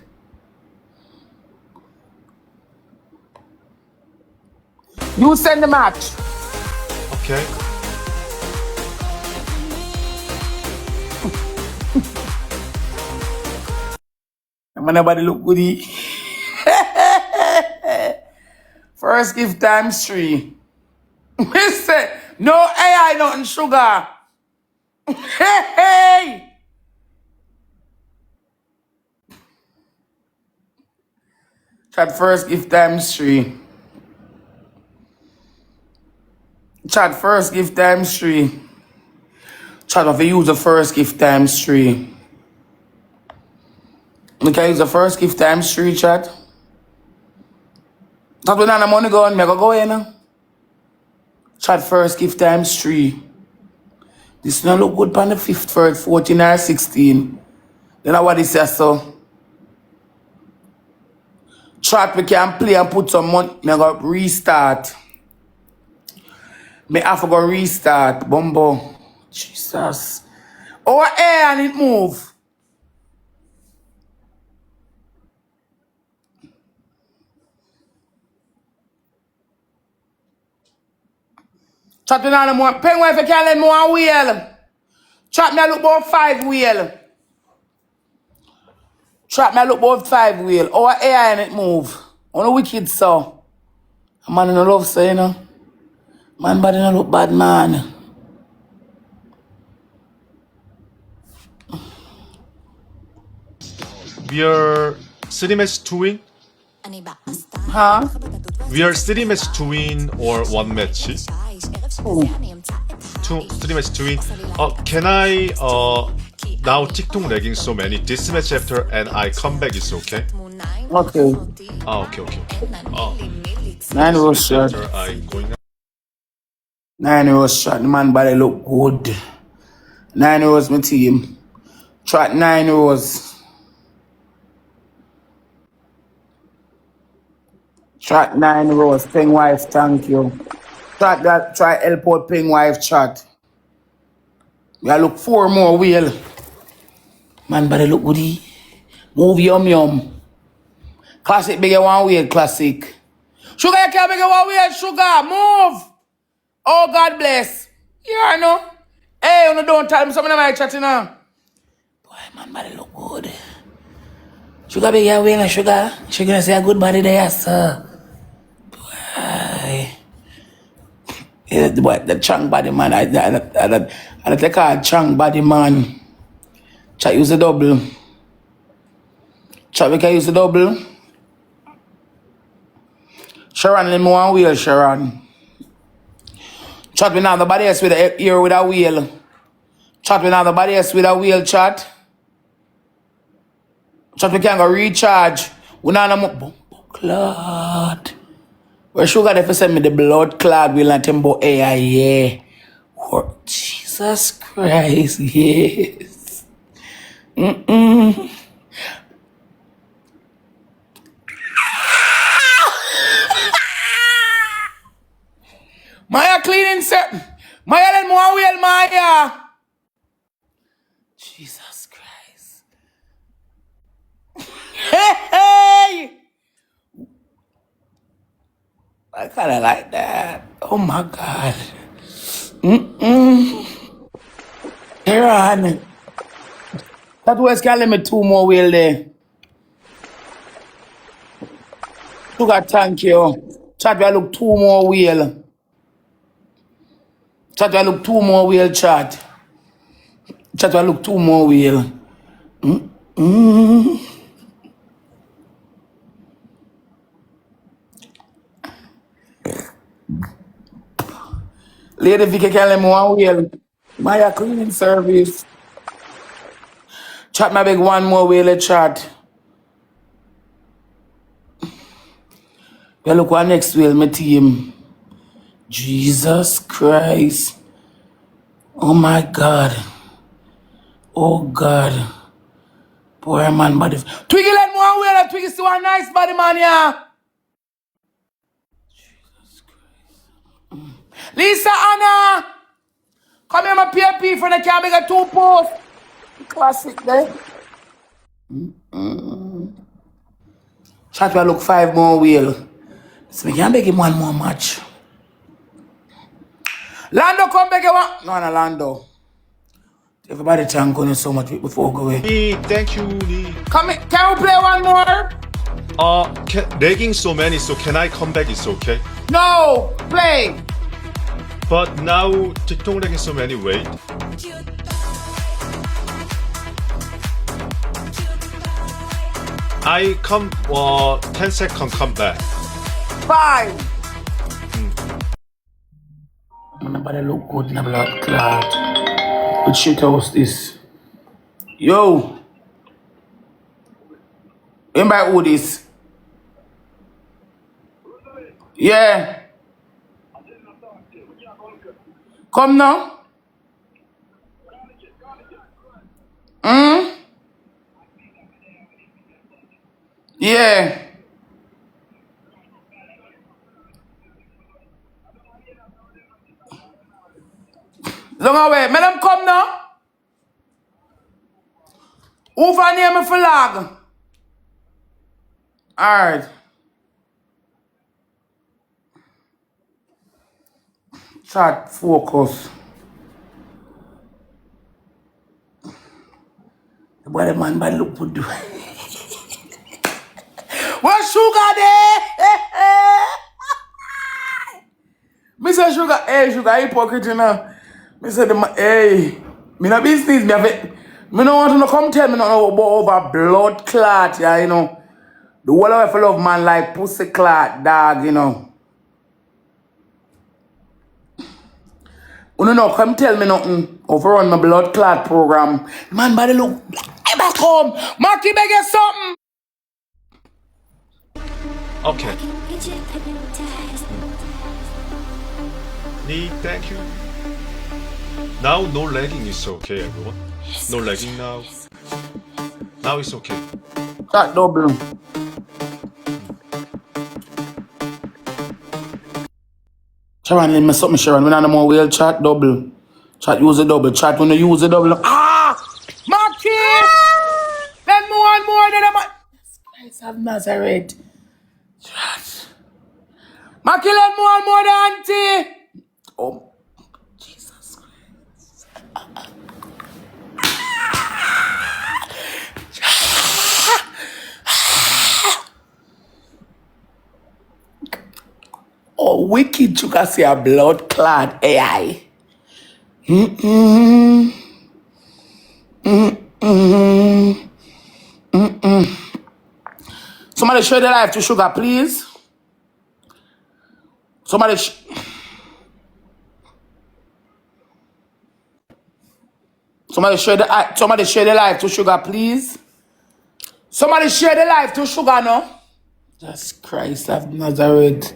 You send the match. Okay. Man, nobody look goody. First gift times 3. We say, no AI, nothing sugar. Hey! Chat first gift times 3. Chat first gift times 3. Chat if you use the first gift times 3. We can use the first gift times 3, chat. Chat when the money go on, me go in now. Chat first gift times 3. This not look good on the 5th, 1st, 14 or 16. You know what it says so? Chat we can play and put some money. Me go restart. Me have to go restart. Bumbo. Jesus. Over air and it move. Chat me on more. Penguin if you can lend more wheel. Chat me look about 5 wheel. Chat me look about 5 wheel. Over air and it move. On the wicked so. A man in the love say, you know. Man body don't look bad, man. We are city match to win. Huh? We are city match to win or one match. Oh. City match to win. Can I now TikTok lagging so many this match after and I come back is okay? Okay. Okay. 9 rows shot. After I going 9 rows shot. The man body look good. 9 rows, my team. Shot 9 rows. Shot 9 rows. Ping wife, thank you. Shot that. Try help out ping wife chat. We gotta look 4 more wheel. Man body look goody. Move yum. Classic bigger one wheel, classic. Sugar, you can't bigger one wheel, sugar. Move. Oh, God bless. Yeah, I know. Hey, you don't tell me something about chatting now. Boy, man body look good. Sugar bigger wheel, sugar. She gonna say a good body there, sir. Boy. Yeah, the chunk body man. I take a chunk body man. Chat use a double. Chat we can use a double. Sharon, let me one wheel, Sharon. Chat with another body else with a ear with a wheel. Chat with another body else with a wheel, chat. Chat we can go recharge. We not no clot. Where sugar if you send me the blood clot will not tempo AI, yeah. Oh, Jesus Christ, yes. Maya cleaning set. Maya let me one wheel, Maya. Jesus Christ. Hey! I kinda like that. Oh my God. Here on. That was can let me 2 more wheel there. Sugar, thank you. Chat, I look 2 more wheel. Chat, I look 2 more wheel, chat. Chat, I look 2 more wheel. Lady Vicky can let me 1 wheel. Maya cleaning service. Chat, my big 1 more wheel, chat. We look one next wheel, my team. Jesus Christ. Oh my God. Oh God. Poor man body. Twiggy let me 1 wheel, Twiggy still a nice body, man, yeah. Lisa Anna. Come here, my PFP for the can make a 2 post. Classic there. Chat will look 5 more wheel. So we can make him 1 more match. Lando come back one. No, Lando. Everybody thank you so much before go away. Thank you, Lee. Come in. Can we play 1 more? Lagging so many, so can I come back? It's okay. No, play. But now TikTok lagging so many. Wait. I come 10 seconds. Come back. 5. Nobody look good in the blood clot. What shit was this? Yo. Anybody who this? Yeah. Come now. Yeah. Long away. Let them come now. Who for name me flag? Alright. Chat focus. The body man by look good. What sugar there? Me say say sugar, hey, sugar hypocrite, you know. Me say, hey, me no business, me no want to come tell me nothing about over blood clot, yeah, you know. The whole of I love man like pussy clot, dog, you know. You know, come tell me nothing over on my blood clot program. Man, body look, I back home. Marky, beg you something. Okay. Nee, thank you. Now no lagging is okay, everyone. No lagging now. Now it's okay. Chat double. Sharon, let me something, Sharon. When I no more wheel chat double. Chat use a double. Chat when you use a double. Ah! Marky! Let me one more than a man. Christ of Nazareth. Chat. Marky, let me one more than auntie. Oh, Jesus Christ. Oh, wicked, you can see a blood clot AI. Somebody share the life to Sugar, please. Somebody share the life to Sugar, please. Somebody share the life to Sugar, no? Jesus Christ of Nazareth.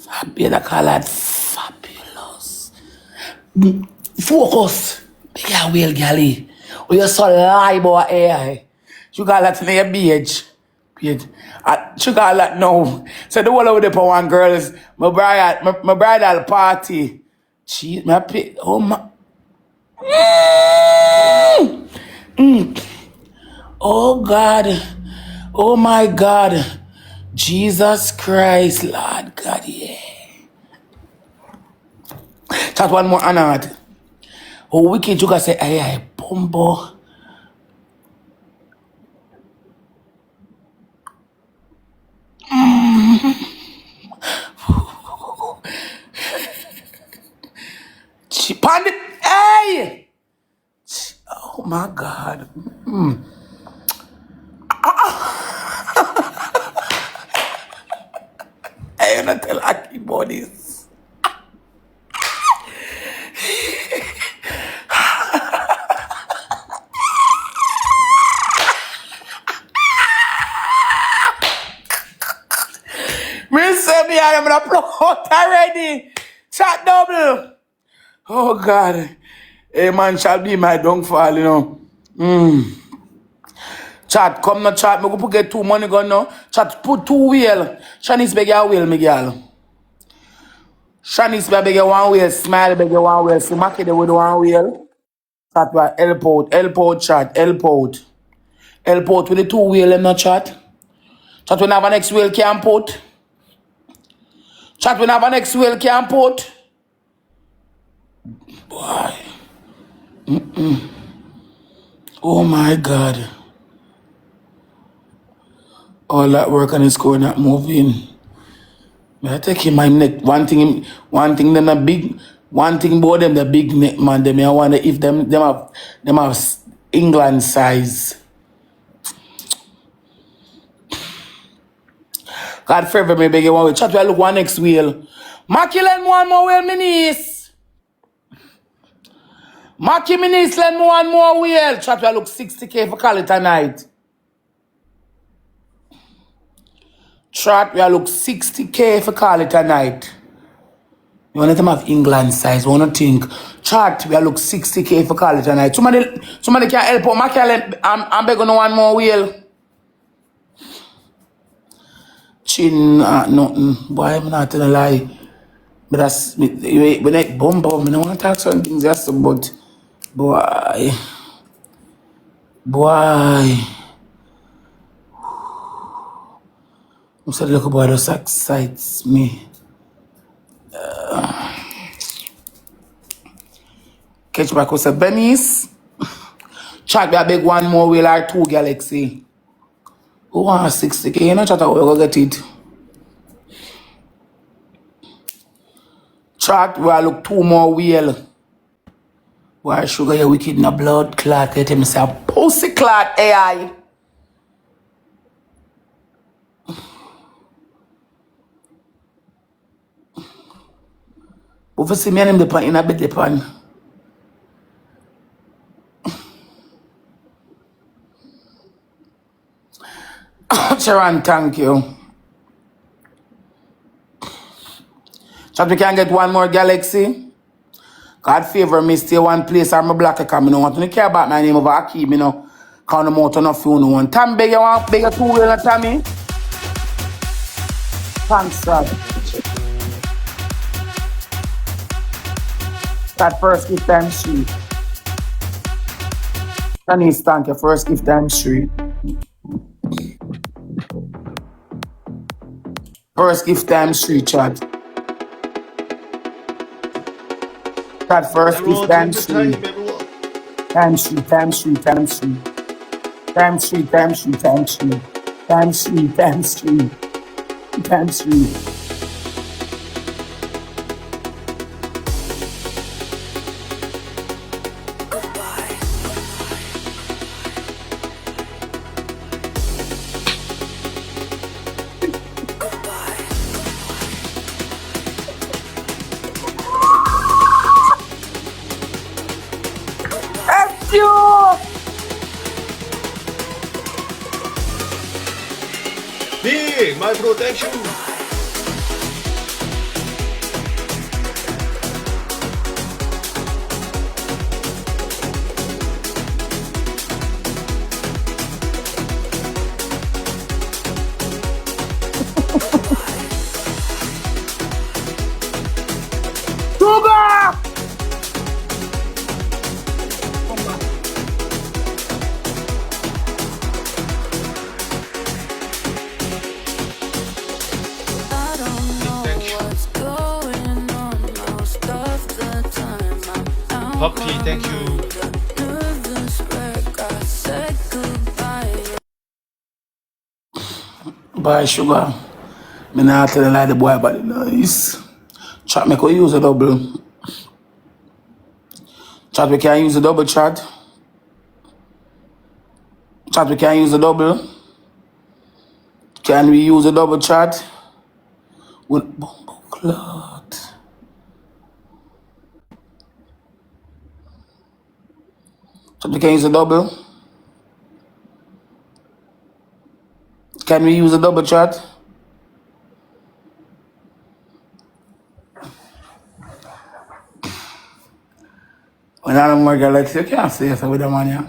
Fabulous. Focus. Yeah, well, galley. Oh, you're so lie about AI. Sugar lot in your beach. Sugar lot no. So the whole of the one girls, my bridal party. Cheat my pit. Oh my. Oh God. Oh my God. Jesus Christ, Lord God, yeah. Chat one more anad. Oh, wicked you guys say, ay, bombo. Pandit, hey! Oh my God. I am not tell Akeam about this. Me say me I'm gonna upload already. Chat double. Oh God. A man shall be my downfall, you know. Chat, come no chat. Me go put get 2 money gun now. Chat, put 2 wheel. Shanice beg your wheel, me girl. Shanice beg your 1 wheel. Smile beg your 1 wheel. Smack it with 1 wheel. Chat by help out chat, help out. Help out with the 2 wheel in the chat. Chat when have a next wheel can put. Chat when have a next wheel can put. Boy. Oh my God. All that work and it's going not moving. I take him my neck. One thing them a big. One thing about them the big neck man. Them I wonder if them have England size. God forever me beg you 1 wheel. Chat will look 1 next wheel. Maki lend me 1 more wheel, my niece. Maki my niece lend me 1 more wheel. Chat will look 60K for call it tonight. Chat will look 60K for call it tonight. You want them have England size, you want to think. Chat, we look 60K for call it tonight. Somebody can help out. I'm begging 1 more wheel. Chin, nothing. Boy, I'm not gonna lie. But that's, when I bomb, I don't want to talk some things, just but, boy. I'm sorry, look about those excites me. Catch back with a Benny's. Chat, we beg 1 more wheel or 2 Galaxy. Who want 60K? You know, chat, we go get it. Chat, where I look 2 more wheel. Why sugar you wicked in a blood clot? Let him say a pussy clot AI. But for see me and him the pan in a bit the pan. Sharon, thank you. Chat, we can get 1 more galaxy. God favor me, stay 1 place. I'm a black account. I don't want to care about my name of Akeam, you know. Count them out on a few no one. Tam beg you want beg a 2 wheel, Tammy? Thanks, God. That first gift times 3. Denise, thank you. First gift times 3. First gift times 3, Chad. That first gift Everyone to times 3. entertain everyone. Times 3, times 3, times 3. Times 3, times 3, times 3. Times 3, times 3. Times 3. F you! Big, my protection. Sugar! Puppy, thank you. Bye, sugar. Me not tell you like the boy, but nice. Chat, me could use a double. Chat, we can use a double, chat. Chat, we can use a double. Can we use a double, chat? With bumbo clot. Chat, we can use a double. Can we use a double, chat? When I'm more galaxy, you can't say so with the man, yeah.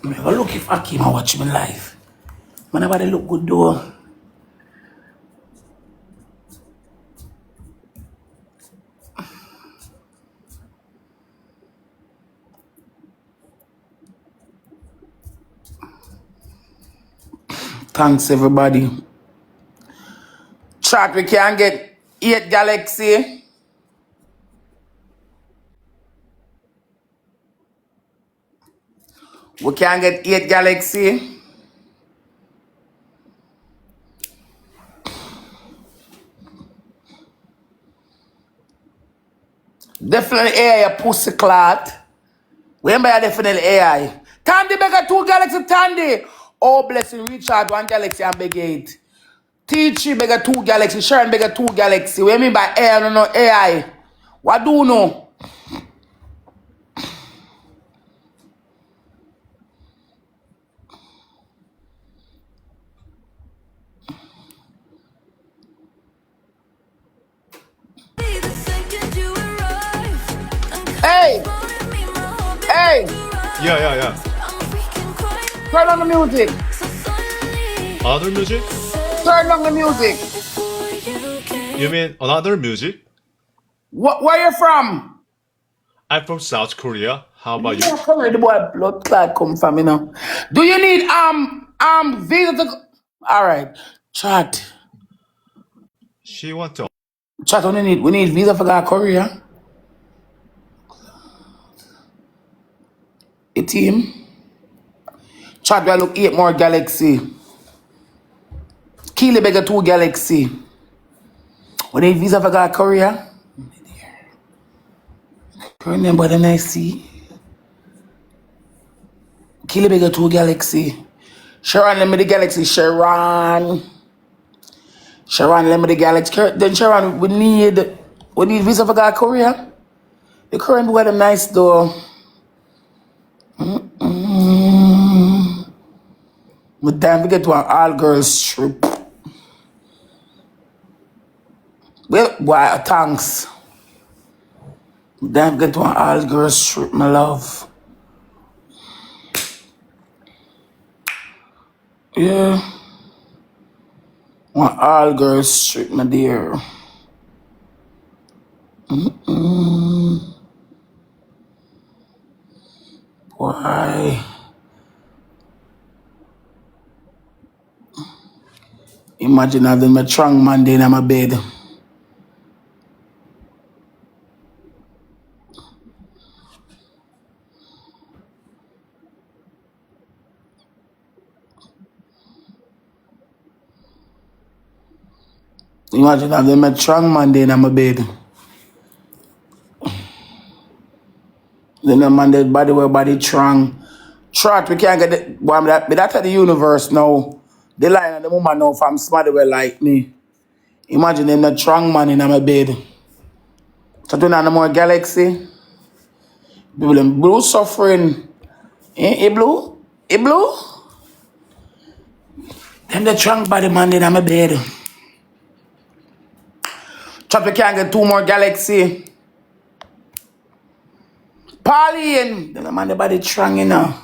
I'm gonna look if Akeam watch me live. Man, nobody look good though. Thanks, everybody. Chat, we can get 8 galaxy. We can get 8 galaxy. Definitely AI, a pussy clot. Remember, definitely AI. Tandy beg 2 galaxy, Tandy. Oh, blessing, Richard, 1 galaxy and beg 8. Teachy beg 2 galaxy, Sharon beg 2 galaxy. What do you mean by AI? No, no, AI. What do you know? Hey, hey, Yeah. turn on the music. Other music? Turn on the music. You mean another music? Where you from? I'm from South Korea. How about you? Yeah, come here, the boy blood clot come from, you know. Do you need visa to all right. Chat. She want to. Chat, we need visa for that Korea. A team. Chat, we look 8 more galaxy. Keely beg 2 galaxy. When they visa for go to Korea, remember them I see. Kill bigger 2 Galaxy. Sharon, let me the Galaxy. Sharon, let me the Galaxy. Then Sharon, we need visa for go to Korea. The Korean boy them nice though. But damn, we get to an all girls trip. Well, boy, thanks. Damn, get to an all girls trip, my love. Yeah. One all girls trip, my dear. Why? Imagine having my trunk Monday in my bed. Imagine having my trunk Monday in my bed. Then the man dead body where body trunk. Trot, we can't get it. But that's at the universe now. The line of the woman now from somebody well like me. Imagine them the trunk man in my bed. So to no more Galaxy. People in blue suffering. Eh, blue? Blue? Them the trunk body man in my bed. Chop, we can't get 2 more Galaxy. Pauline. Then the man the body trunk, you know.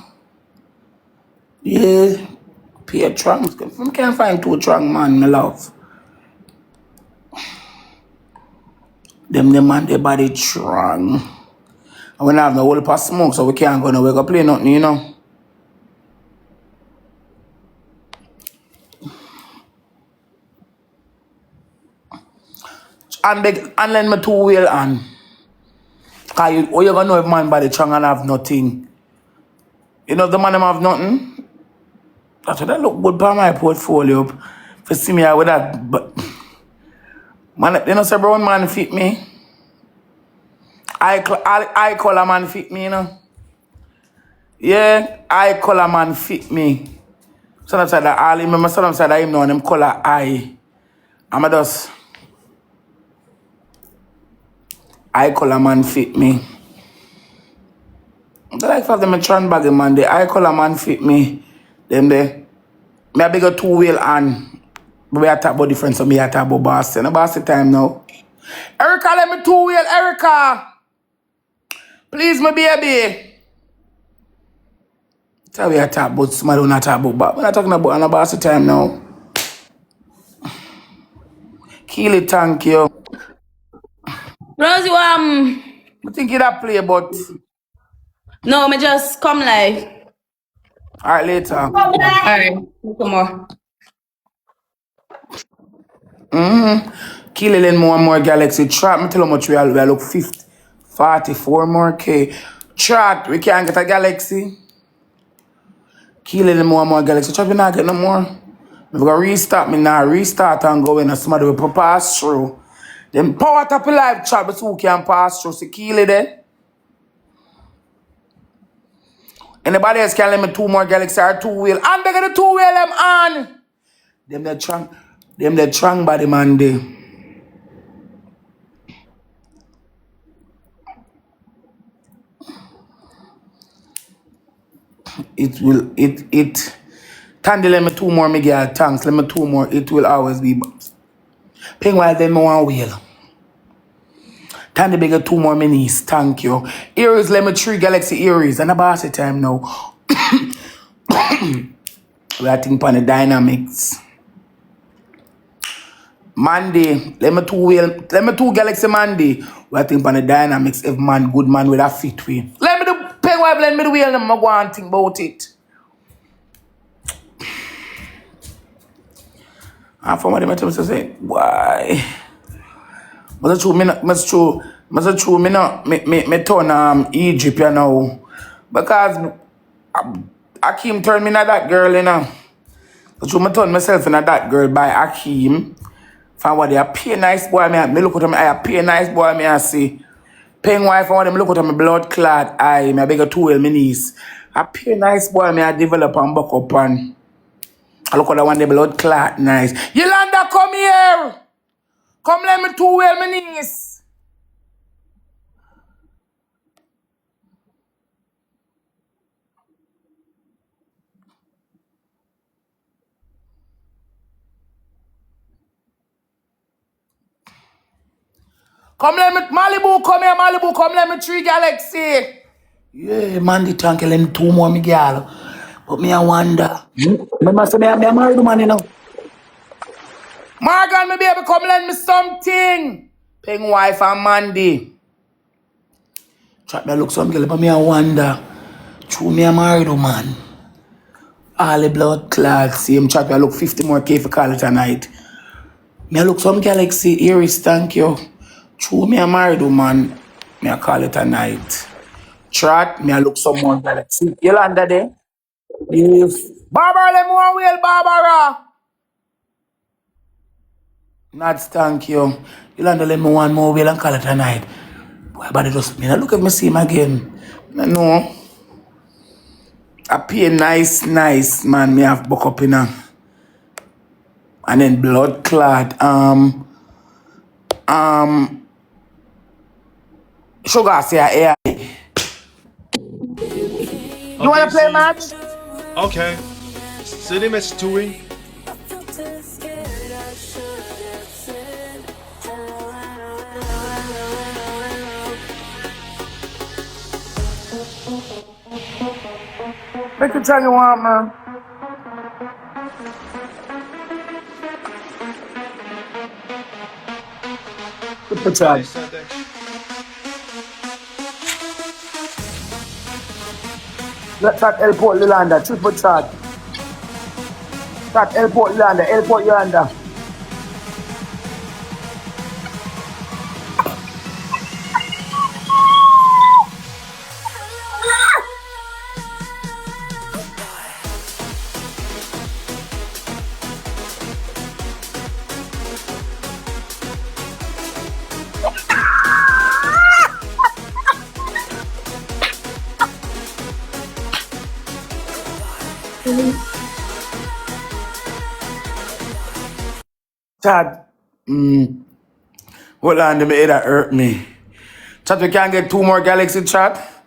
Yeah. Pay trunks. We can't find 2 trunk man, my love. Them the man the body trunk. And we don't have no whole pot smoke, so we can't go nowhere go play nothing, you know. And lend me 2 wheel on. Cause you gonna know if man body strong and have nothing. You know if the man them have nothing? That's what that look good for my portfolio. If you see me out with that, but man, you know say brown man fit me. I color man fit me, you know. Yeah, I color man fit me. Sometimes I all remember sometimes I him know them color eye. I'm just eye color man fit me. I like for them a tron bag man, the eye color man fit me. Them there. Me a bigger 2 wheel on. But we are talk about difference, so me a talk about Boston. No Boston time now. Erica, let me 2 wheel, Erica. Please, my baby. So we are talk about somebody who not talk about Bob. We're not talking about an Boston time now. Keely, thank you. Rosie, I think you that play, but no, me just come live. alright later. Alright, come more. Keely then more and more Galaxy. Trap, me tell how much we look 50, 44 more K. Trap, we can't get a Galaxy. Keely then more and more Galaxy. Trap, we not get no more. We're gonna restart me now. Restart and go in and somebody will pass through. Then power tap a live chat, but who can pass through? See Keely then. Anybody else can let me 2 more Galaxy or 2 wheel. And they got the 2 wheel them on. Them the trunk body man there. Tandy, let me 2 more, me girl, thanks. Let me 2 more, it will always be. Ping while them 1 wheel. Tandy bigger 2 more minis, thank you. Aries, let me 3 Galaxy Aries. And about the time now. We are thinking upon the dynamics. Monday, let me 2 wheel, let me 2 Galaxy Monday. We are thinking upon the dynamics if man, good man with a fit way. Let me do ping while let me the wheel, I'm going to think about it. And for what they say, why? But true, me turn Egypt, you know. Because Akeam turned me into that girl, you know. So I turn myself into that girl by Akeam. From what they appear nice boy, me look at him, I appear nice boy, me I see. Paying wife, I want them look at him, blood clad eye, me I beg a 2 my niece. Appear nice boy, me I develop and buck up and I look at the one the blood clad nice. Yolanda, come here! Come let me 2 my niece. Come let me, Malibu, come here, Malibu, come let me 3 Galaxy. Yeah, man, the tank, let me 2 more, me girl. But me, I wonder. Remember, say, me a married man, you know. Morgan, me baby, come lend me something. Peng wife and Mandy. Try me look some girl, but me a wonder. True, me a married man. All the blood clots, same chat, me look 50 more K for call it tonight. Me a look some Galaxy, Iris, thank you. True, me a married woman. Me a call it a night. Chat, me a look some more Galaxy. Yolanda there? Yes. Barbara, let me one wheel, Barbara. Not thank you. Yolanda, let me one more wheel and call it a night. Boy, but just me. Look at me see him again. No. I pay nice, man. Me have buck up in a. And then blood clad. Sugar say AI. You wanna play match? Okay. City match 2. Make it tell you want, man. Super chat. Let's chat Airport Yolanda. Triple chat. Chat Airport Yolanda. Airport Yolanda. Chad, hold on, the head that hurt me. Chat, we can get 2 more Galaxy chat.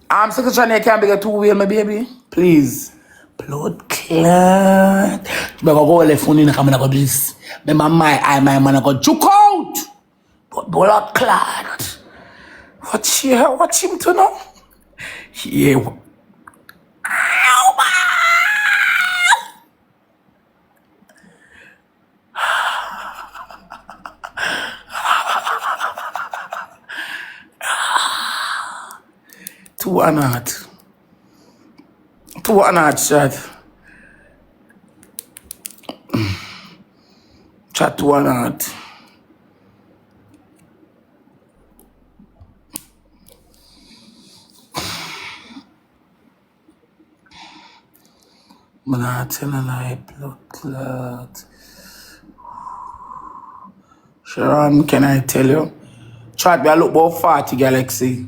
I'm second channel, can get 2 wheel, my baby. Please. Blood clot. But I go left phone in the camera, go do this. My man, I go juke out. But blood clot. Watch him to know. Yeah. Two and a half. 2.5 chat. Chat 2.5. Man, I tell a lie, blood clot. Sharon, can I tell you? Chat, I look about 40 Galaxy.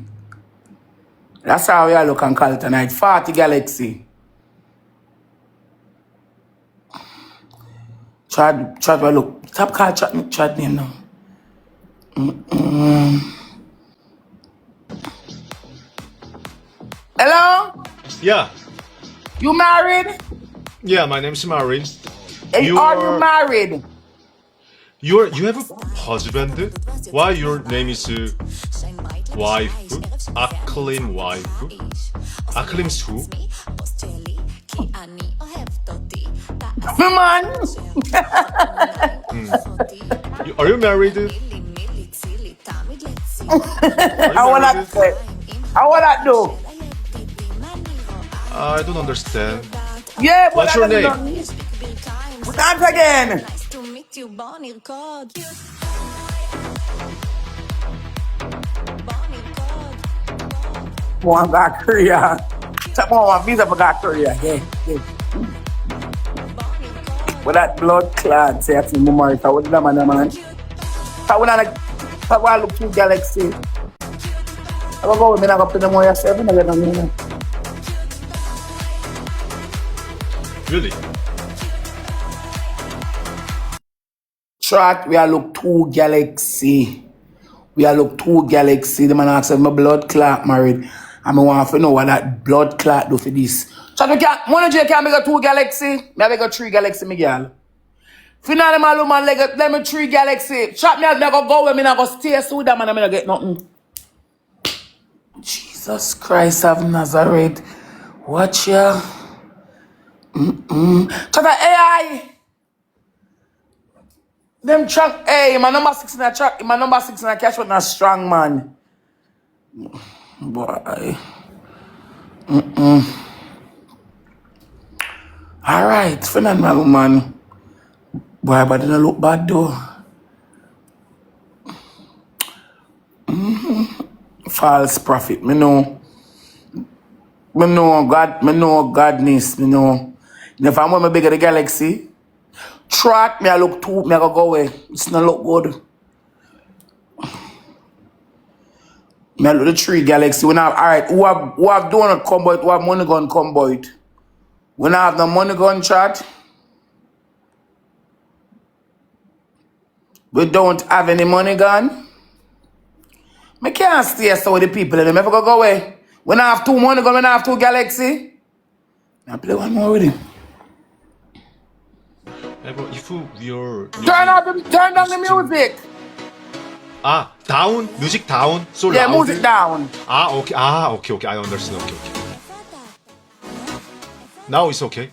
That's how we are look and call it tonight. 40 Galaxy. Chad, I look. Stop call chat name now. Hello? Yeah. You married? Yeah, my name is Marin. Are you married? You have a husband? Why your name is wife? Akeam wife? Akeam's who? Man. Are you married? I wanna say. I wanna do. I don't understand. Yeah, but What's your name? Dance again. One got Korea. Someone want visa for got Korea. Yeah. With that blood clot, say I think memory. I was the man. I want to look through galaxy. I will go with me. I go play the more yourself. I get on me. Really? Track, we are look two galaxy. We are look two galaxy. The man asked if my blood clot married. And I want to know what that blood clot do for this. So we can't, one of you can make a two galaxy. Me make a three galaxy, me girl. Finally, my little man, let me three galaxy. Shot me, I go where me not go stay so with them and I not get nothing. Jesus Christ of Nazareth. Watch ya. Cause the AI. Them track, hey, my number 6 in the track, my number 6 in the cash was not strong, man. Boy. Alright, phenomenal, man. Boy, but it don't look bad, though. False prophet, me know. Me know God, me know godness, me know. If I'm one bigger the galaxy, track me, I look too, me I go away. It's not look good. Me I look the three galaxy. When I alright, who have done a combo it, who have money gun combo it. When I have the money gun chat, we don't have any money gun. Me can't stay so with the people and them ever go away. When I have two money gun, when I have two galaxy, I play one more with him. Yeah, but if you're Turn down the music. down? Music down? So Yeah, loud? music down. Okay. I understand. Okay. Now it's okay.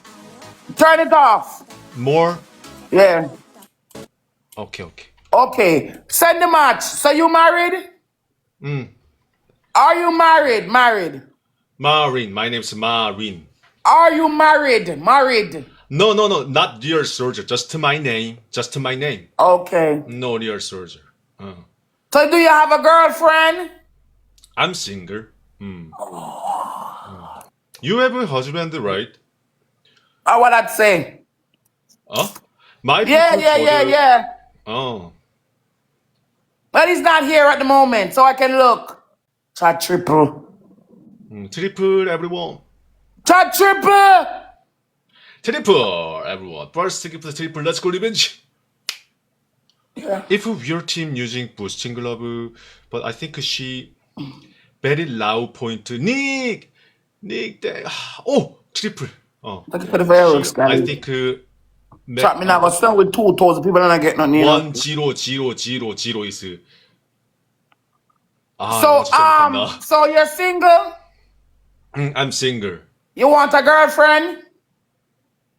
Turn it off. More? Yeah. Okay. Okay. Send the match. So you married? Are you married? Married. Marin. My name's Marin. Are you married? Married. No, not dear soldier. Just my name. Okay. No dear soldier. So do you have a girlfriend? I'm single. You have a husband, right? What I'd say? My Yeah. Oh. But he's not here at the moment, so I can look. Chat triple. Triple, everyone. Chat triple! Triple, everyone. First triple, let's go revenge. Yeah. If your team using boosting glove, but I think she very low point. Nick, triple. Thank you for the fireworks, guys. I think. Chat me now, go stand with 2,000 people and I get nothing. 10,000 is. So you're single? I'm single. You want a girlfriend?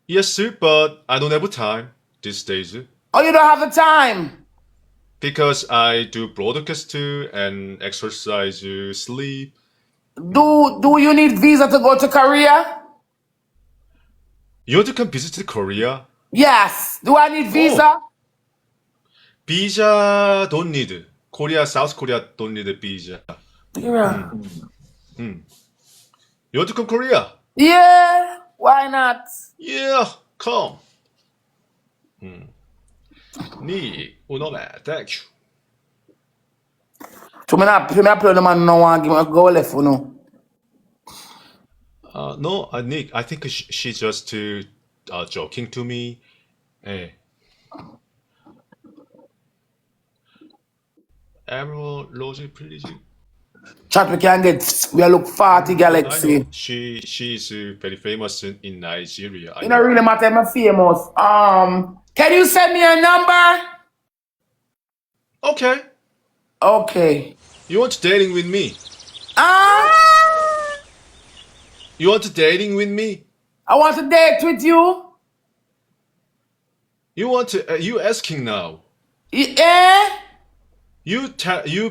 Yes, sir, but I don't have time these days. Oh, you don't have the time? Because I do broadcast and exercise, sleep. Do you need visa to go to Korea? You want to come visit Korea? Yes. Do I need visa? Visa don't need. Korea, South Korea don't need a visa. Yeah. You want to come Korea? Yeah. Why not? Yeah, come. Nick, thank you. So me play the man no one give me a go left for no. No, Nick, I think she's just joking to me. Everyone, logic, please. Chat we look 40 galaxy. I know. She's very famous in Nigeria. You don't really matter, I'm famous. Can you send me a number? Okay. You want dating with me? You want dating with me? I want to date with you. You want to? You asking now? Yeah. You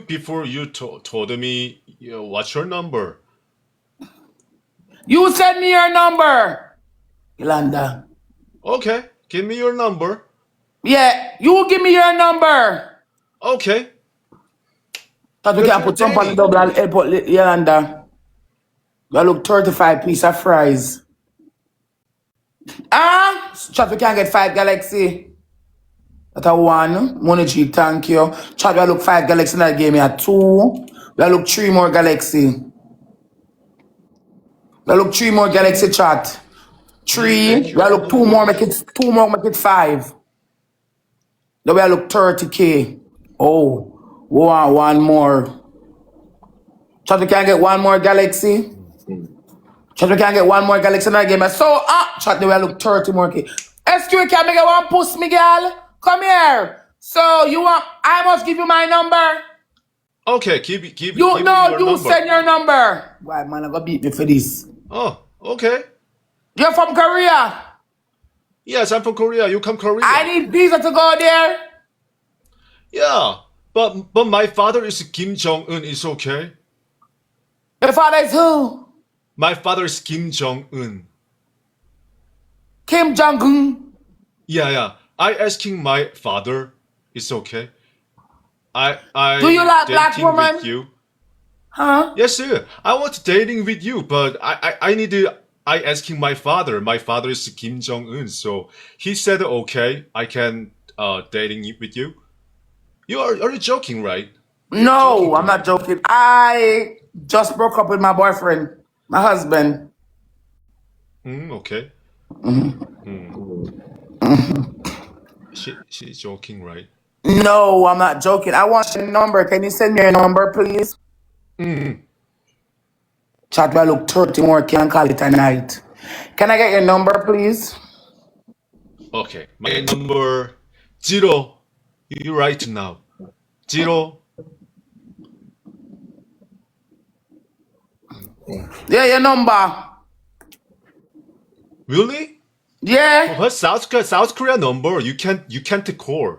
before you told me what's your number? You send me your number, Yolanda. Okay, give me your number. Yeah, you give me your number. Okay. That we can put some on the double and help out Yolanda. You look 35 piece of fries. Chat, we can get 5 galaxy. That's a 1. Money G, thank you. Chat, we look 5 galaxy in that game. We 2. We look 3 more galaxy. We look 3 more galaxy, chat. 3. We look 2 more, make it 5. Then we look 30K. Oh, one more. Chat, we can get 1 more galaxy. Chat, we can get 1 more galaxy in that game. So, chat, we look 30 more K. SQ, can I get 1 puss, Miguel? Come here. So, I must give you my number. Okay, give me You your number. send your number. Why, man, I'm gonna beat me for this. Oh, okay. You're from Korea. Yes, I'm from Korea. You come Korea. I need visa to go there. Yeah, but my father is Kim Jong-un. It's okay. Your father is who? My father is Kim Jong-un. Kim Jong-un. Yeah. I asking my father. It's okay. I Do you like black dating woman? with you. Huh? Yes, sir. I want dating with you, but I need to. I asking my father. My father is Kim Jong Un, so he said okay. I can dating with you. Are you joking, right? No, I'm not joking. I just broke up with my boyfriend, my husband. Okay. She's joking, right? No, I'm not joking. I want your number. Can you send me your number, please? Chat, I look 30 more. Can't call it tonight. Can I get your number, please? Okay. My number 0. You write now. 0. Yeah, your number. Really? Yeah. But South Korea number you can't call.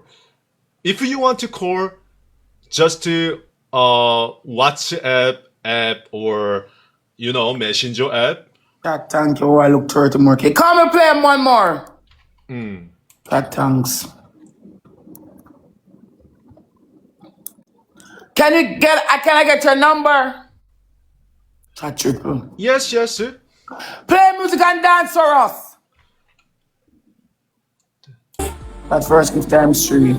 If you want to call, just to WhatsApp app or Messenger app. God, thank you. I look 30 more. Come and play him one more. God, thanks. Can I get your number? Chat triple. Yes, sir. Play music and dance for us. That first gift times 3.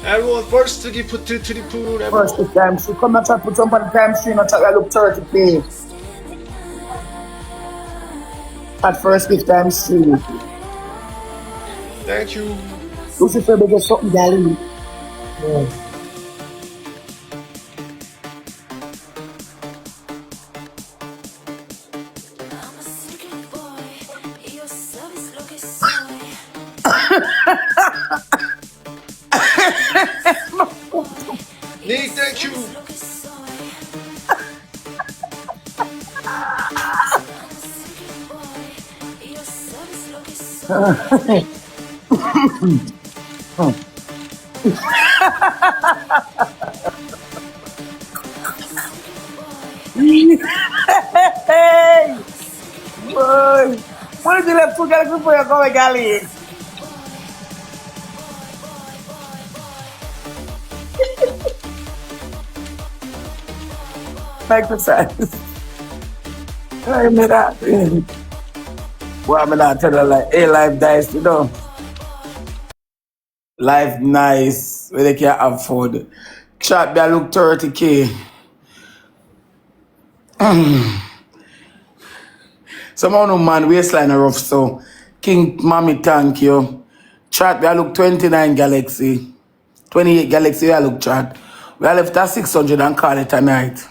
Everyone first to give put to the pool. First gift times 3. Come and try to put some on the times 3. Not I look 30K. That first gift times 3. Thank you. Lucifer, they get something, darling. Yeah. Nick, thank you. Hey! Boy! What did you left to get a for your going, Gali? Exercise. I made that. Well, I'm not telling her like, hey, life nice, you know. Life nice, where they can't afford. Chat me, I look 30K. Someone no man waistline rough, so King Mommy, thank you. Chat me, I look 29 Galaxy. 28 Galaxy, I look chat. We are left at 600 and call it a night.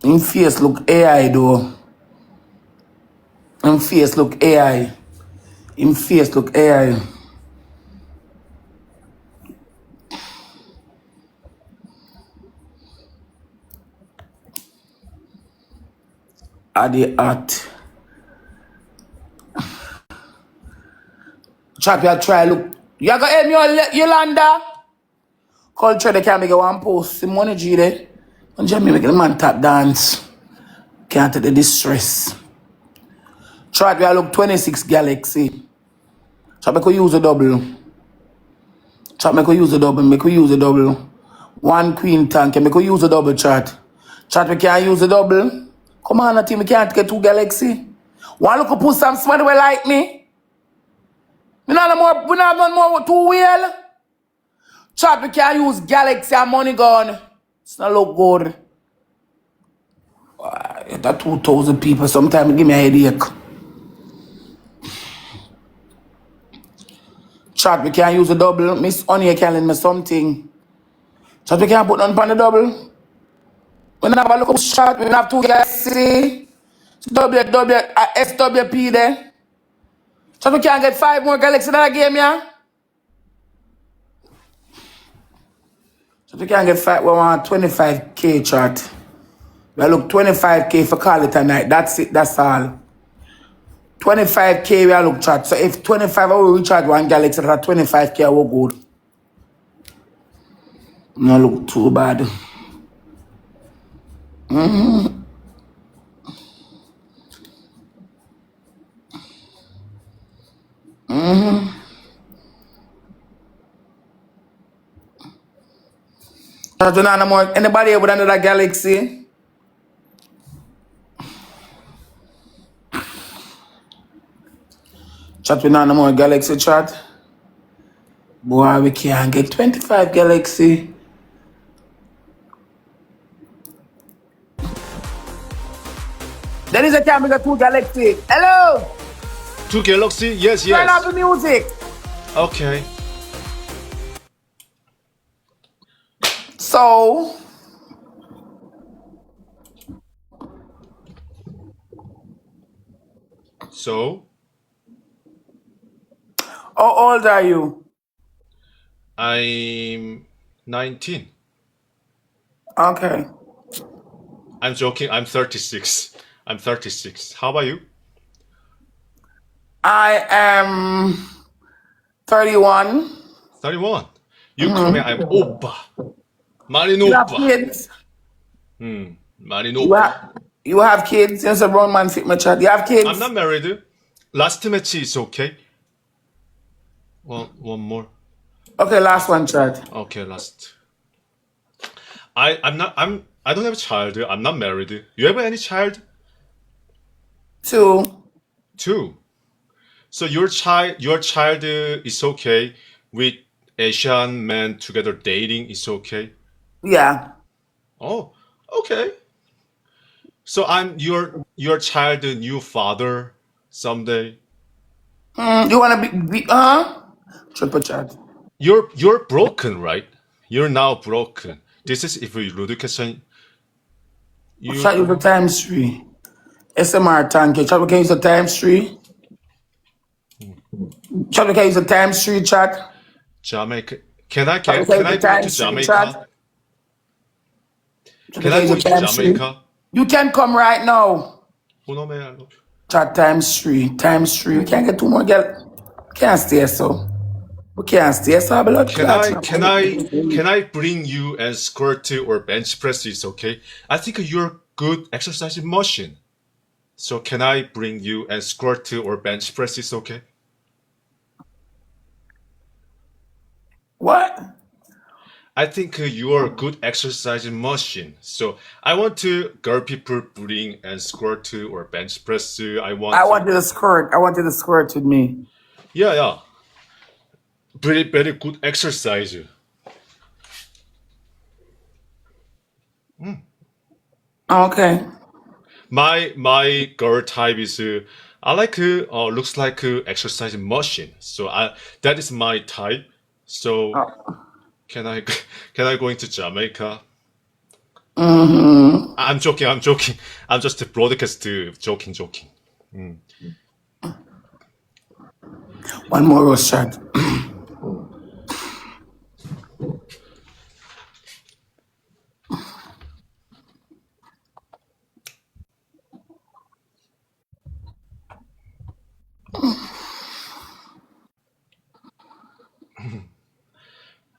In face look AI though. In face look AI. In face look AI. At the art. Chat me, I try look. You gonna help me on Yolanda? Culture they can't make one post. The money G there. And just me make the man tap dance. Can't take the distress. Chat, we are look 26 Galaxy. Chat, make we use a double. Chat, make we use a double. Make we use a double. One queen tank. Make we use a double, chat. Chat, we can't use a double. Come on, team, we can't get 2 Galaxy. One look put some somebody will like me. We not done more with 2 wheel. Chat, we can't use Galaxy and money gun. It's not look good. That 2,000 people sometimes give me a headache. Chat, we can't use a double. Miss Onion calling me something. Chat, we can't put on the double. We never look up chat. We have 2 Galaxy. SWP there. Chat, we can't get 5 more Galaxy in that game, yeah? Chat, we can't get 5. We want 25K, chat. We look 25K for call it a night. That's it. That's all. 25K we look chat. So if 25 I will recharge 1 Galaxy, that 25K I will good. No look too bad. Chat, you know no more. Anybody with another Galaxy? Chat, we know no more Galaxy, chat. Boy, we can't get 25 Galaxy. There is a time we got 2 Galaxy. Hello! 2 Galaxy? Yes, Turn off yes. the music. Okay. So, So, how old are you? I'm 19. Okay. I'm joking. I'm 36. I'm 36. How about you? I am 31. 31. You call me I'm 오빠. 마린 You have 오빠. kids? 마린 You 오빠. have, you have kids? You're a grown man fit my chat. You have kids? I'm not married. Last match is okay. One more. Okay, last one, chat. Okay, last. I don't have a child. I'm not married. You have any child? 2. 2. So your child is okay with Asian men together dating is okay. Yeah. Oh, okay. So I'm your child new father someday. You want to be triple chat. You're broken, right? You're now broken. This is if you education. Chat use the times 3. SMR thank you. Chat, we can use the times 3. Chat, we can use the times 3, chat. Jamaica. Can I Chat, we can I use the go to times 3, Jamaica? chat. Chat, we Can I use go the to times 3. Jamaica? You can come right now. Unome, I love you. Chat times 3. Times 3. We can't get 2 more girl. Can't stay so. We can't stay so. Blood clot. Can I bring you and squirt or bench press is okay? I think you're good exercise machine. So can I bring you and squirt or bench press is okay? What? I think you're a good exercise machine. So I want to girl people bring and squirt or bench press. I want you to squirt. I want you to squirt with me. yeah. Very good exercise. Okay. My girl type is I like looks like exercise machine. So that is my type. So can I going to Jamaica? I'm joking. I'm just a broadcast joking. One more rose chat.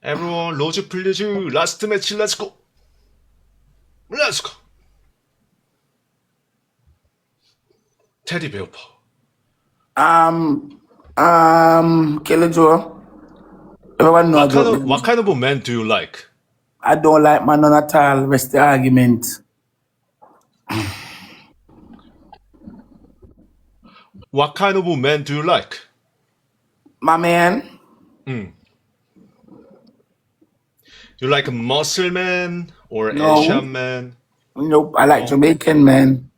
Everyone, 로즈 플리즈. Last match. Let's go. 테디 배고파. Kelly Joe. Everyone know I joke. What kind of a man do you like? I don't like man none at all. Rest the argument. What kind of a man do you like? My man. You like a muscle man or No. Asian man? Nope. I like No. Jamaican man.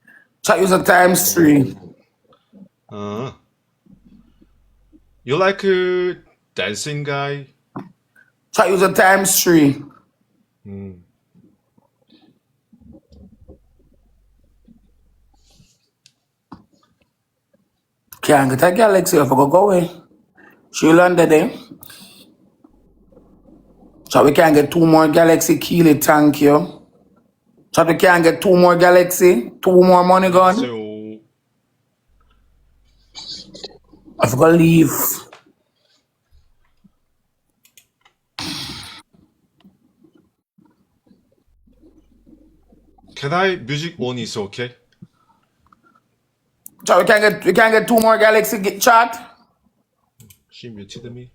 Chat use a ×3. You like a dancing guy? Chat use a ×3. Can't get a galaxy if I go away. She landed there. So we can get 2 more galaxy. Keely, thank you. So we can get 2 more galaxy. 2 more money gone. So I forgot leave. can I music on is okay? So we can get 2 more galaxy chat. She muted me.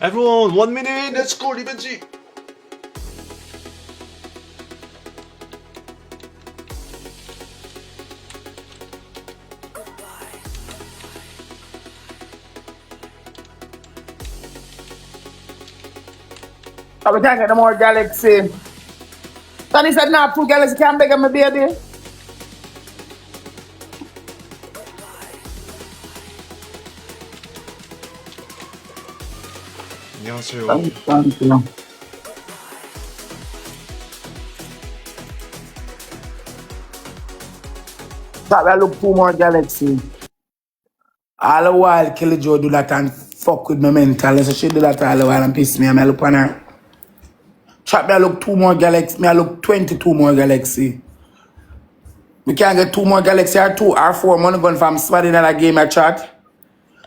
Everyone, 1 minute. Let's go, 리벤지. So we can get no more galaxy. Tony said, nah, 2 galaxy can't beg my baby. 안녕하세요. Thank you. So we look 2 more galaxy. All the while, Kelly Joe do that and fuck with my mental. So she do that all the while and piss me and I look on her. Chat me I look 2 more galaxy. Me I look 22 more galaxy. We can't get 2 more galaxy or 2 or 4 money gun from somebody in that game I chat.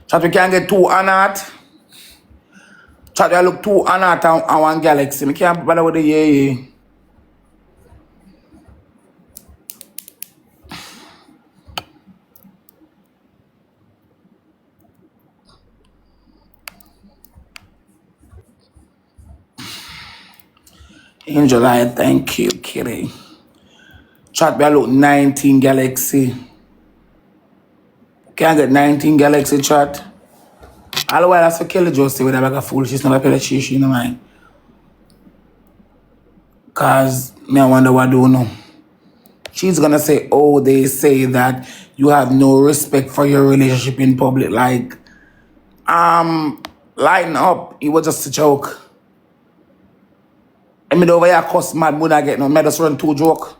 Chat we can't get 2 anat. Chat I look 2 anat and 1 galaxy. Me can't bother with the yeah. Angel, I thank you, Kitty. Chat me I look 19 galaxy. Can't get 19 galaxy chat. All the while I saw Kelly Joe stay with her like a fool. She's not a pellet she no mind. Cause me I wonder what do know. She's gonna say, oh, they say that you have no respect for your relationship in public. Like, lighten up. It was just a joke. I mean, over here, cuss mad, would I get no, me just run 2 joke.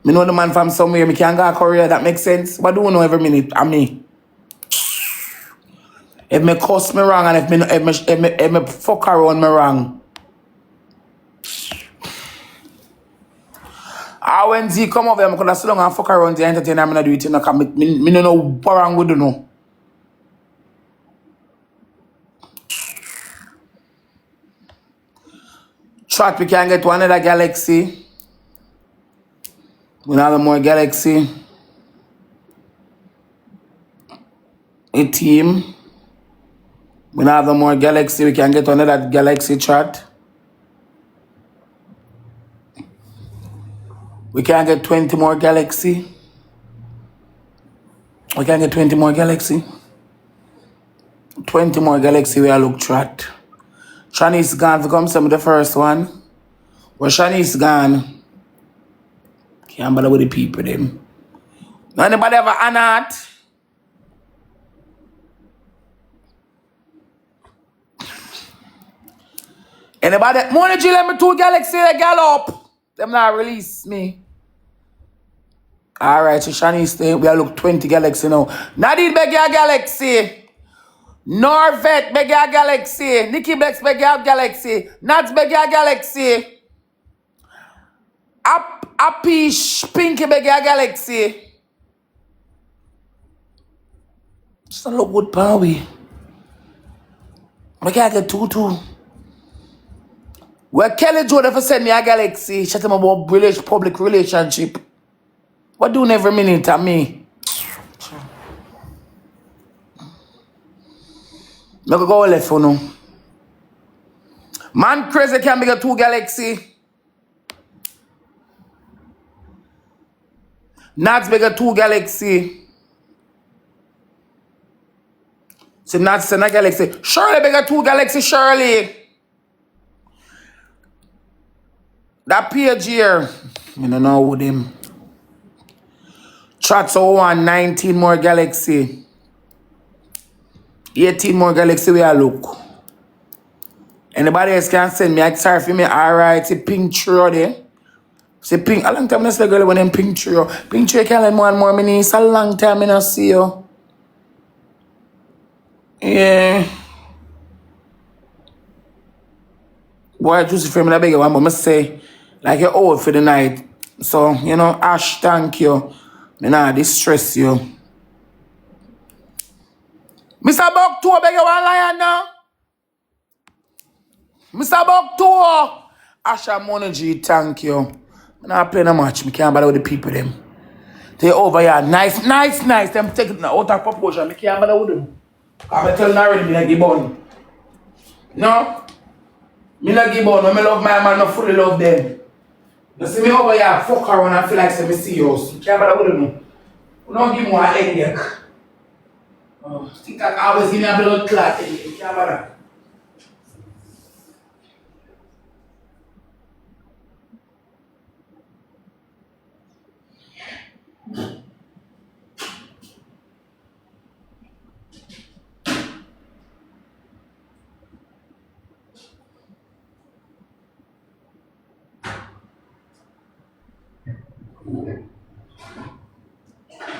Me know the man from somewhere, me can't go to Korea, that makes sense. What do you know every minute? I me. If me cuss me wrong and if me fuck around me wrong. When Z come over, I could sit down and fuck around the entertainer, I'm not do it, you know, cause me don't know what wrong with you know. Chat, we can get to another galaxy. We have more galaxy. Akeam. We have more galaxy. We can get to another galaxy chat. We can get 20 more galaxy. We can get 20 more galaxy. 20 more galaxy we are look chat. Shanice gone to come some of the first one. Well, Shanice gone. Can't bother with the people them. Anybody ever anat? Anybody? Money G, let me 2 galaxy a gallop. Them not release me. Alright, so Shanice we are look 20 galaxy now. Nadine beg your galaxy. Norvet beg your galaxy. Nikki Bex beg your galaxy. Nats beg your galaxy. Apish Pinky beg your galaxy. Just a look good, Powie. We can't get 2. Well, Kelly Joe never send me a galaxy. Shut him about public relationship. What doing every minute at me? Make go left for now. Man crazy can be a 2 galaxy. Nats bigger 2 galaxy. So Nats send a galaxy. Shirley bigger 2 galaxy, Shirley. That page here. I don't know with him. Chat so one 19 more galaxy. 18 more galaxy where I look. Anybody else can send me a sorry for me. Alright, see pink tree there. See pink. A long time I see girl when them pink tree. Pink tree can more and more minutes. A long time I not see you. Yeah. Boy, Juicy for me, I beg you one, but I say, like you're old for the night. So, you know, Ash, thank you. Me nah distress you. Mr. Buck 2, I beg you one lion now. Mr. Buck 2. Ash and Money G, thank you. I'm not playing a match. I can't bother with the people them. They over here. Nice. Them take it out of proportion. I can't bother with them. I'm telling you already, me like the bun. No? Me like the bun. When I love my man, I fully love them. You see me over here, fuck around and feel like say me serious. You can't bother with them. You don't give me a headache. Think I always give me a blood clot. You can't bother.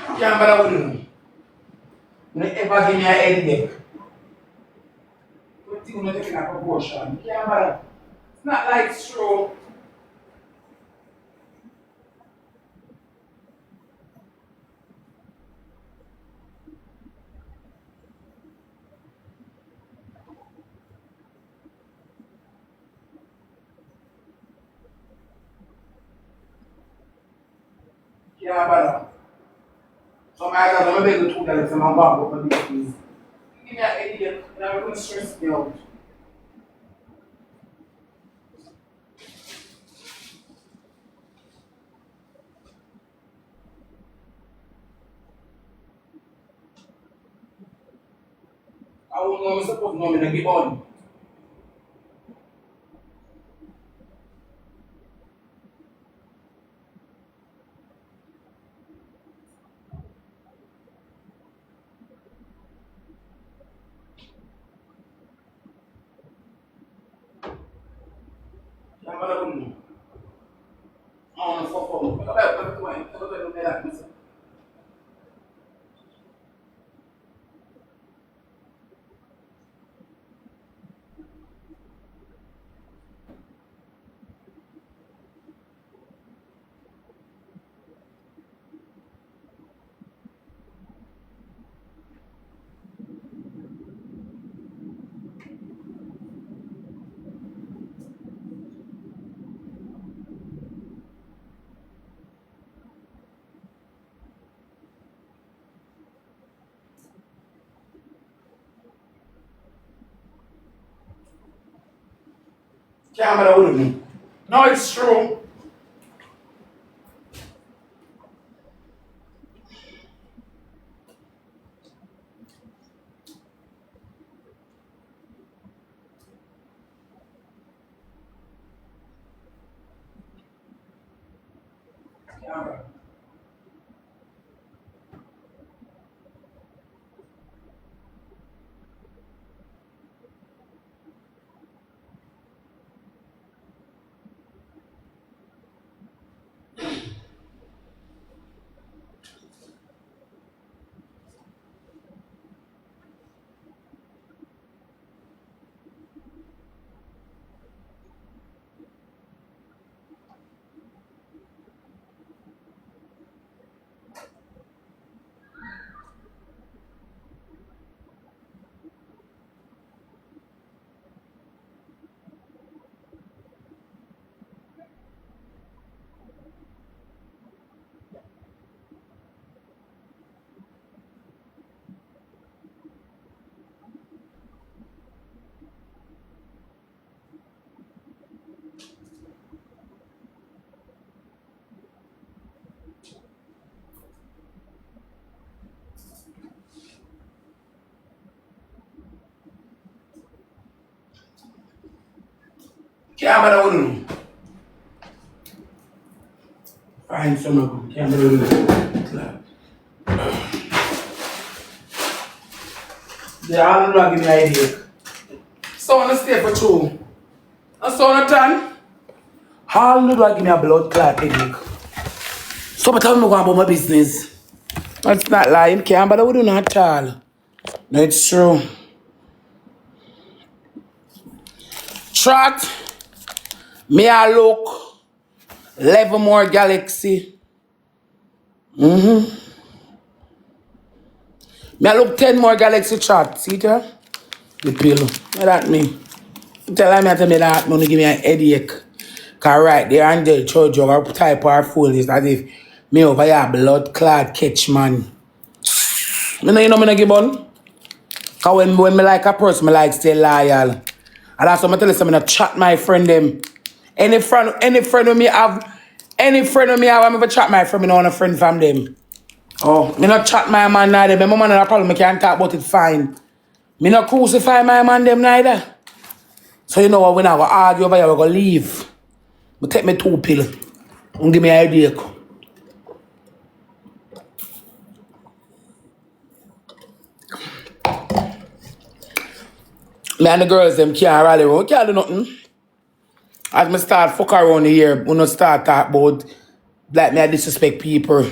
You can't bother with them. You don't ever give me a headache. What thing you taking a proportion? You can't bother. It's not like straw. You can't bother. So my guys, I'm going to beg you $2 and I'm going to go for this, please. Give me a headache and I'm going to stress me out. I won't know I'm supposed to know me to give on. You can't bother with me. I want to fuck up. I got to do that. Camera with me. No, it's true. Camera. Can't bother with them. Find some of them. Can't bother with them. They all not give me an headache. So I stay for two. And so on time. All not give me a blood clot headache. So but tell me about my business. That's not lying. Can't bother with them at all. No, it's true. Trot. Me I look 11 more galaxy. Me I look 10 more galaxy chat. See there? The pill. What that mean? Tell me to me that money give me a headache. Cause right there and there, church or type of fool is as if me over here blood clot catch man. Me know you know me no give bun. Cause when me like a person, me like stay loyal. And that's what I tell you, so I chat my friend them. Any friend with me have, I'm ever chat my friend, me know a friend from them. Oh, me not chat my man neither. My man have a problem, I can't talk about it fine. Me not crucify my man them neither. So you know what, when I go argue over here, we go leave. But take me 2 pills and give me an headache. Me and the girls them can't rally around, we can't do nothing. As me start fuck around here, we not start talk about like me I disrespect people.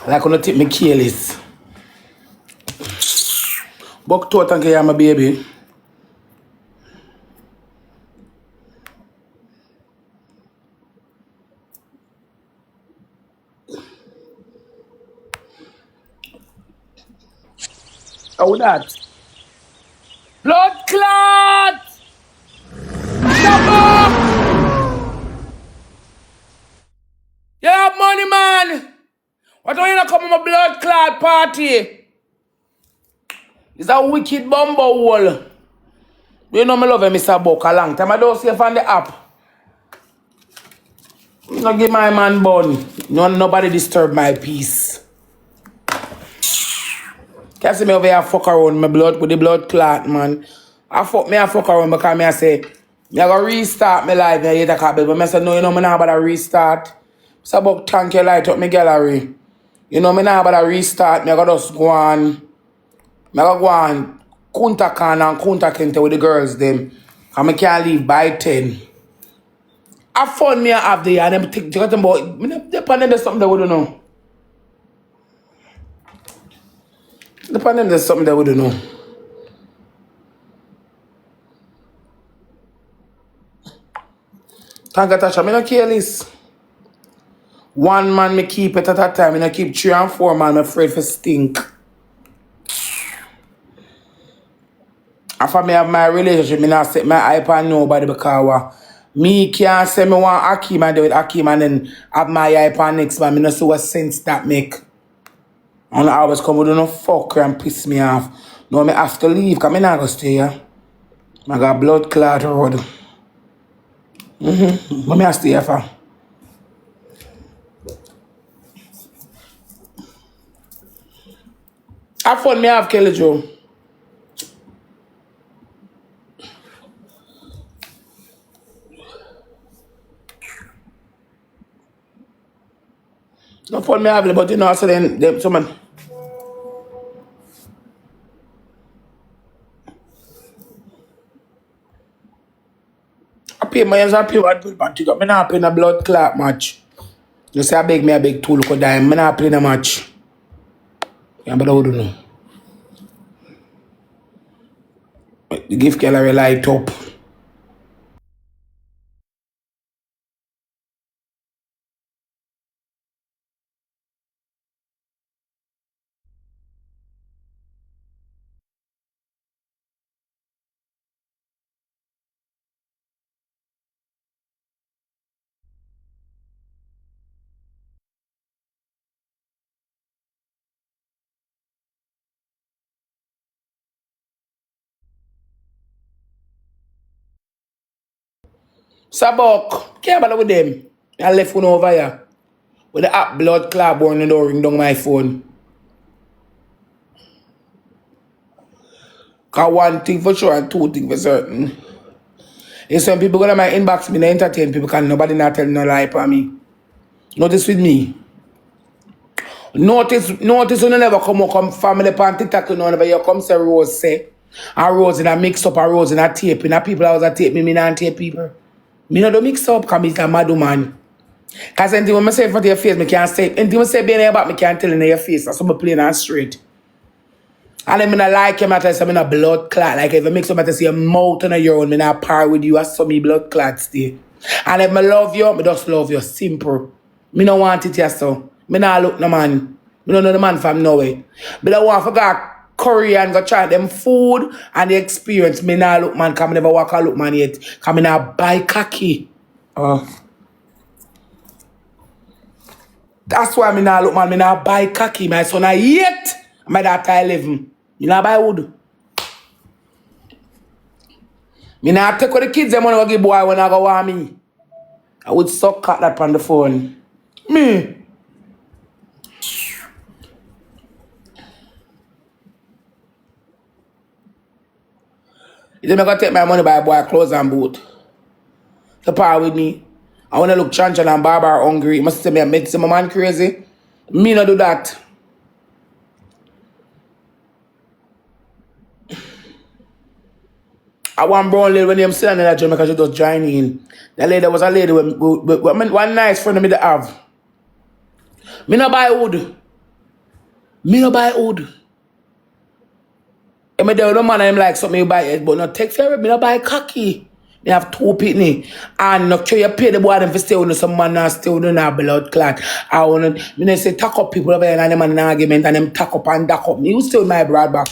Like I not take me careless. Buck to thank you, my baby. How that? Blood clot! You have money, man! What are you not coming to my blood clot party? It's a wicked bumbo hole. You know me love him, Mr. Buck, a long time. I don't see you on the app. No give my man bun. Nobody disturb my peace. Can't see me over here fuck around my blood with the blood clot, man. I fuck around because I say, me I go restart my life, me hate a copy. But I say, no, you know me not about to restart. Mr. Buck, thank you, light up my gallery. You know me not about to restart, me I go just go on. Me I go on Kunta Khan and Kunta Kinte with the girls them. And I can't leave by 10. Have fun me I have there and them think about me depend there's something that we don't know. Depend there's something that we don't know. Thank you, Tasha. Me no careless. 1 man me keep it at a time. Me no keep 3 and 4 man. I'm afraid for stink. After me have my relationship, me not set my eye on nobody because me can't say me want Akeam and do with Akeam and then have my eye on next man. Me not see what sense that make. And I always come with no fucker and piss me off. No, me have to leave because me not go stay here. I got blood clot road. But me I stay here for. Have fun me have Kelly Joe. No fun me have it, but you know, so then someone. I pay my hands, I pay what good match. Me not playing a blood clot match. You say I beg me a big tool look dime. Me not playing a match. Yeah, but I don't know. The gift gallery light up. Sabok, can't bother with them. I left one over here. With the app blood clot born and don't ring down my phone. Cause 1 thing for sure and 2 things for certain. It's when people go to my inbox, me, they entertain people, because nobody not tell no lie for me. Notice with me. Notice when you never come family pan TikTok, you know, never you come say Rose say. And Rose in a mix up, and Rose in a tape. And people always a tape me not tape people. Me not do mix up, because I'm a mad woman. Because anything when I say in front of your face, I can't say. Anything when I say behind your back, I can't tell in your face. That's why I'm plain and straight. And then I like him, I tell you, I'm in a blood clot. Like if I mix up, I tell you, your mouth and your own, I par with you, I saw me blood clot stay. And if I love you, I just love you. Simple. Me don't want it here, so. Me not look no man. Me don't know the man from nowhere. But I want to go Korea and go try them food and the experience. Me not look man, because I never walk a look man yet. Because I not buy khaki. That's why me not look man, me not buy khaki. My son I yet. My daughter 11. Me not buy wood. Me not take with the kids them when I give boy when I go want me. I would suck at that on the phone. Me. You think I gonna take my money buy boy clothes and boot? The power with me. I wanna look Chanchan and Barbara hungry. You must say me I made some man crazy. Me not do that. I want brown lady when I'm sitting in that Jamaica, she just join in. That lady was a lady with one nice friend of me to have. Me no buy wood. Me no buy wood. And me there with no man I'm like something you buy it, but no take fair. Me no buy khaki. Me have 2 pitney. And no sure you pay the boy them for stay with some man now stay with no blood clot. I wanna me no say tack up people over there and them in an argument and them tack up and duck up. Me you stay with my broad back.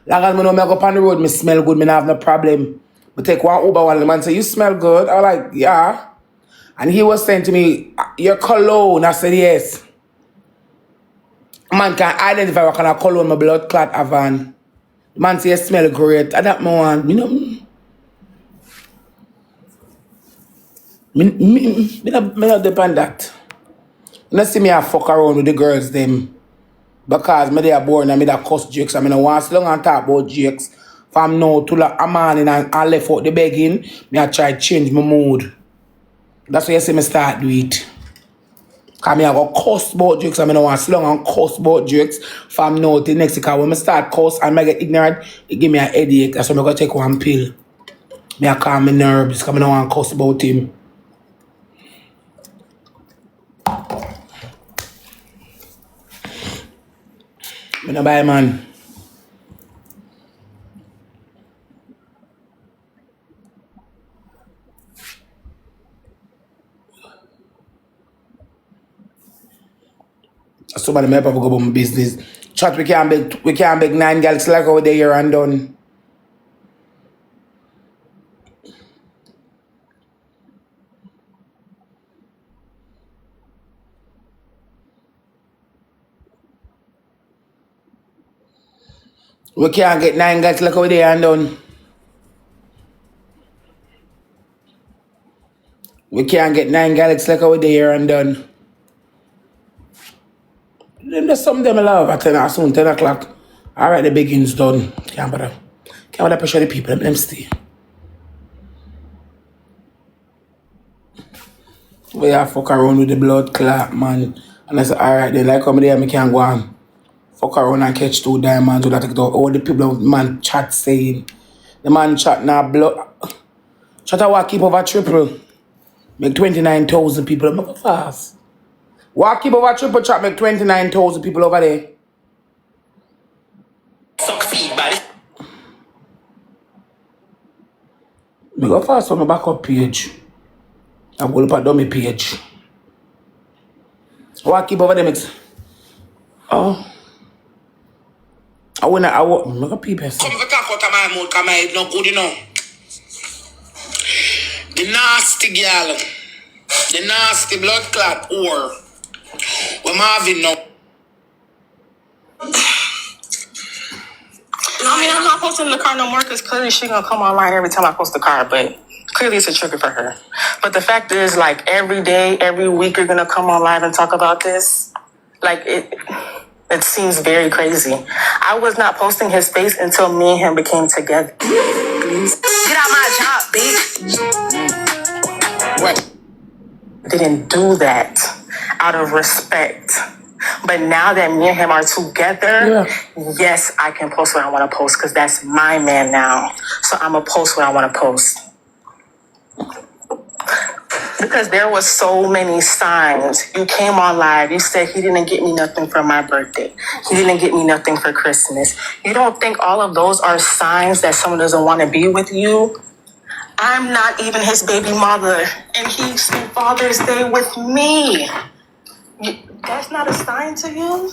Long as me know me go up on the road, me smell good, me not have no problem. But take one Uber one, the man say, you smell good? I was like, yeah. And he was saying to me, your cologne. I said, yes. Man can identify what kind of cologne my blood clot have on. The man say, you smell great. I that me want. Me not depend that. You not see me a fuck around with the girls them. Because me they are born and me that cuss jokes. I mean, I want to long and talk about jokes. From now to like a man and I left out the begging, me I try to change my mood. That's why you see me start do it. Because me I go cuss about jokes. I mean, I want to long and cuss about jokes. From now to next week. When I start cuss and I get ignorant, it give me a headache. That's why I go take one pill. Me I calm my nerves because I don't want to cuss about him. Me no buy man. Somebody may have to go about my business. Chat, we can't beg 9 girls like over there and done. We can't get 9 girls like over there and done. We can't get 9 girls like over there and done. Then there's something them I love at 10 or soon, 10 o'clock. Alright, the begin's done. Can't bother pressure the people, let them stay. We have fuck around with the blood clot, man. And I said, alright, then like come there, I can't go on. Fuck around and catch 2 diamonds. All the people, man, chat saying. The man chat now, blood. Chat a walk keep over triple. Make 29,000 people. I'm not fast. Walk keep over triple chat, make 29,000 people over there. Succeed, buddy. Me go fast on my backup page. I'm going to put dummy page. Walk keep over there, mix. Oh. I want make a people. Come for talk out of my mouth, because my head not good enough. The nasty girl. The nasty blood clot or we're Marvin now. I mean, I'm not posting the car no more because clearly she's gonna come online every time I post the car, but clearly it's a trigger for her. But the fact is, like, every day, every week you're gonna come on live and talk about this. Like, it seems very crazy. I was not posting his face until me and him became together. Get out my job, bitch. didn't do that out of respect. But now that me and him are together, yes, I can post what I want to post because that's my man now. So I'm going to post what I want to post. Because there was so many signs. You came on live. You said he didn't get me nothing for my birthday. He didn't get me nothing for Christmas. You don't think all of those are signs that someone doesn't want to be with you? I'm not even his baby mother. And he spent Father's Day with me. That's not a sign to you?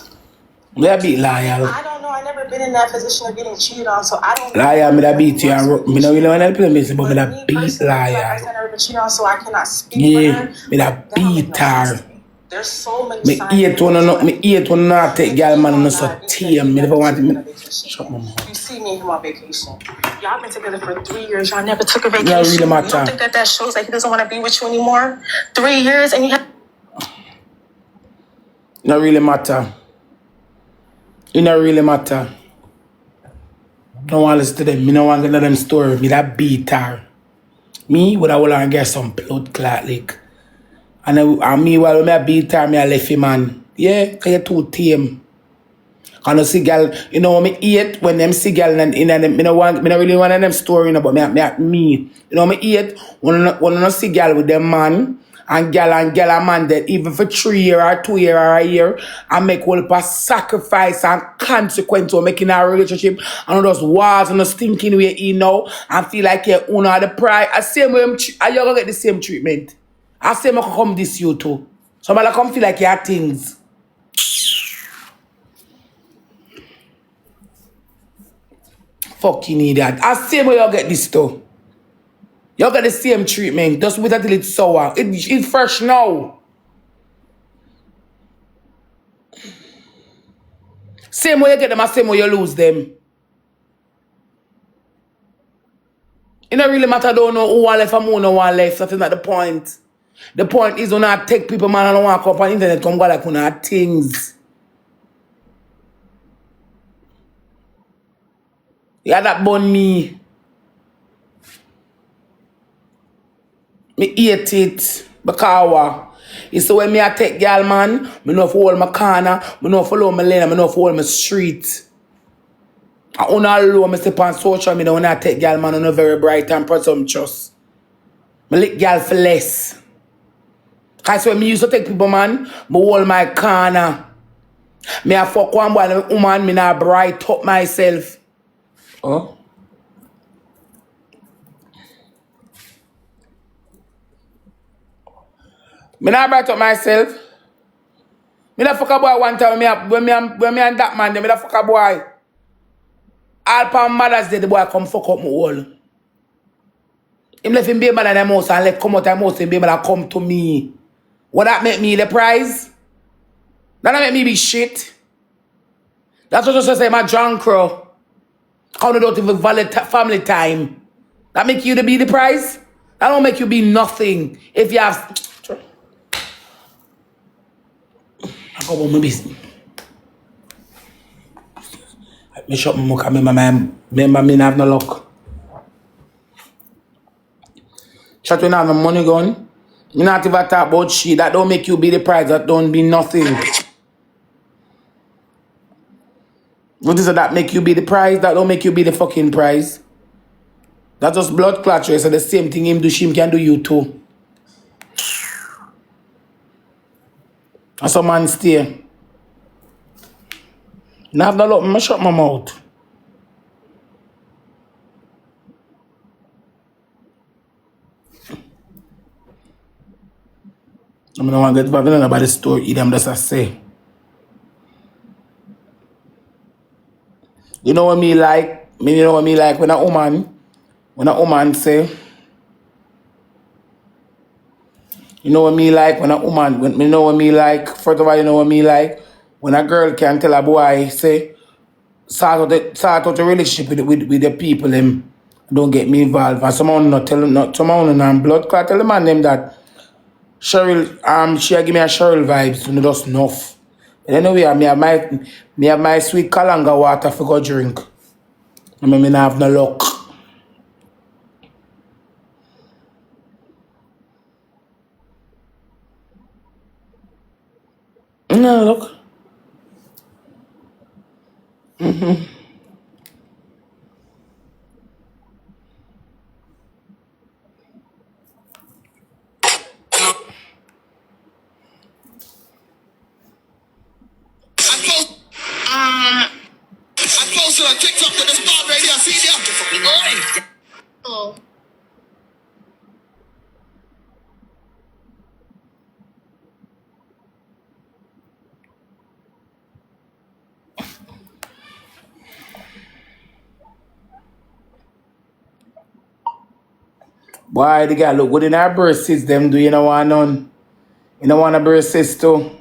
Me a beat loyal. I don't know. I never been in that position of getting cheated on, so I don't. Loyal, me da beat you. Me no really want to play me, but me da beat Like I loyal. said, I never been cheated on, so I cannot speak for her. Me da beat her. There's so many Me signs. hate when not take girl man and so tame. Me never want to. Shut my mouth. You see me and him on vacation. Y'all been together for 3 years. Y'all never took a vacation. Not really You matter. don't think that shows that he doesn't want to be with you anymore? 3 years and you have. Not really matter. It not really matter. Don't want to listen to them. Me no want to get them story. Me that beat her. Me would I want to get some blood clot like. And me while me a beat her, me a left him man. Yeah, cause you too tame. Can you see girl, you know me eat when them see girl and in them, me no really want them story, but me. You know me eat when I see girl with them man and girl and man that even for 3 years or 2 years or a year and make all of sacrifice and consequence of making our relationship and all those wars and the stinking way you know and feel like you own all the pride. I say you're gonna get the same treatment. I say I can come this you too. Somebody come feel like you have things. Fucking idiot. I say where you get this too. You get the same treatment. Just wait until it's sour. It's fresh now. Same way you get them, and same way you lose them. It don't really matter, don't know who one left and who no one left. That's not the point. The point is when I take people, man, and I walk up on the internet, come go like when I have things. Yeah, that bun me. Me hate it. Because it's so when me I take girl, man, me know for hold my corner, me know follow my lane, me know for hold my street. I own all low, me step on social media when I take girl, man, I'm not very bright and presumptuous. Me lick girl for less. Because when me used to take people, man, me hold my corner. Me a fuck one boy, and woman, me not bright up myself. Oh? Me not bright up myself. Me not fuck a boy one time when me and that man, me not fuck a boy. All pan Mother's Day, the boy come fuck up my hole. Him left him baby in the house and left come out of the house and baby come to me. What that make me the prize? That make me be shit. That's what you say my drunk crow. How don't even valid family time. That make you to be the prize? That don't make you be nothing. If you have... I go on my business. I shop my mouth and remember me have no luck. Shut when I have no money gone. Me not even talk about shit. That don't make you be the prize. That don't be nothing. What is it that make you be the prize? That don't make you be the fucking prize. That's just blood clot. So the same thing him do, him can do you too. That's a man stay. Now have no luck. I shut my mouth. I don't want to get involved in about the story. Them just I say. You know what me like? You know what me like when a woman say. You know what me like when a woman, you know what me like, first of all, you know what me like? When a girl can tell a boy, say, start out the relationship with the people, them, don't get me involved. And someone not tell them, someone on blood clot, tell the man them that Cheryl, she give me a Cheryl vibes, you know, just enough. But anyway, me have my sweet kalanga water for go drink. I mean, me not have no luck. No, look. I posted a TikTok with the spot right here. See there? Oh. Why the girl look good in her breast system? Do you know want none? You don't want a breast cyst too?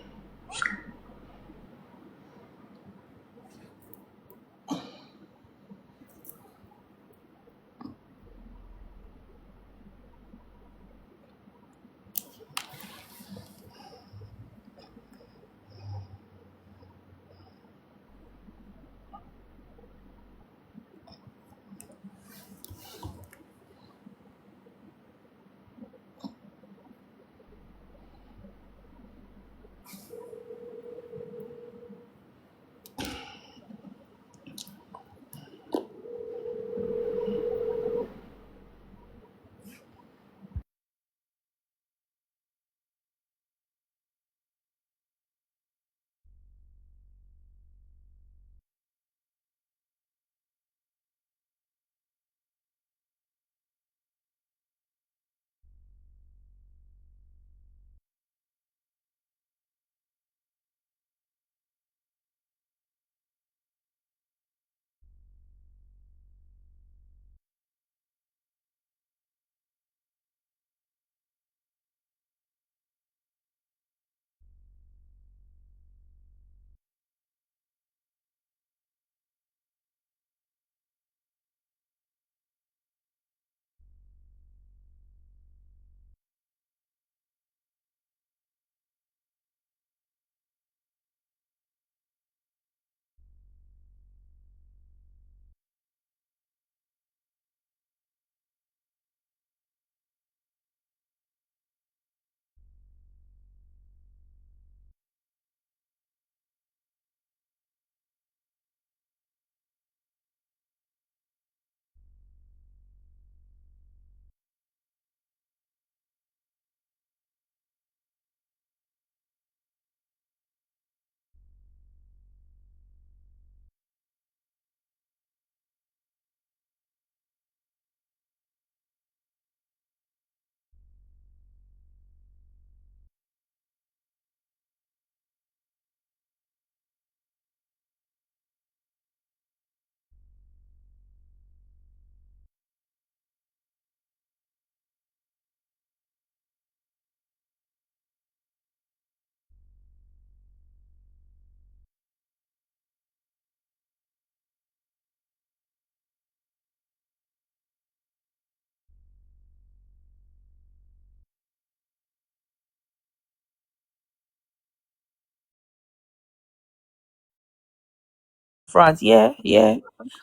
France, yeah.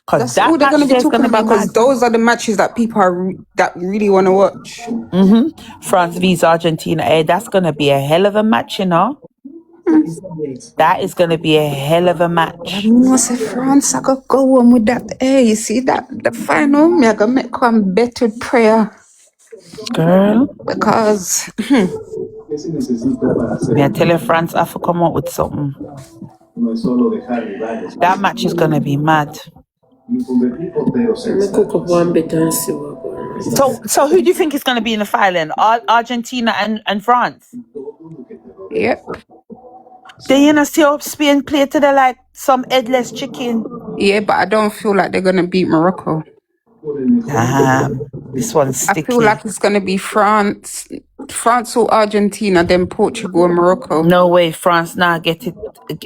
Cause That's that all they're match gonna be there is talking gonna be about because mad. those are the matches that people are that really want to watch. France vs Argentina. That's gonna be a hell of a match, you know. That is gonna be a hell of a But I match, know say France, I could go on with that. Hey, you see that the final? Me, I gotta make one better prayer girl. because Me, I tell you, France have to come up with something. That match is gonna be mad. Let me cook up one bit and see what going on. So who do you think is gonna be in the final? Argentina and France. yep, Then you know, see how Spain play to the like some headless chicken. yeah, but I don't feel like they're gonna beat Morocco. Damn, this one's I feel sticky. like it's gonna be France or Argentina, then Portugal and Morocco. No way, France nah get it.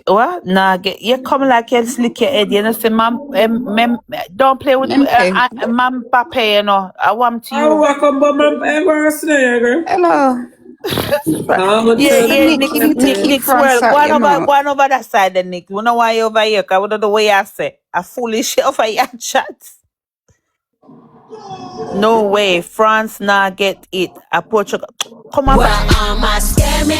What? Nah get you come like you slick your head. You know, say don't play with Mempe. man Pape. You know, I want to I you. welcome but my ever snare. Hello. I'm gonna Yeah, tell Mr. yeah, them Nick, Nick, you need to keep Nick's France world. out your mouth. Go on over that side, then Nick. We know why you over here. Cause we know the way I say. I foolish over your chat. No way, France nah get it. A Portugal. Come on. Well, my scammy